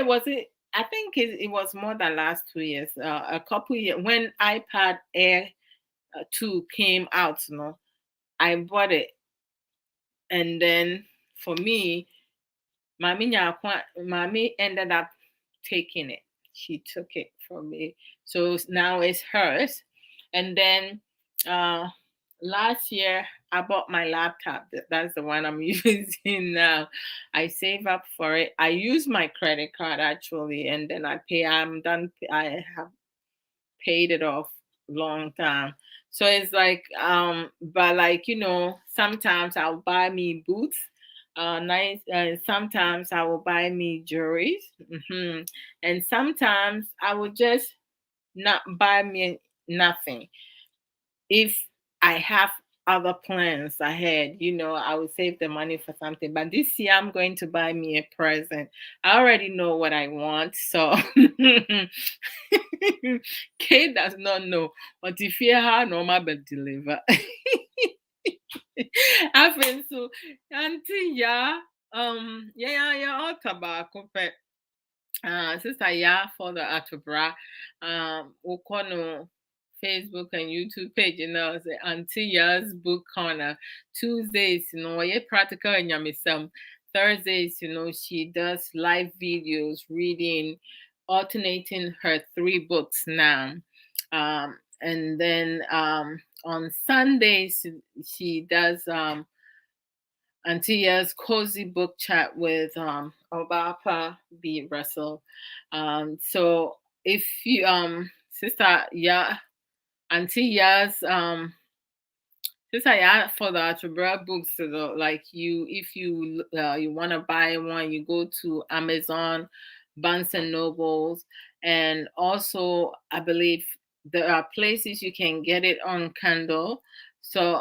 was it I think it was more than last 2 years. A couple years when iPad Air 2 came out, I bought it, and then for me, Mommy ended up taking it. She took it from me. So now it's hers. And then uh last year I bought my laptop. That's the one I'm using now. I save up for it. I use my credit card actually, and then I pay. I'm done. I have paid it off long time. So it's like, but like, sometimes I'll buy me boots, nice, and sometimes I will buy me jewelry, and sometimes I will just not buy me nothing. If I have other plans ahead, I will save the money for something. But this year, I'm going to buy me a present. I already know what I want, so Kate does not know. But if you have normal but deliver. I feel so. Auntie, yeah, yeah, all tobacco, but sister, yeah, for the Atubra, Okono Facebook and YouTube page, say Auntie Ya's book corner. Tuesdays, yeah, practical and yamisam. Thursdays, she does live videos reading, alternating her 3 books now. And then on Sundays, she does Antia's cozy book chat with Obapa B. Russell. So if you sister, yeah, Antia's sister, yeah, for the Atubra books, like if you want to buy one, you go to Amazon, Barnes and Nobles, and also I believe there are places you can get it on Kindle. So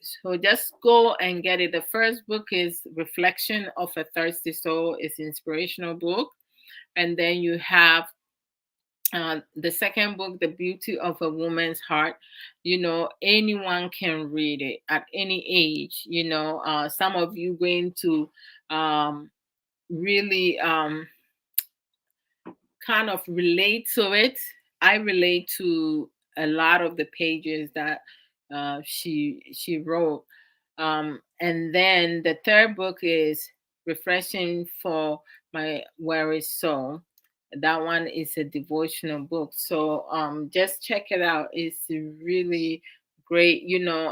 so just go and get it. The first book is Reflection of a Thirsty Soul. It's an inspirational book, and then you have the second book, The Beauty of a Woman's Heart. Anyone can read it at any age. Some of you going to really kind of relate to it. I relate to a lot of the pages that she wrote. And then the third book is Refreshing for My Weary Soul. That one is a devotional book. So just check it out. It's really great,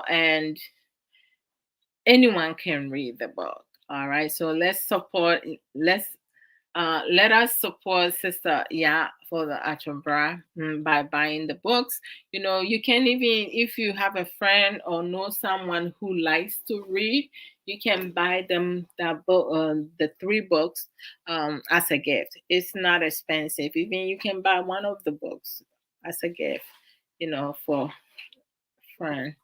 and anyone can read the book. All right. So let us support Sister Yeah for the Achobra by buying the books. You can, even if you have a friend or know someone who likes to read, you can buy them that book, the 3 books, as a gift. It's not expensive. Even you can buy one of the books as a gift, for a friend.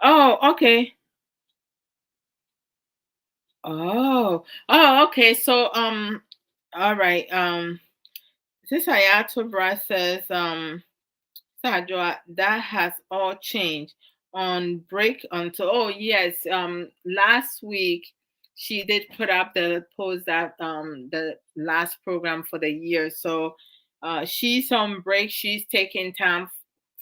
Oh, okay. Oh, okay. So, all right. Since Ayatollah says, Sajua, that has all changed on break until, oh yes, last week she did put up the post that the last program for the year. So she's on break, she's taking time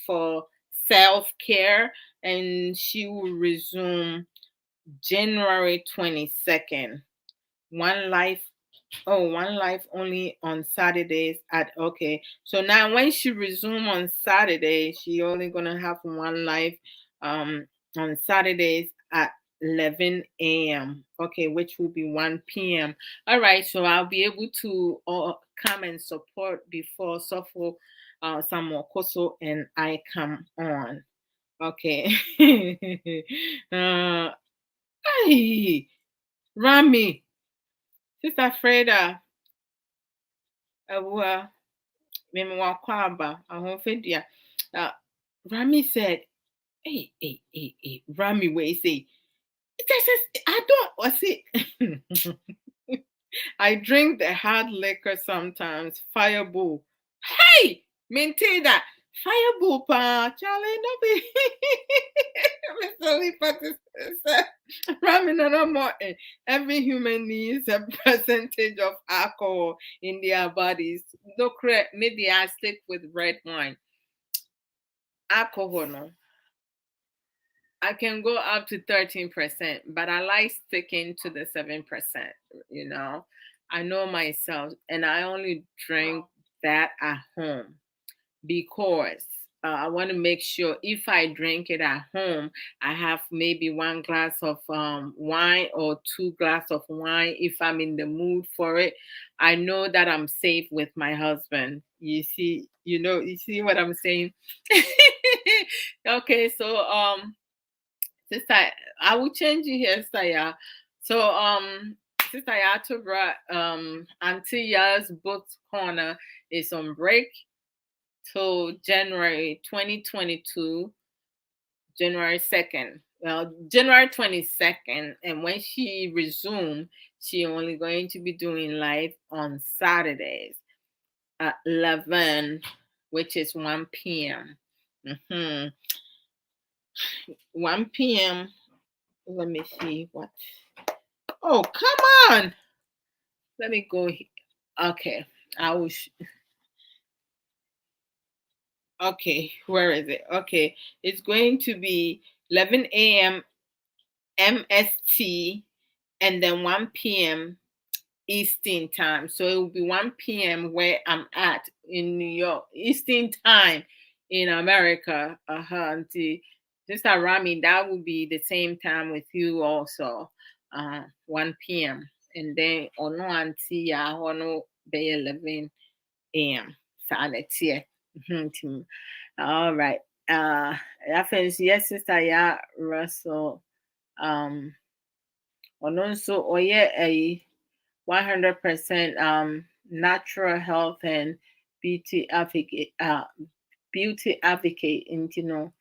for self-care, and she will resume January 22nd. One life. Oh, one life only on Saturdays at, okay. So now when she resume on Saturday, she only gonna have one life on Saturdays at 11 a.m. Okay, which will be 1 p.m. All right, so I'll be able to come and support before Sofo Samuel Koso and I come on. Okay. Hey, Rami, Sister Freda, uh, Mimi Wakwamba, Ahofedia. Uh, Rami said, hey, Rami, wait, say, I don't, what's it? I drink the hard liquor sometimes, fireball. Hey, maintain that. Fireball, pa, Charlie, no be. Mr. Lee Rami, no more. Every human needs a percentage of alcohol in their bodies. No, correct. Maybe I stick with red wine. Alcohol, no. I can go up to 13%, but I like sticking to the 7%, you know. I know myself, and I only drink that at home because I want to make sure if I drink it at home, I have maybe one glass of wine or two glass of wine if I'm in the mood for it. I know that I'm safe with my husband. You see, you see what I'm saying? Okay, so sister, I will change you here, sister. Yeah. So sister Yatobra, Auntie Ya's book corner is on break till January 2022, January 2nd. Well, January 22nd. And when she resumed, she only going to be doing live on Saturdays at 11, which is 1 p.m. 1 p.m. Let me see what. Oh, come on. Let me go. Okay. I will. Okay. Where is it? Okay. It's going to be 11 a.m. MST and then 1 p.m. Eastern time. So it will be 1 p.m. where I'm at in New York, Eastern time in America. Auntie Sister Rami, that will be the same time with you also. 1 p.m. And then ono auntie ya ono be 11 a.m. Saturday. All right. That means yes, Sister Ya Russell. Ɔno nso ɔyɛ ɛyi 100% natural health and beauty advocate. Beauty advocate. Nti no,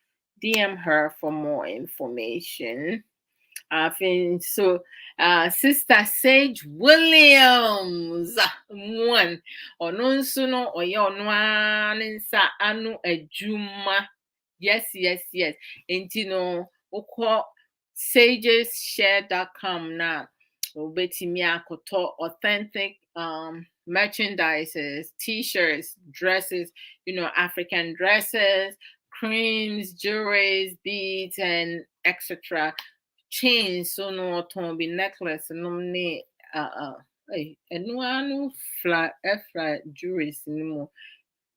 DM her for more information. I think so. Sister Sage Williams, one. Ɔno nso no ɔyɛ ɔno ara ne nsa ano adwuma. Yes, yes, yes. Nti no, wokɔ sageshare.com now. Obetimi akoto authentic merchandises, t-shirts, dresses, African dresses, creams, jewelries, beads, and etc. Chains, so no ton be necklace, no ne and no flat jewelries anymore.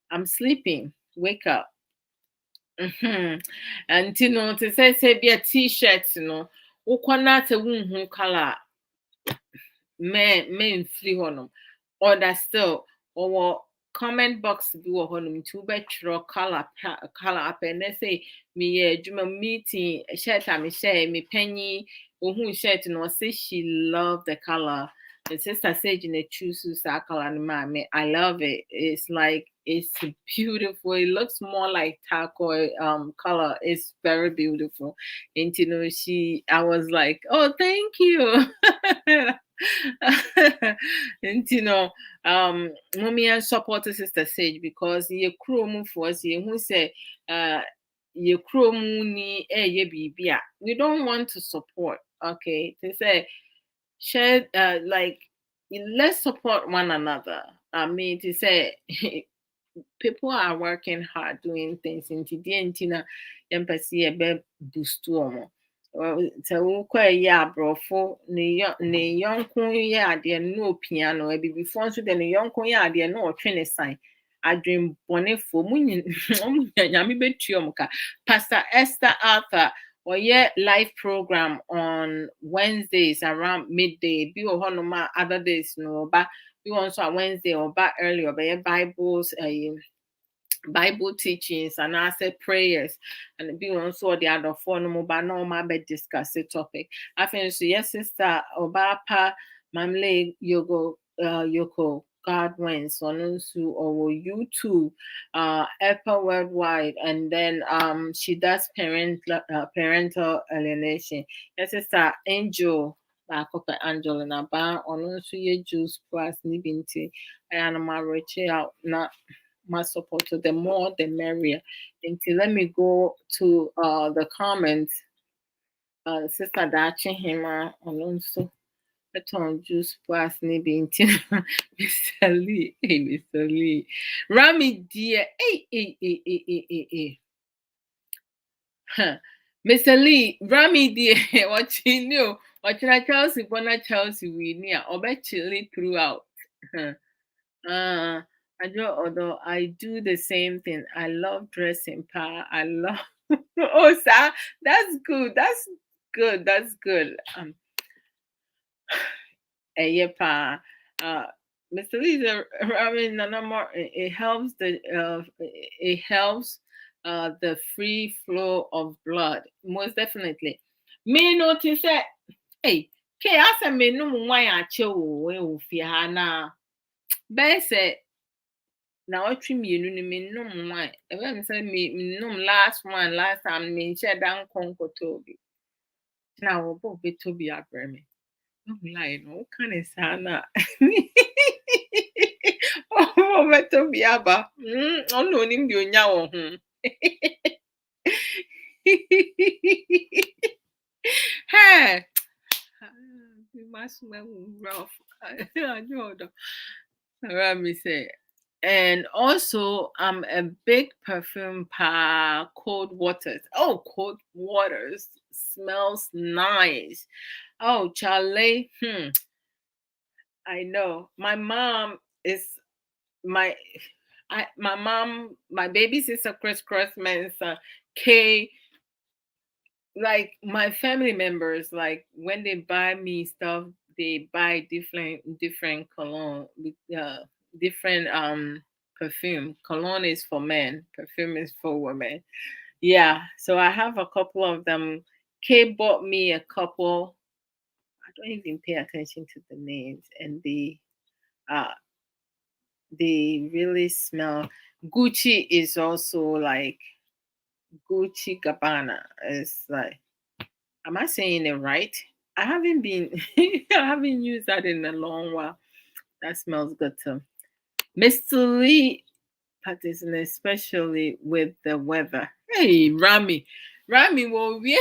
I'm sleeping. Wake up. And to say be a t-shirt, ukwana te wunhu color men free honum. Or that still or comment box bi wɔ hɔnom nti wobɛtwerɛ color up and they say me adwuma meeting shirt a mehyɛ me panyi ohun shirt no say she love the color. The sister said in a choose that color and I love it. It's like it's beautiful. It looks more like turquoise color. It's very beautiful. And I was like, oh, thank you. And mommy and support Sister Sage because ye chrome for us who say ye chrome ni ye bibia. We don't want to support, okay? They say share like let's support one another. I mean to say people are working hard doing things into the antina empathy a boost to sɛ wokɔ ɛyɛ aborɔfo ne yɔnko yɛ adeɛ no piano abibifoɔ nso de ne yɔnko yɛ adeɛ no ɔtwe ne san adwembɔnefoɔ mu nyame bɛtua mu ka. Pastor Esther Arthur ɔyɛ live program on Wednesdays around midday bi wɔ hɔnom a other days no ɔba bi wɔ nso a Wednesday ɔba early ɔbɛyɛ Bible teachings and I said prayers and be on so the other phone but no ma be discuss the topic. I think so yes sister Obapa Mamle Yoko God wins on or YouTube Apple worldwide and then she does parental alienation. Yes sister Angel Angel and Aba on ye juice plus nibinti and my reach out not my support. So the more the merrier. Let me go to the comments. Sister Dachi Hima Alonso. Beton juice plus maybe Mr. Lee. Hey, Mr. Lee. Rami dear. Hey. Huh. Mr. Lee, Rami dear, watching you, watching a Chelsea, Bona Chelsea, we near, or bet chilly throughout. I do, although I do the same thing. I love dressing, pa. I love. Oh, sir, that's good. That's good. That's good. Yeah, pa. Mr. Lisa, I mean, no, no more. It helps the free flow of blood. Most definitely. Me notice that. Hey, ke asa me no wine ache wo e wo fi ha na. Be say na otwe mienu ni me nom wine. E be say me nom last time me share dan konkoto bi. Na wo bo beto bi abreme. No lie, no kind of sana. Oh, beto bi aba. Ono nim di onya wo ho. Hey, you must smell rough. I know. Let me say. And also, I'm a big perfume pa cold waters. Oh, cold waters smells nice. Oh, Charlie. I know. My mom is my my mom, my baby sister Chris Crossman's Kay, like my family members, like when they buy me stuff, they buy different cologne with different perfume. Cologne is for men, perfume is for women. Yeah, so I have a couple of them. Kay bought me a couple. I don't even pay attention to the names, and uh they really smell. Gucci is also like Gucci Gabbana. It's like, am I saying it right? I haven't been, I haven't used that in a long while. That smells good too. Mr. Lee Patterson, especially with the weather. Hey, Rami, will we?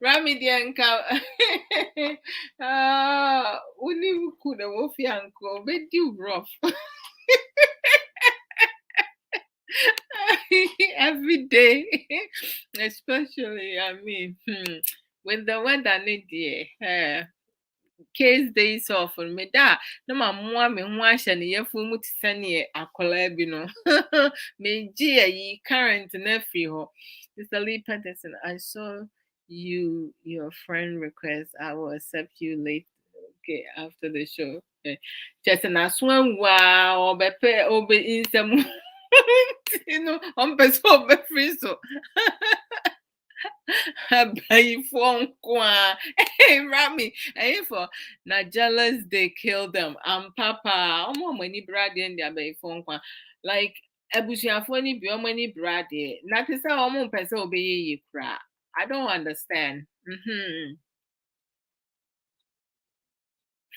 Rami Dianka. Uni kuda wofi anko, but you rough. Every day, especially, I mean, with the weather need case days off for me da na ma moa me ho ahyɛ ne yɛfo mu te sɛ ne akwaraa bi no me gye ayi current na afiri hɔ. Mr. Lee Patterson, I saw your friend request. I will accept you late. Okay, after the show. Just an aswan wow, obe nsem. You know, on person free so. Abayifo nkwa. Hey, Rami. Hey, for na jealous they kill them. Papa. Omo mani brade ndi abayifo nkwa. Like abusuafo ni bi omo ni brade. Na te say omo pese obeye yi kra. I don't understand. Hmm.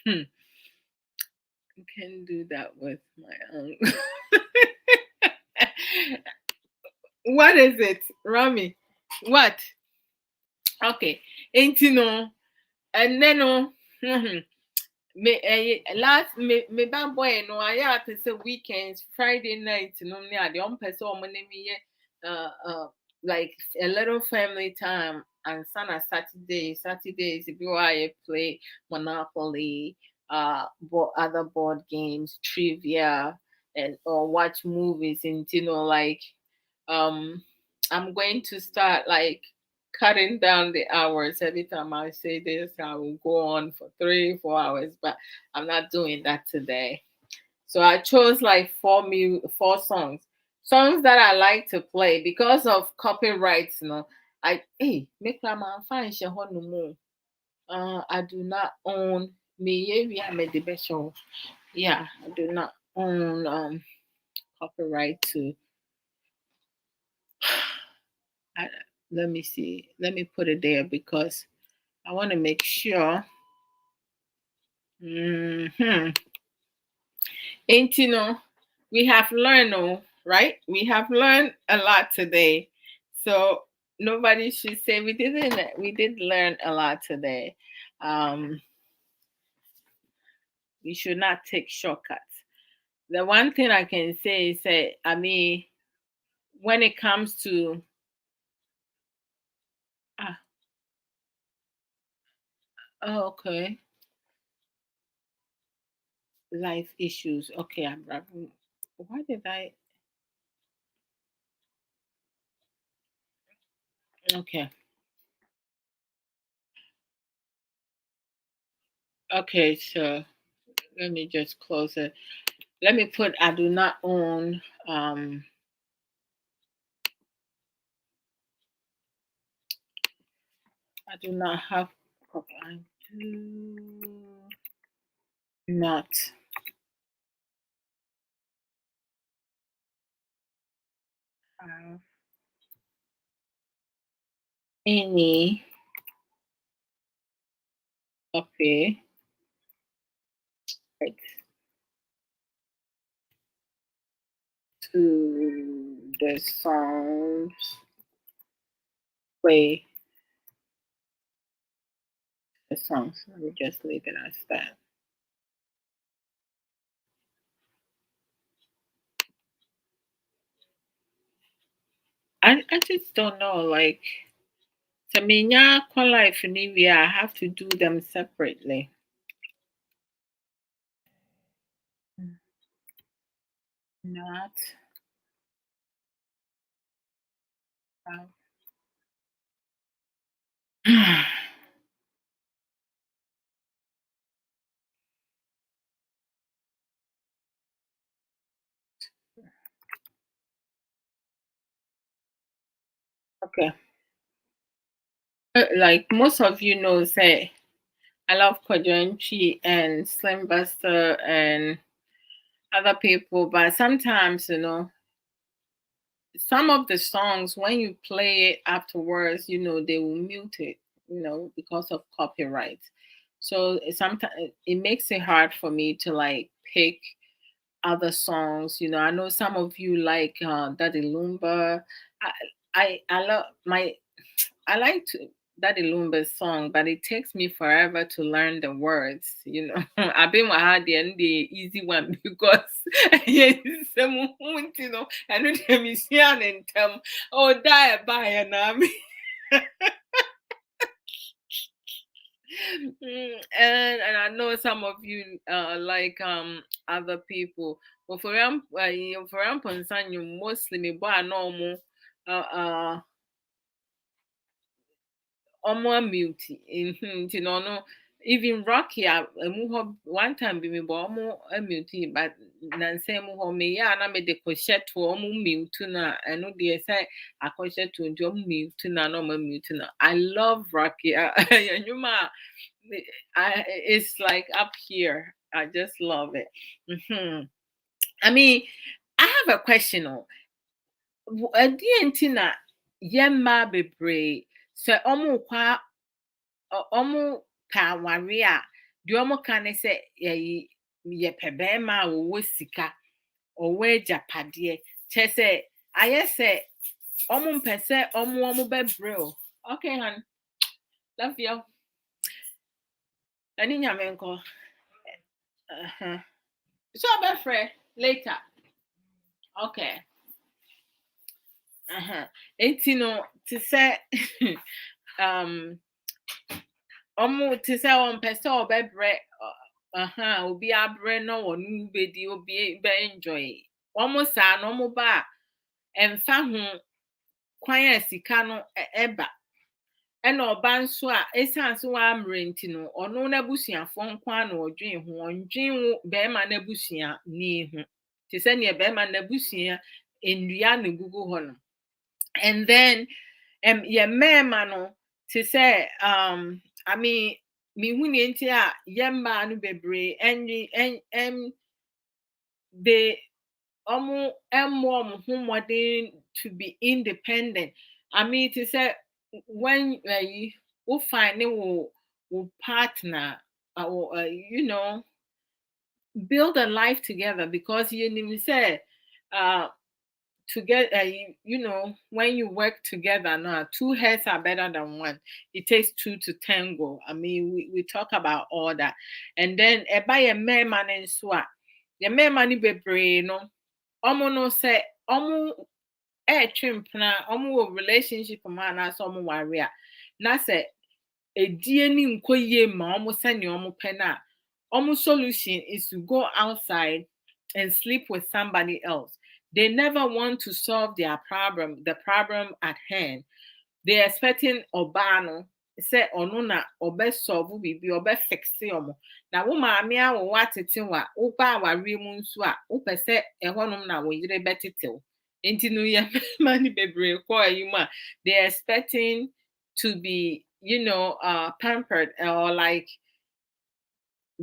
You can do that with my own. What is it, Rami? What? Okay. Ain't you know? And then me last me bad boy no I have to say weekends Friday night no me the on person on me like a little family time and Saturdays if you I play Monopoly other board games trivia and or watch movies and like um I'm going to start like cutting down the hours. Every time I say this, I will go on for 3, 4 hours, but I'm not doing that today. So I chose like four songs, songs that I like to play because of copyrights. I hey make my man fine no more. I do not own me. Yeah, I made the best show. Yeah, I do not own copyright to. I, let me see. Let me put it there because I want to make sure. And we have learned, right? We have learned a lot today. So nobody should say we didn't. We did learn a lot today. Um, we should not take shortcuts. The one thing I can say is that I mean, when it comes to Oh, okay. Life issues. Okay, Abrabo. Why did I? Okay. Okay, so let me just close it. Let me put I do not own I do not have I do not have any copy right to the songs play the songs. Let me just leave it as that. I just don't know. Like Saminya life in India, I have to do them separately. Not have okay. Like most of you know, say I love Kwajanchi and Slim Buster and other people, but sometimes some of the songs when you play it afterwards, they will mute it, because of copyright. So sometimes it makes it hard for me to like pick other songs. I know some of you like Daddy Lumba. I love my I like Daddy Lumba's song, but it takes me forever to learn the words. I've been with and the easy one because yes, I know them is here and oh die by and and I know some of you like other people. But for example, you mostly me boy normal ọmụ mute nti na ọno even Rocky emu hɔ one time bi me bɔ ɔmo mute but na nsɛm mu hɔ me ya na me de kɔhyɛ to ɔmo mute na ɛno deɛ sɛ akɔhyɛ to nti ɔmo mute na ɔmo mute na I love Rocky ɛnwuma it's like up here I just love it. I mean I have a question o ɛdeɛ nti na yɛ mmaa bebree sɛ ɔmo kɔ ɔmo pɛ aware a deɛ ɔmo ka ne sɛ yɛpɛ bɛrima a ɔwɔ sika ɔwɔ agyapadeɛ kyerɛ sɛ ayɛ sɛ ɔmo mpɛ sɛ ɔmo bɛbrɛ o okay hon love you ɛne nyame nkɔ so ɔbɛfrɛ later okay enti no te sɛ ɔmo te sɛ ɔmpɛ sɛ ɔbɛbrɛ obi abrɛ na wɔn bedi obi bɛ enjoy ɔmo saa na ɔmo ba a ɛmfa ho kwan a sika no ɛba ɛna ɔba nso a esiane so wammerɛ nti no ɔno n'abusuafoɔ nko ara na ɔdwen ho ɔndwen ho bɛrima n'abusua ni ho te sɛ nea bɛrima n'abusua nnua na egugu hɔ no and then yɛ mmarima no te sɛ I mean mihu nea nti a yɛ mmaa no bebree they more to be independent. I mean, to say when you find it will partner or build a life together because you need say to get when you work together now two heads are better than one. It takes two to tango. I mean we talk about all that and then by a man and swat the man money be brain no ɔmo no sɛ ɔmo ɛɛtwe mpena ɔmo wɔ relationship mu anaasɛ ɔmo ware a na sɛ edie ni nkɔ yie ma ɔmo sɛnea ɔmo pɛ no a, ɔmo solution is to go outside and sleep with somebody else. They never want to solve their problem, the problem at hand. They expecting ɔbaa no sɛ ɔno na ɔbɛsolve biribi, ɔbɛfixe ɔmo. Na wo maame a wo atete wo a woba awareɛ mu nso a wopɛ sɛ ɛhɔnom na wo yere bɛtetew. Nti no yɛ mmarima no bebree kɔ ayi mu a they expecting to be, pampered, or like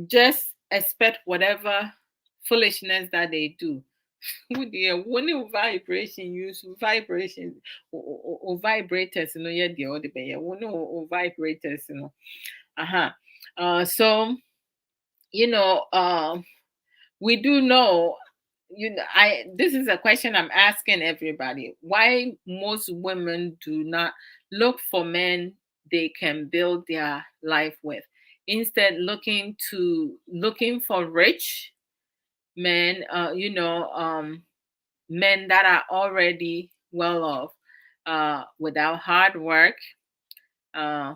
just expect whatever foolishness that they do. When you vibration, use vibration or vibrators, yeah, the other way. Or vibrators, so you know, we do know. This is a question I'm asking everybody. Why most women do not look for men they can build their life with, instead looking for rich men, men that are already well off, without hard work, uh,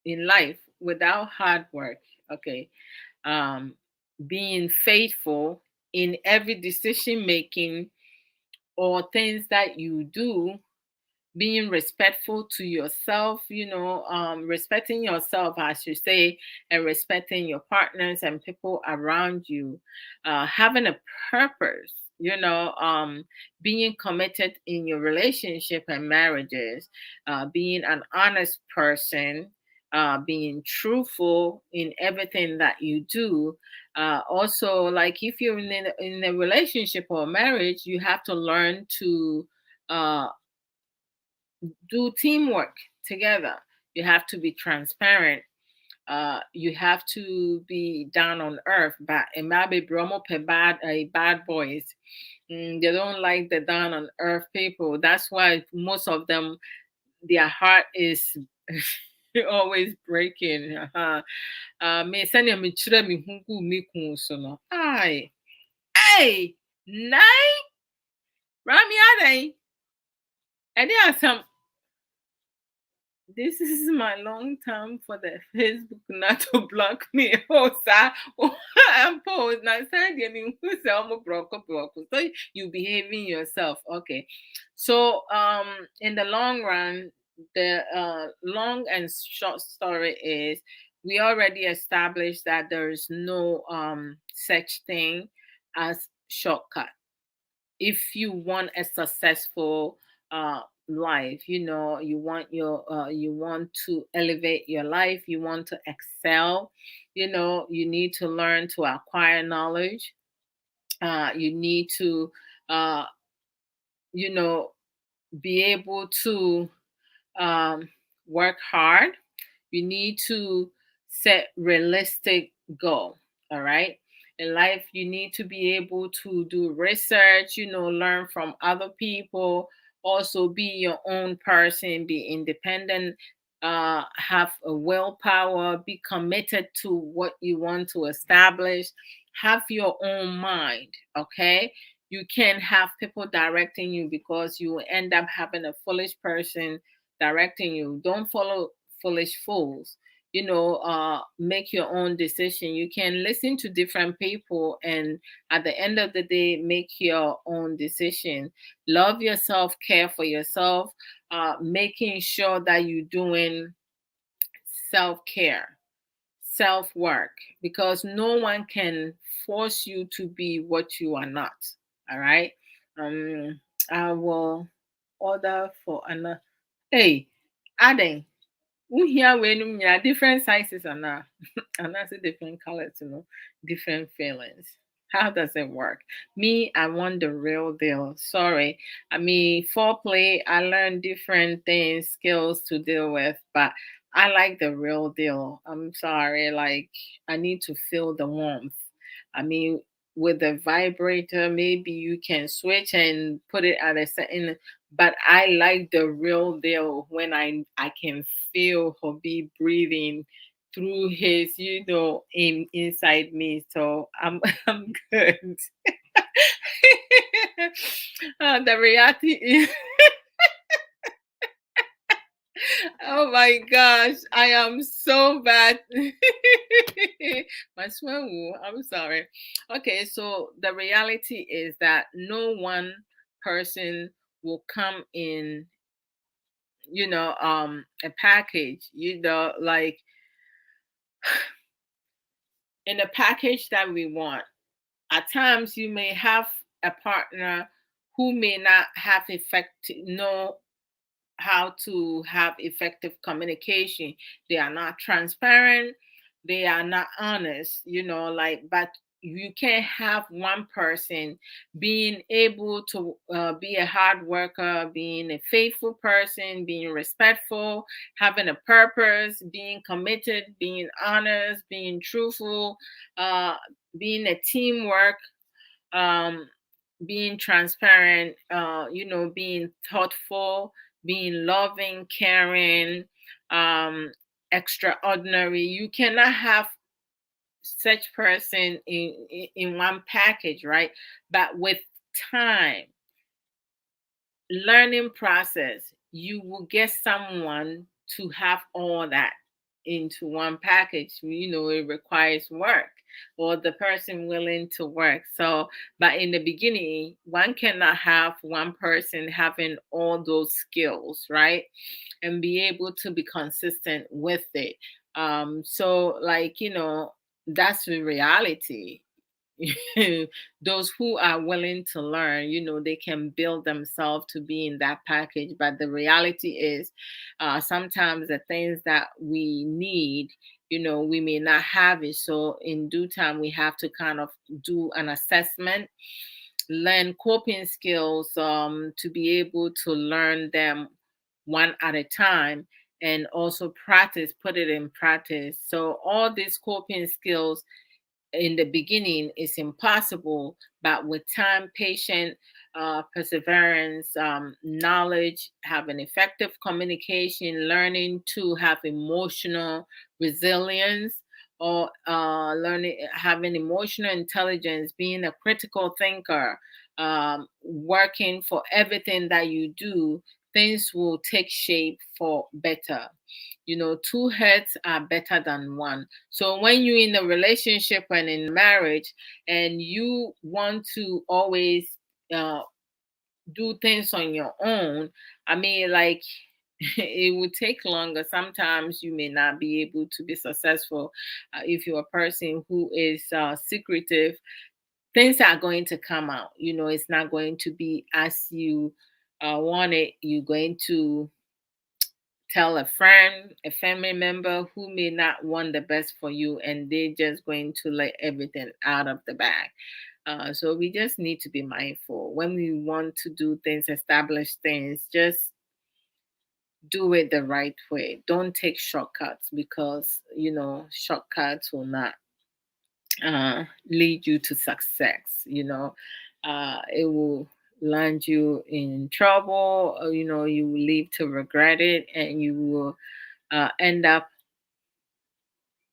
in life, without hard work. Okay. um, Being faithful in every decision making or things that you do, being respectful to yourself, respecting yourself, I should say, and respecting your partners and people around you, having a purpose, being committed in your relationship and marriages, being an honest person, being truthful in everything that you do. Also, like if you're in a relationship or marriage, you have to learn to do teamwork together. You have to be transparent. You have to be down on earth. But maybe bromo pe bad boys. They don't like the down on earth people. That's why most of them, their heart is always breaking. Me send me chire me hunku me kun so no. Ay, hey, nine, Rami Adey. And there are some. This is my long time for the Facebook not to block me. Oh, sir. I'm posed. Now, who's so you behaving yourself. Okay. So, in the long run, the long and short story is we already established that there is no such thing as shortcut if you want a successful life. You want to elevate your life, you want to excel, you need to learn to acquire knowledge, you need to uh, you know be able to um, work hard. You need to set realistic goal. All right. In life, you need to be able to do research, learn from other people, also be your own person, be independent, have a willpower, be committed to what you want to establish, have your own mind. Okay. You can't have people directing you because you end up having a foolish person directing you. Don't follow foolish fools. Make your own decision. You can listen to different people and at the end of the day make your own decision. Love yourself, care for yourself, making sure that you're doing self-care, self-work, because no one can force you to be what you are not. All right. I will order for another. Hey, Aden, here we are different sizes and and that's a different colors, different feelings. How does it work? Me, I want the real deal. Sorry. I mean, foreplay, I learned different things, skills to deal with, but I like the real deal. I'm sorry. Like, I need to feel the warmth. I mean, with the vibrator, maybe you can switch and put it at a certain, but I like the real deal when I can feel Hobby breathing through his, inside me. So I'm I'm good. The reality is Oh my gosh, I am so bad. My swear, I'm sorry. Okay, so the reality is that no one person will come in, a package, like in a package that we want. At times, you may have a partner who may not have no how to have effective communication. They are not transparent, they are not honest, but you can't have one person being able to be a hard worker, being a faithful person, being respectful, having a purpose, being committed, being honest, being truthful, uh, being a teamwork, um, being transparent, being thoughtful, being loving, caring, um, extraordinary. You cannot have such person in one package, right? But with time, learning process, you will get someone to have all that into one package. It requires work, or the person willing to work. So, but in the beginning, one cannot have one person having all those skills, right? And be able to be consistent with it. So, like, that's the reality. Those who are willing to learn, they can build themselves to be in that package. But the reality is, sometimes the things that we need, we may not have it. So in due time, we have to kind of do an assessment, learn coping skills, to be able to learn them one at a time, and also practice, put it in practice. So all these coping skills in the beginning is impossible, but with time, patience, perseverance, knowledge, having effective communication, learning to have emotional resilience, or learning, having emotional intelligence, being a critical thinker, working for everything that you do, things will take shape for better. Two heads are better than one. So when you're in a relationship and in marriage, and you want to always uh, do things on your own, I mean, like, it would take longer. Sometimes you may not be able to be successful. If you're a person who is secretive, things are going to come out. It's not going to be as you want it. You're going to tell a friend, a family member who may not want the best for you, and they're just going to let everything out of the bag. So we just need to be mindful when we want to do things, establish things, just do it the right way. Don't take shortcuts, because shortcuts will not lead you to success. It will land you in trouble. You will live to regret it, and you will end up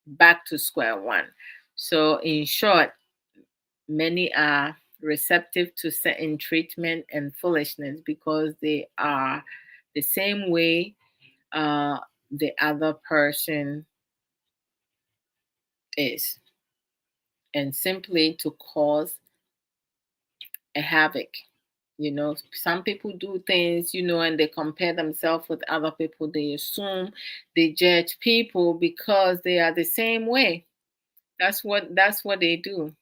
back to square one. So, in short, many are receptive to certain treatment and foolishness because they are the same way uh, the other person is, and simply to cause a havoc. Some people do things, and they compare themselves with other people. They assume, they judge people because they are the same way. That's what they do.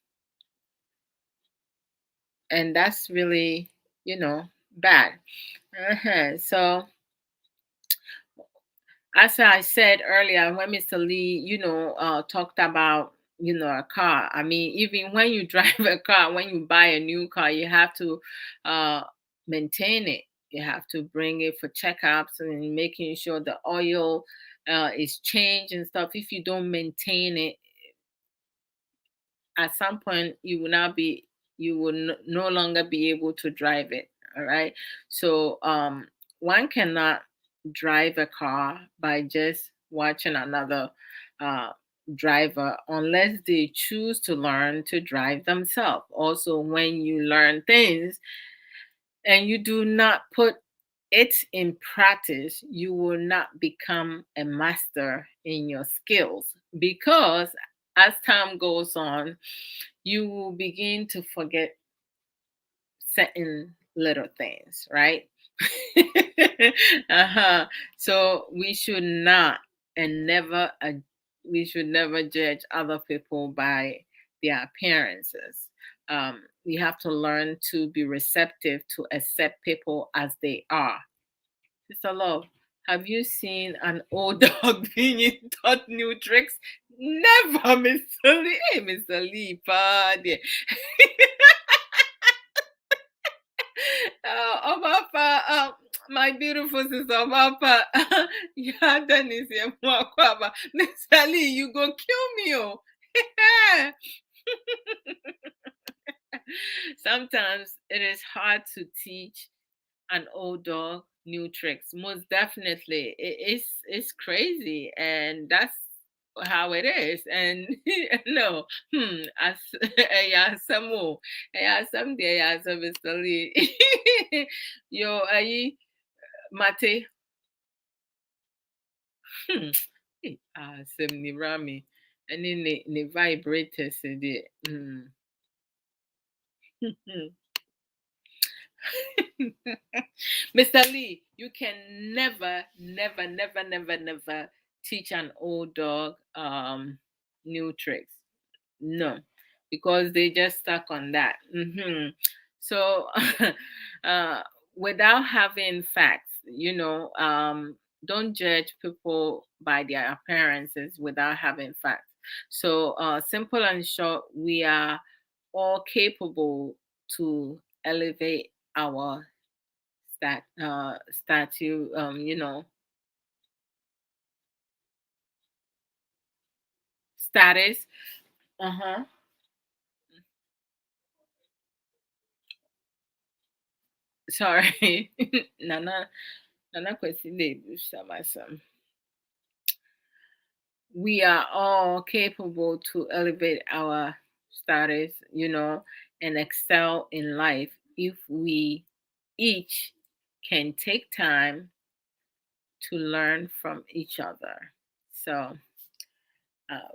And that's really, bad. So, as I said earlier, when Mr. Lee, talked about, a car. I mean, even when you drive a car, when you buy a new car, you have to uh, maintain it. You have to bring it for checkups and making sure the oil is changed and stuff. If you don't maintain it, at some point you will no longer be able to drive it. All right. So one cannot drive a car by just watching another uh, driver, unless they choose to learn to drive themselves. Also, when you learn things and you do not put it in practice, you will not become a master in your skills because as time goes on, you will begin to forget certain little things, right? uh-huh. So we should not and never we should never judge other people by their appearances. We have to learn to be receptive to accept people as they are. Sister Love, have you seen an old dog being taught new tricks? Never, Mr. Lee. Hey, Mr. Lee, pardon. Obapa, my beautiful sister Obapa, yeah, Dennis, yeah, Mwakwaba. Mr. Lee, you go kill me, oh. Sometimes it is hard to teach an old dog new tricks. Most definitely, it's crazy, and that's how it is. And no, as yeah, some more, yeah, someday, yeah, so Mr. Lee, yo, ayi, mate, some ni rami, and then the vibrators, the. Mr. Lee, you can never, never, never, never, never teach an old dog new tricks. No, because they just stuck on that. So, uh, without having facts, don't judge people by their appearances without having facts. So, simple and short, we are all capable to elevate our statue, status. Uh-huh. Sorry. Nana Kwesi Sama. We are all capable to elevate our status, and excel in life if we each can take time to learn from each other. So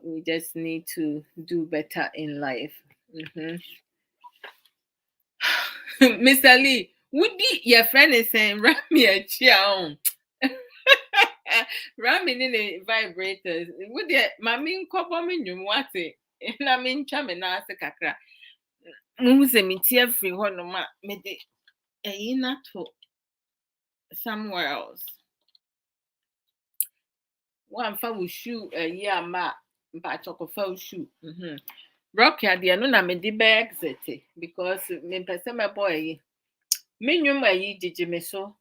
we just need to do better in life. Mhm. Mr. Lee, would your friend is saying, Rami a chia Rami in the vibrators. Would your mammy cobble me you want it? And I mean, chairman ask a cacra. Moves a meteor free one no ma made a ina to somewhere else. One foul shoe a year ma by chocolate foul shoe. Rock ya dear no na me de bag zete because me person my boy. Me nyum a yi jiji me so.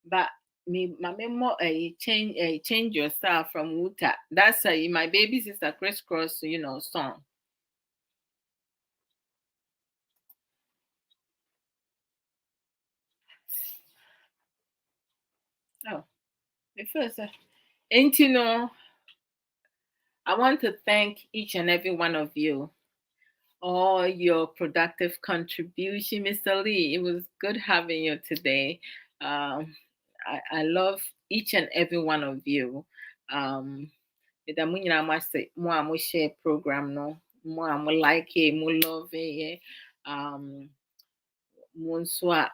But me my memo change your style from Wuta. That's my baby sister crisscross, song. Oh, the first ain't I want to thank each and every one of you. All your productive contribution, Mr. Lee. It was good having you today. I love each and every one of you. Da mo nyinaa mo ase mo a mo share program no mo a mo like it mo love it mo nso a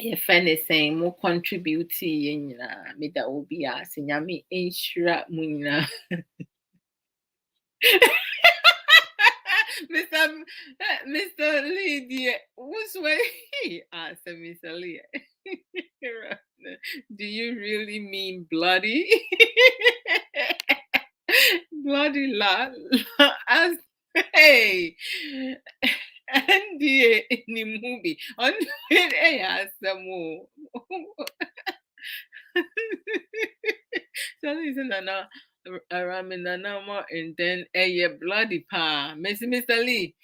yɛfɛ ne sɛn mo contribute yɛ nyinaa meda obi ase nyame nhyira mo nyinaa. Mr. Lee deɛ who's way answer Mr. Lee. Do you really mean bloody? Bloody la as hey NDA in the movie on it has some more. So listen around me more and then a bloody pa Mr. Lee.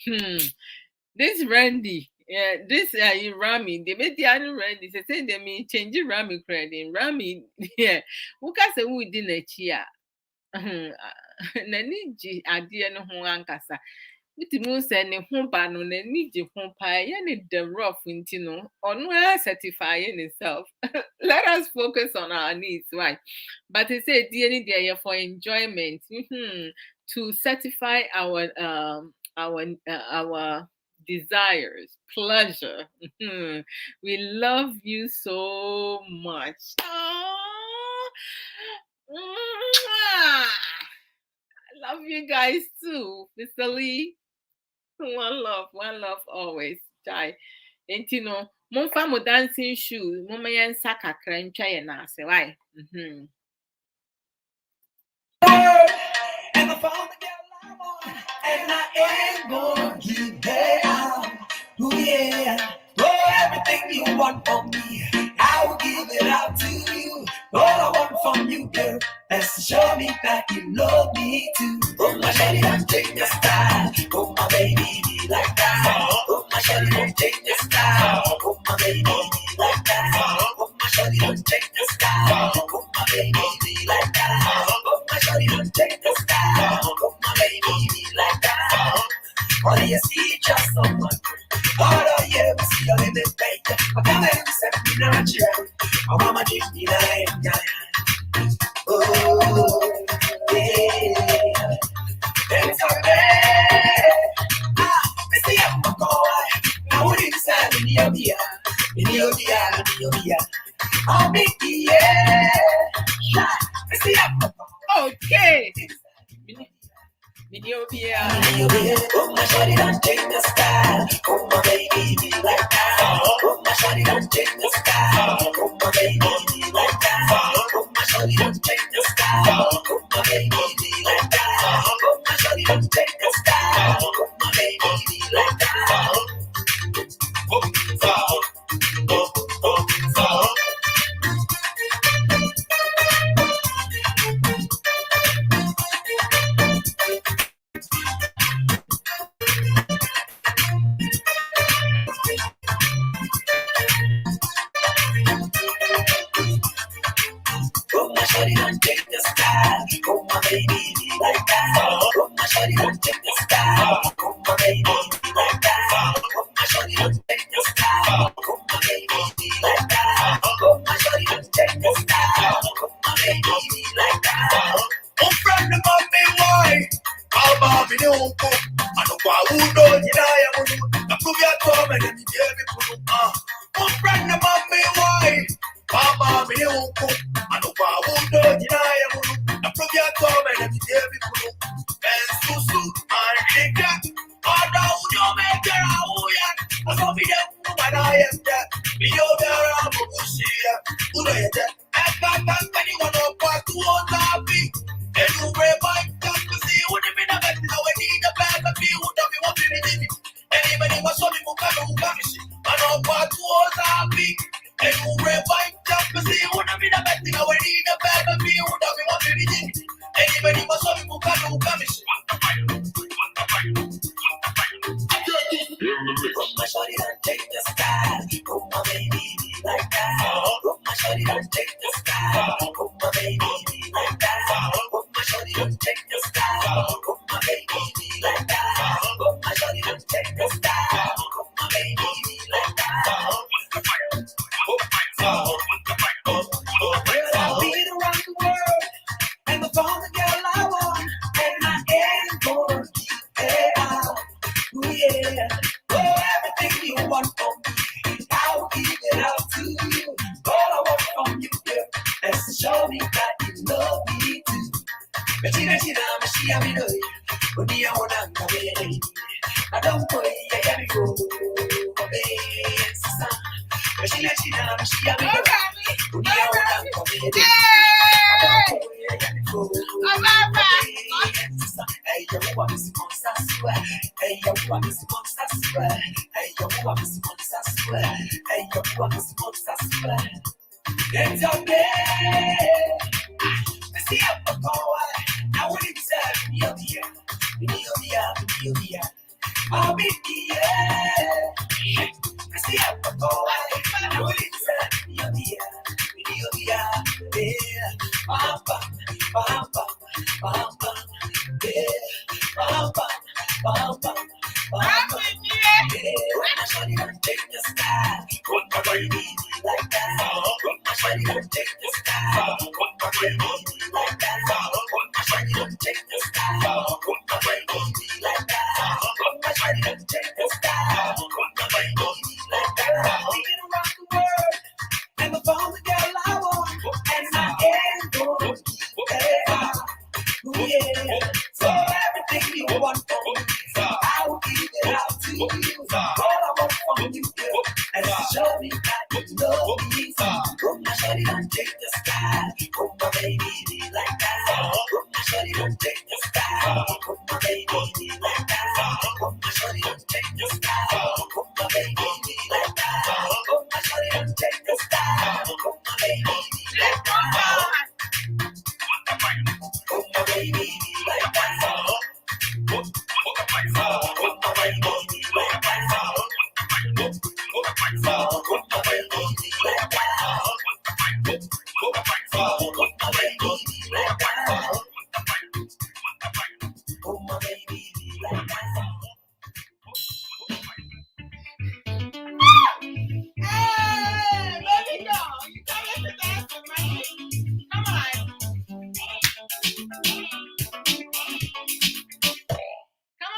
This Randy. Yeah, this Rami, they made the other Randy. They say they mean change Rami credit. Rami, yeah. Who can say we didn't cheer? N'ani gye adeɛ no ho ankasa With the moon said, "Humpano, ne need you humpire, and the rough intino, on where certifying itself." Let us focus on our needs, right? But it said, "Dear, dear, for enjoyment, to certify our desires, pleasure. We love you so much." I love you guys too, Mr. Lee. One love always. Jai. And you know, momfa mo dancing shoes, mama yen saka krancha ye na se why. And I found the girl I want, and I ain't gonna give her out. Ooh yeah, oh everything you want from me, I will give it out to you. All I want from you, girl, is to show me that you love me too. Oh my shawty, don't take your style. Oh my baby, be like that. Oh my shawty, don't take your style. Oh my baby, be like that. Oh my shawty, don't take your style. Oh my baby, be like that. Oh my shawty, don't take your style. Oh my baby, be like that. Oh, you see just so much. Oh, yeah, we see you in the paint. I can't accept me natural. Oh, mama, give me that. Oh, yeah. It's okay. I see I'm a boy. I would inside in your beer. In your beer. I'll be yeah. I see I'm a boy. Okay. Video Oh my shawty, don't take the style. Oh my baby, be like that. Oh my shawty, don't take the style. Oh my baby, be like that. Oh my shawty, don't take the style. Oh my baby, be like that. Oh my shawty, don't take the style. Oh my baby, be like that. Oh my shawty, don't take the style. Oh my baby, be like that. Oh my shawty, don't take the style. Oh my baby, be like that. Oh my shawty, don't take the style. Oh my baby, be like that. Oh my shawty, don't take the style. Oh my baby, be like that. Oh friend of me, why? How about me no go? I know why who don't you die? I want to prove your come and let me hear me. Oh friend of me, why? How about me no go? I know why who don't you die? I want to prove your come and let me hear me. And so I think that all down you make it out. I saw me there, but I am that. Me over I'm a bullshit. Who know you that? I can't anyone up what to all happy. And you pray my God to see who the minute that now I need a bad but you would have what we did. Anybody was on the book and I know what to all happy. And you pray my God to see who the minute that now I need a bad but you would have what we did. Anybody was on the book and my shawty don't take the style. Oh my baby, be like that. Oh my shawty don't take the style. Oh my baby, be like that. Oh my shawty don't take the style. Oh my baby, be like that. Oh my shawty don't take the style. Oh my baby, be like that. Well, I've been around the world and I found the girl I want, and I ain't gonna keep it out. Ooh yeah. Oh, everything you want from me, I'll give it out to you. All I want from you, girl, is to show me that you love me too. But you know, I'm know you. But you want to come in. I don't put it, yeah, me go. Baby, sister. But you know, I'm know you. But you want to come in. I don't put it, yeah, me go. Hey, yo, what is monster swear? Hey, yo, what is monster swear? Hey, yo, what is monster swear? Hey, yo, what is monster swear? It's okay. I see up a boy. I want it to be up here. I'll be here. I see up a boy. I want it to be up here. Yeah. Bam, bam, bam, bam, bam, bam. Yeah. Bam, bam, bam, bam. shawty gon' take the style. Come my baby like that. Come my shawty gon' take the style. Come my baby like that. Come my shawty gon' take the style. Come my baby like that. We been around the world and the phone the girl I want, and I ain't going to oh yeah. So everything you want from me, I will give it out to you. All I want from you, girl, is to show me that you love me. Come my shawty, don't take the style. Come my baby, be like that. Come my shawty, don't take the style. Come my baby, be like that. Come my shawty, don't take the style. Come my baby, be like that. Come my shawty, don't take the style. Come my baby, be like that. Come my baby, be like that. Come my baby, be like that. Come my baby, be like that. Hey, let me go. You got to dance with me. Come on. Come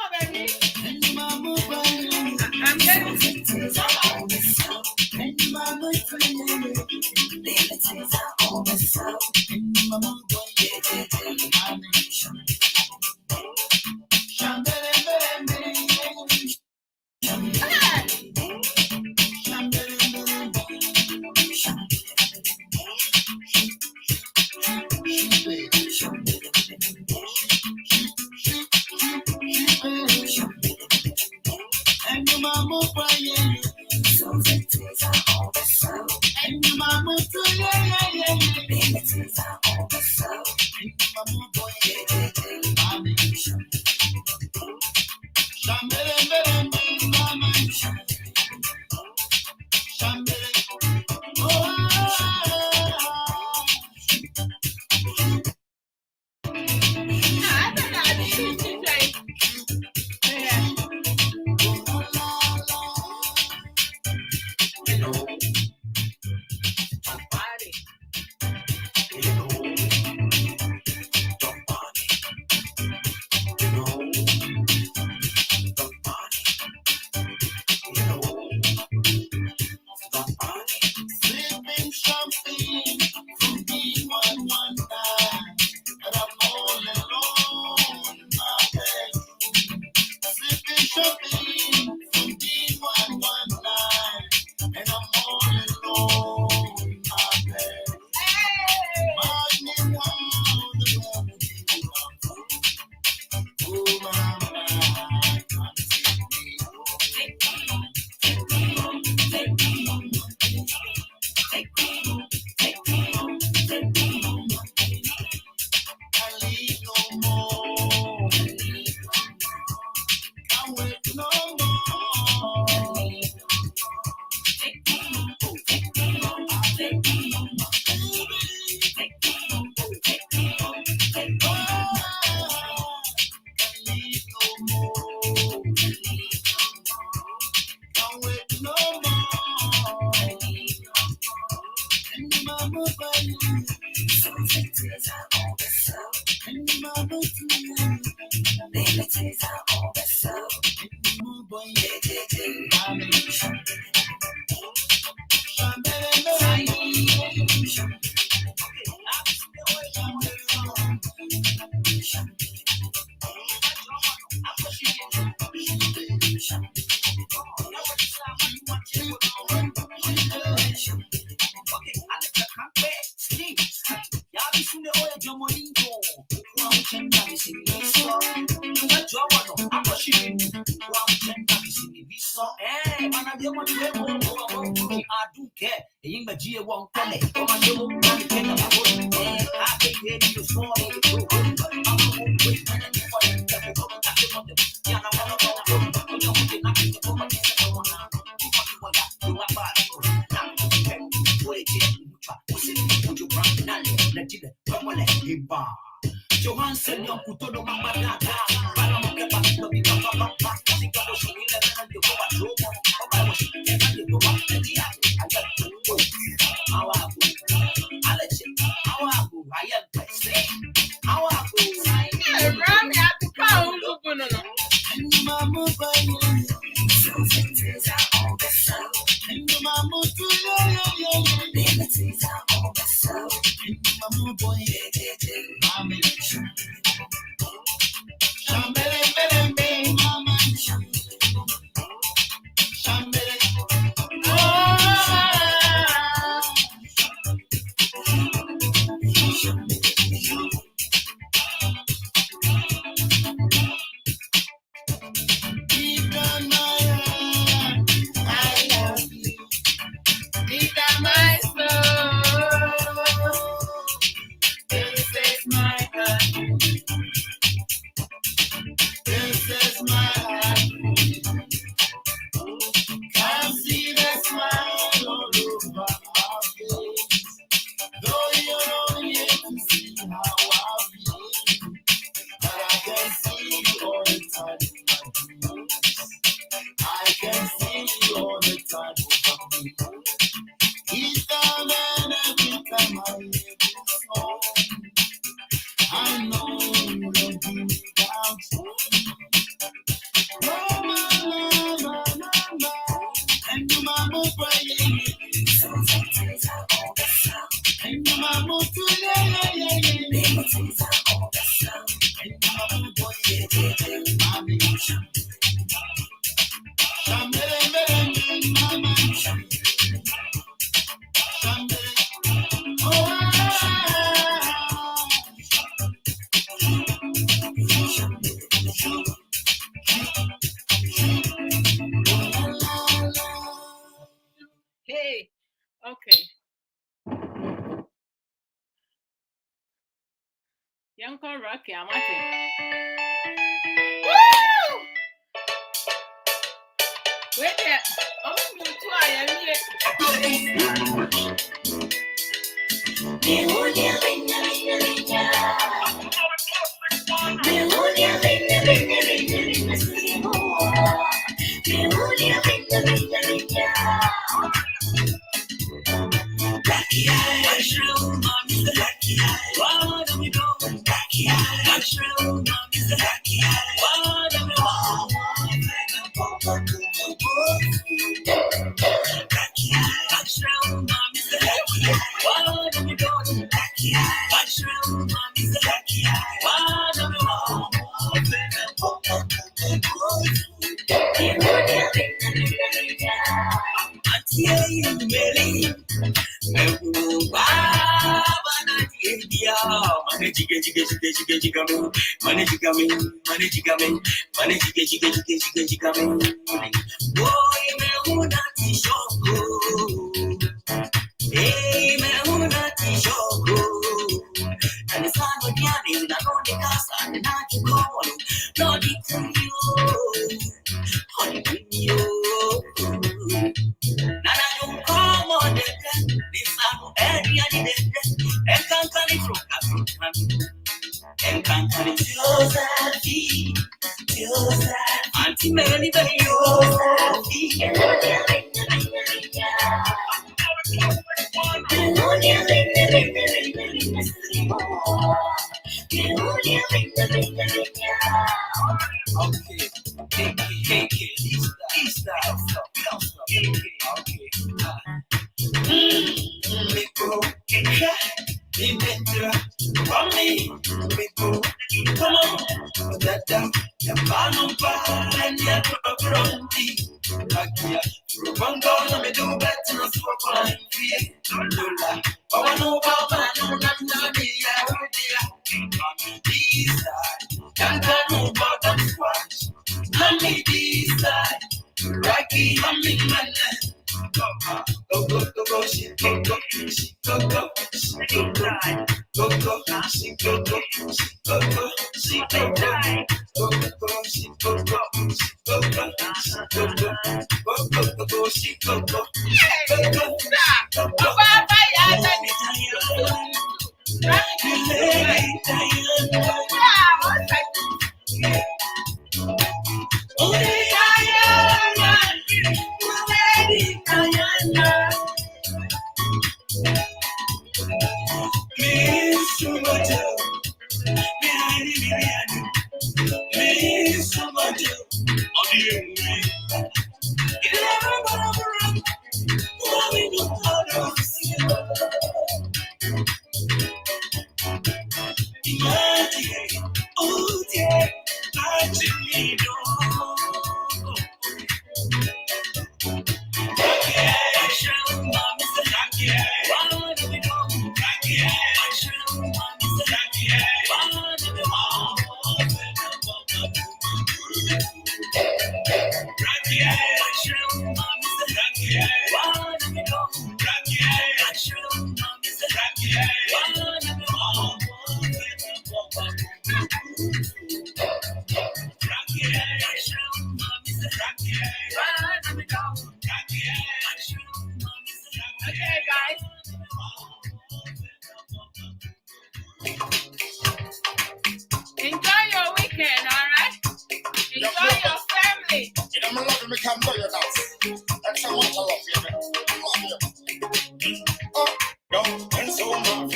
on, baby. I'm getting Hey, okay. Young Rocky, I'm at it. Woo! Wait there. I'm going to try and Oh dear, I Jimmy do. Okay, guys. Enjoy your weekend, all right? Enjoy your family. You know, I love you, I can't tell you now. That's how much I love you, man. I love you. Oh, don't, and so much.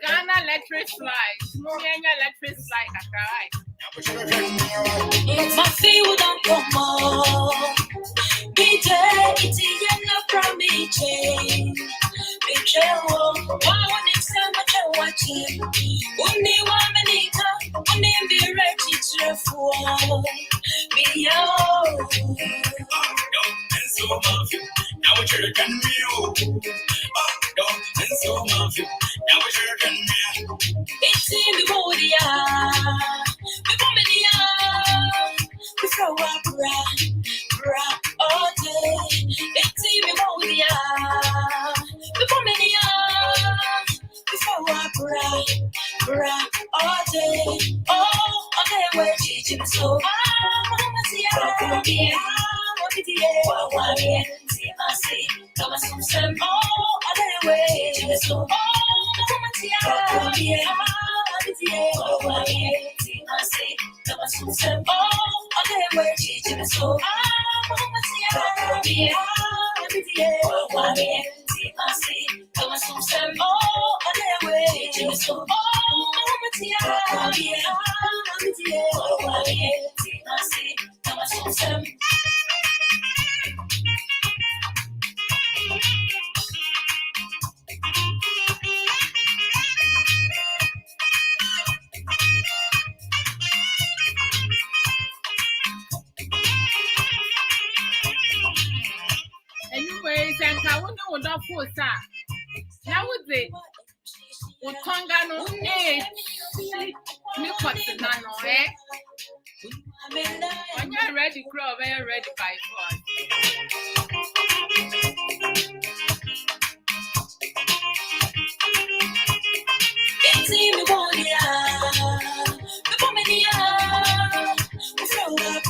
Ghana electric slide. Kenya electric slide, alright. My feel don't come on. Be dead, it's in a promise. Be careful, why it's so much I watch it. Only one minute, only be ready to fall. Be out. And so much. Now we're children, you. And so much. Now we're children, it's in the body. The woman, the flower, bra, all day. It's in the body. The woman, the flower, bra, all day. Oh, okay, where did you so? Anyways, and I wouldn't know what for, sir. Now would they? What Tonga no me what's the nano, eh? When you're ready, grow, very ready by force. It's in the body, the woman, the flower,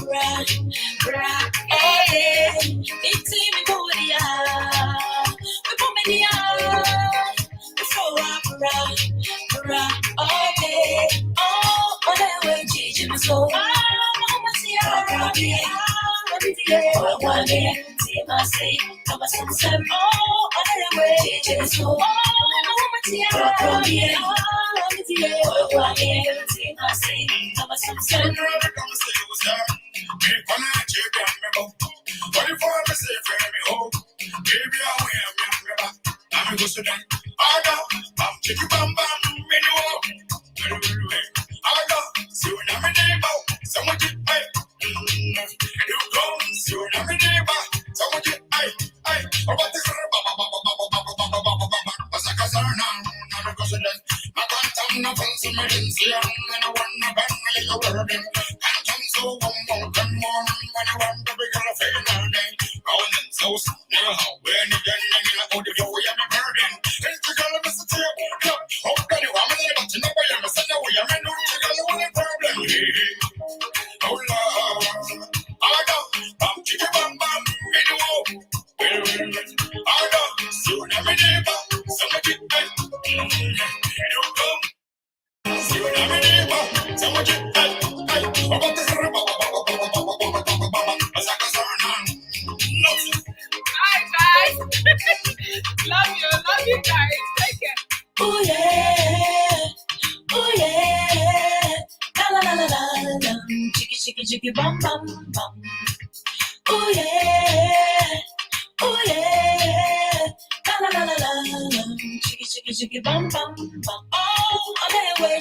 bra, all day. It's in the body, the woman, the flower, bra, all day. Oh, on that way, Gigi, so Love you guys. Take care. Oh yeah, la la la la la, chiki bum bum bum. Oh yeah, la la la la la, chiki bum bum bum. Oh, on that way.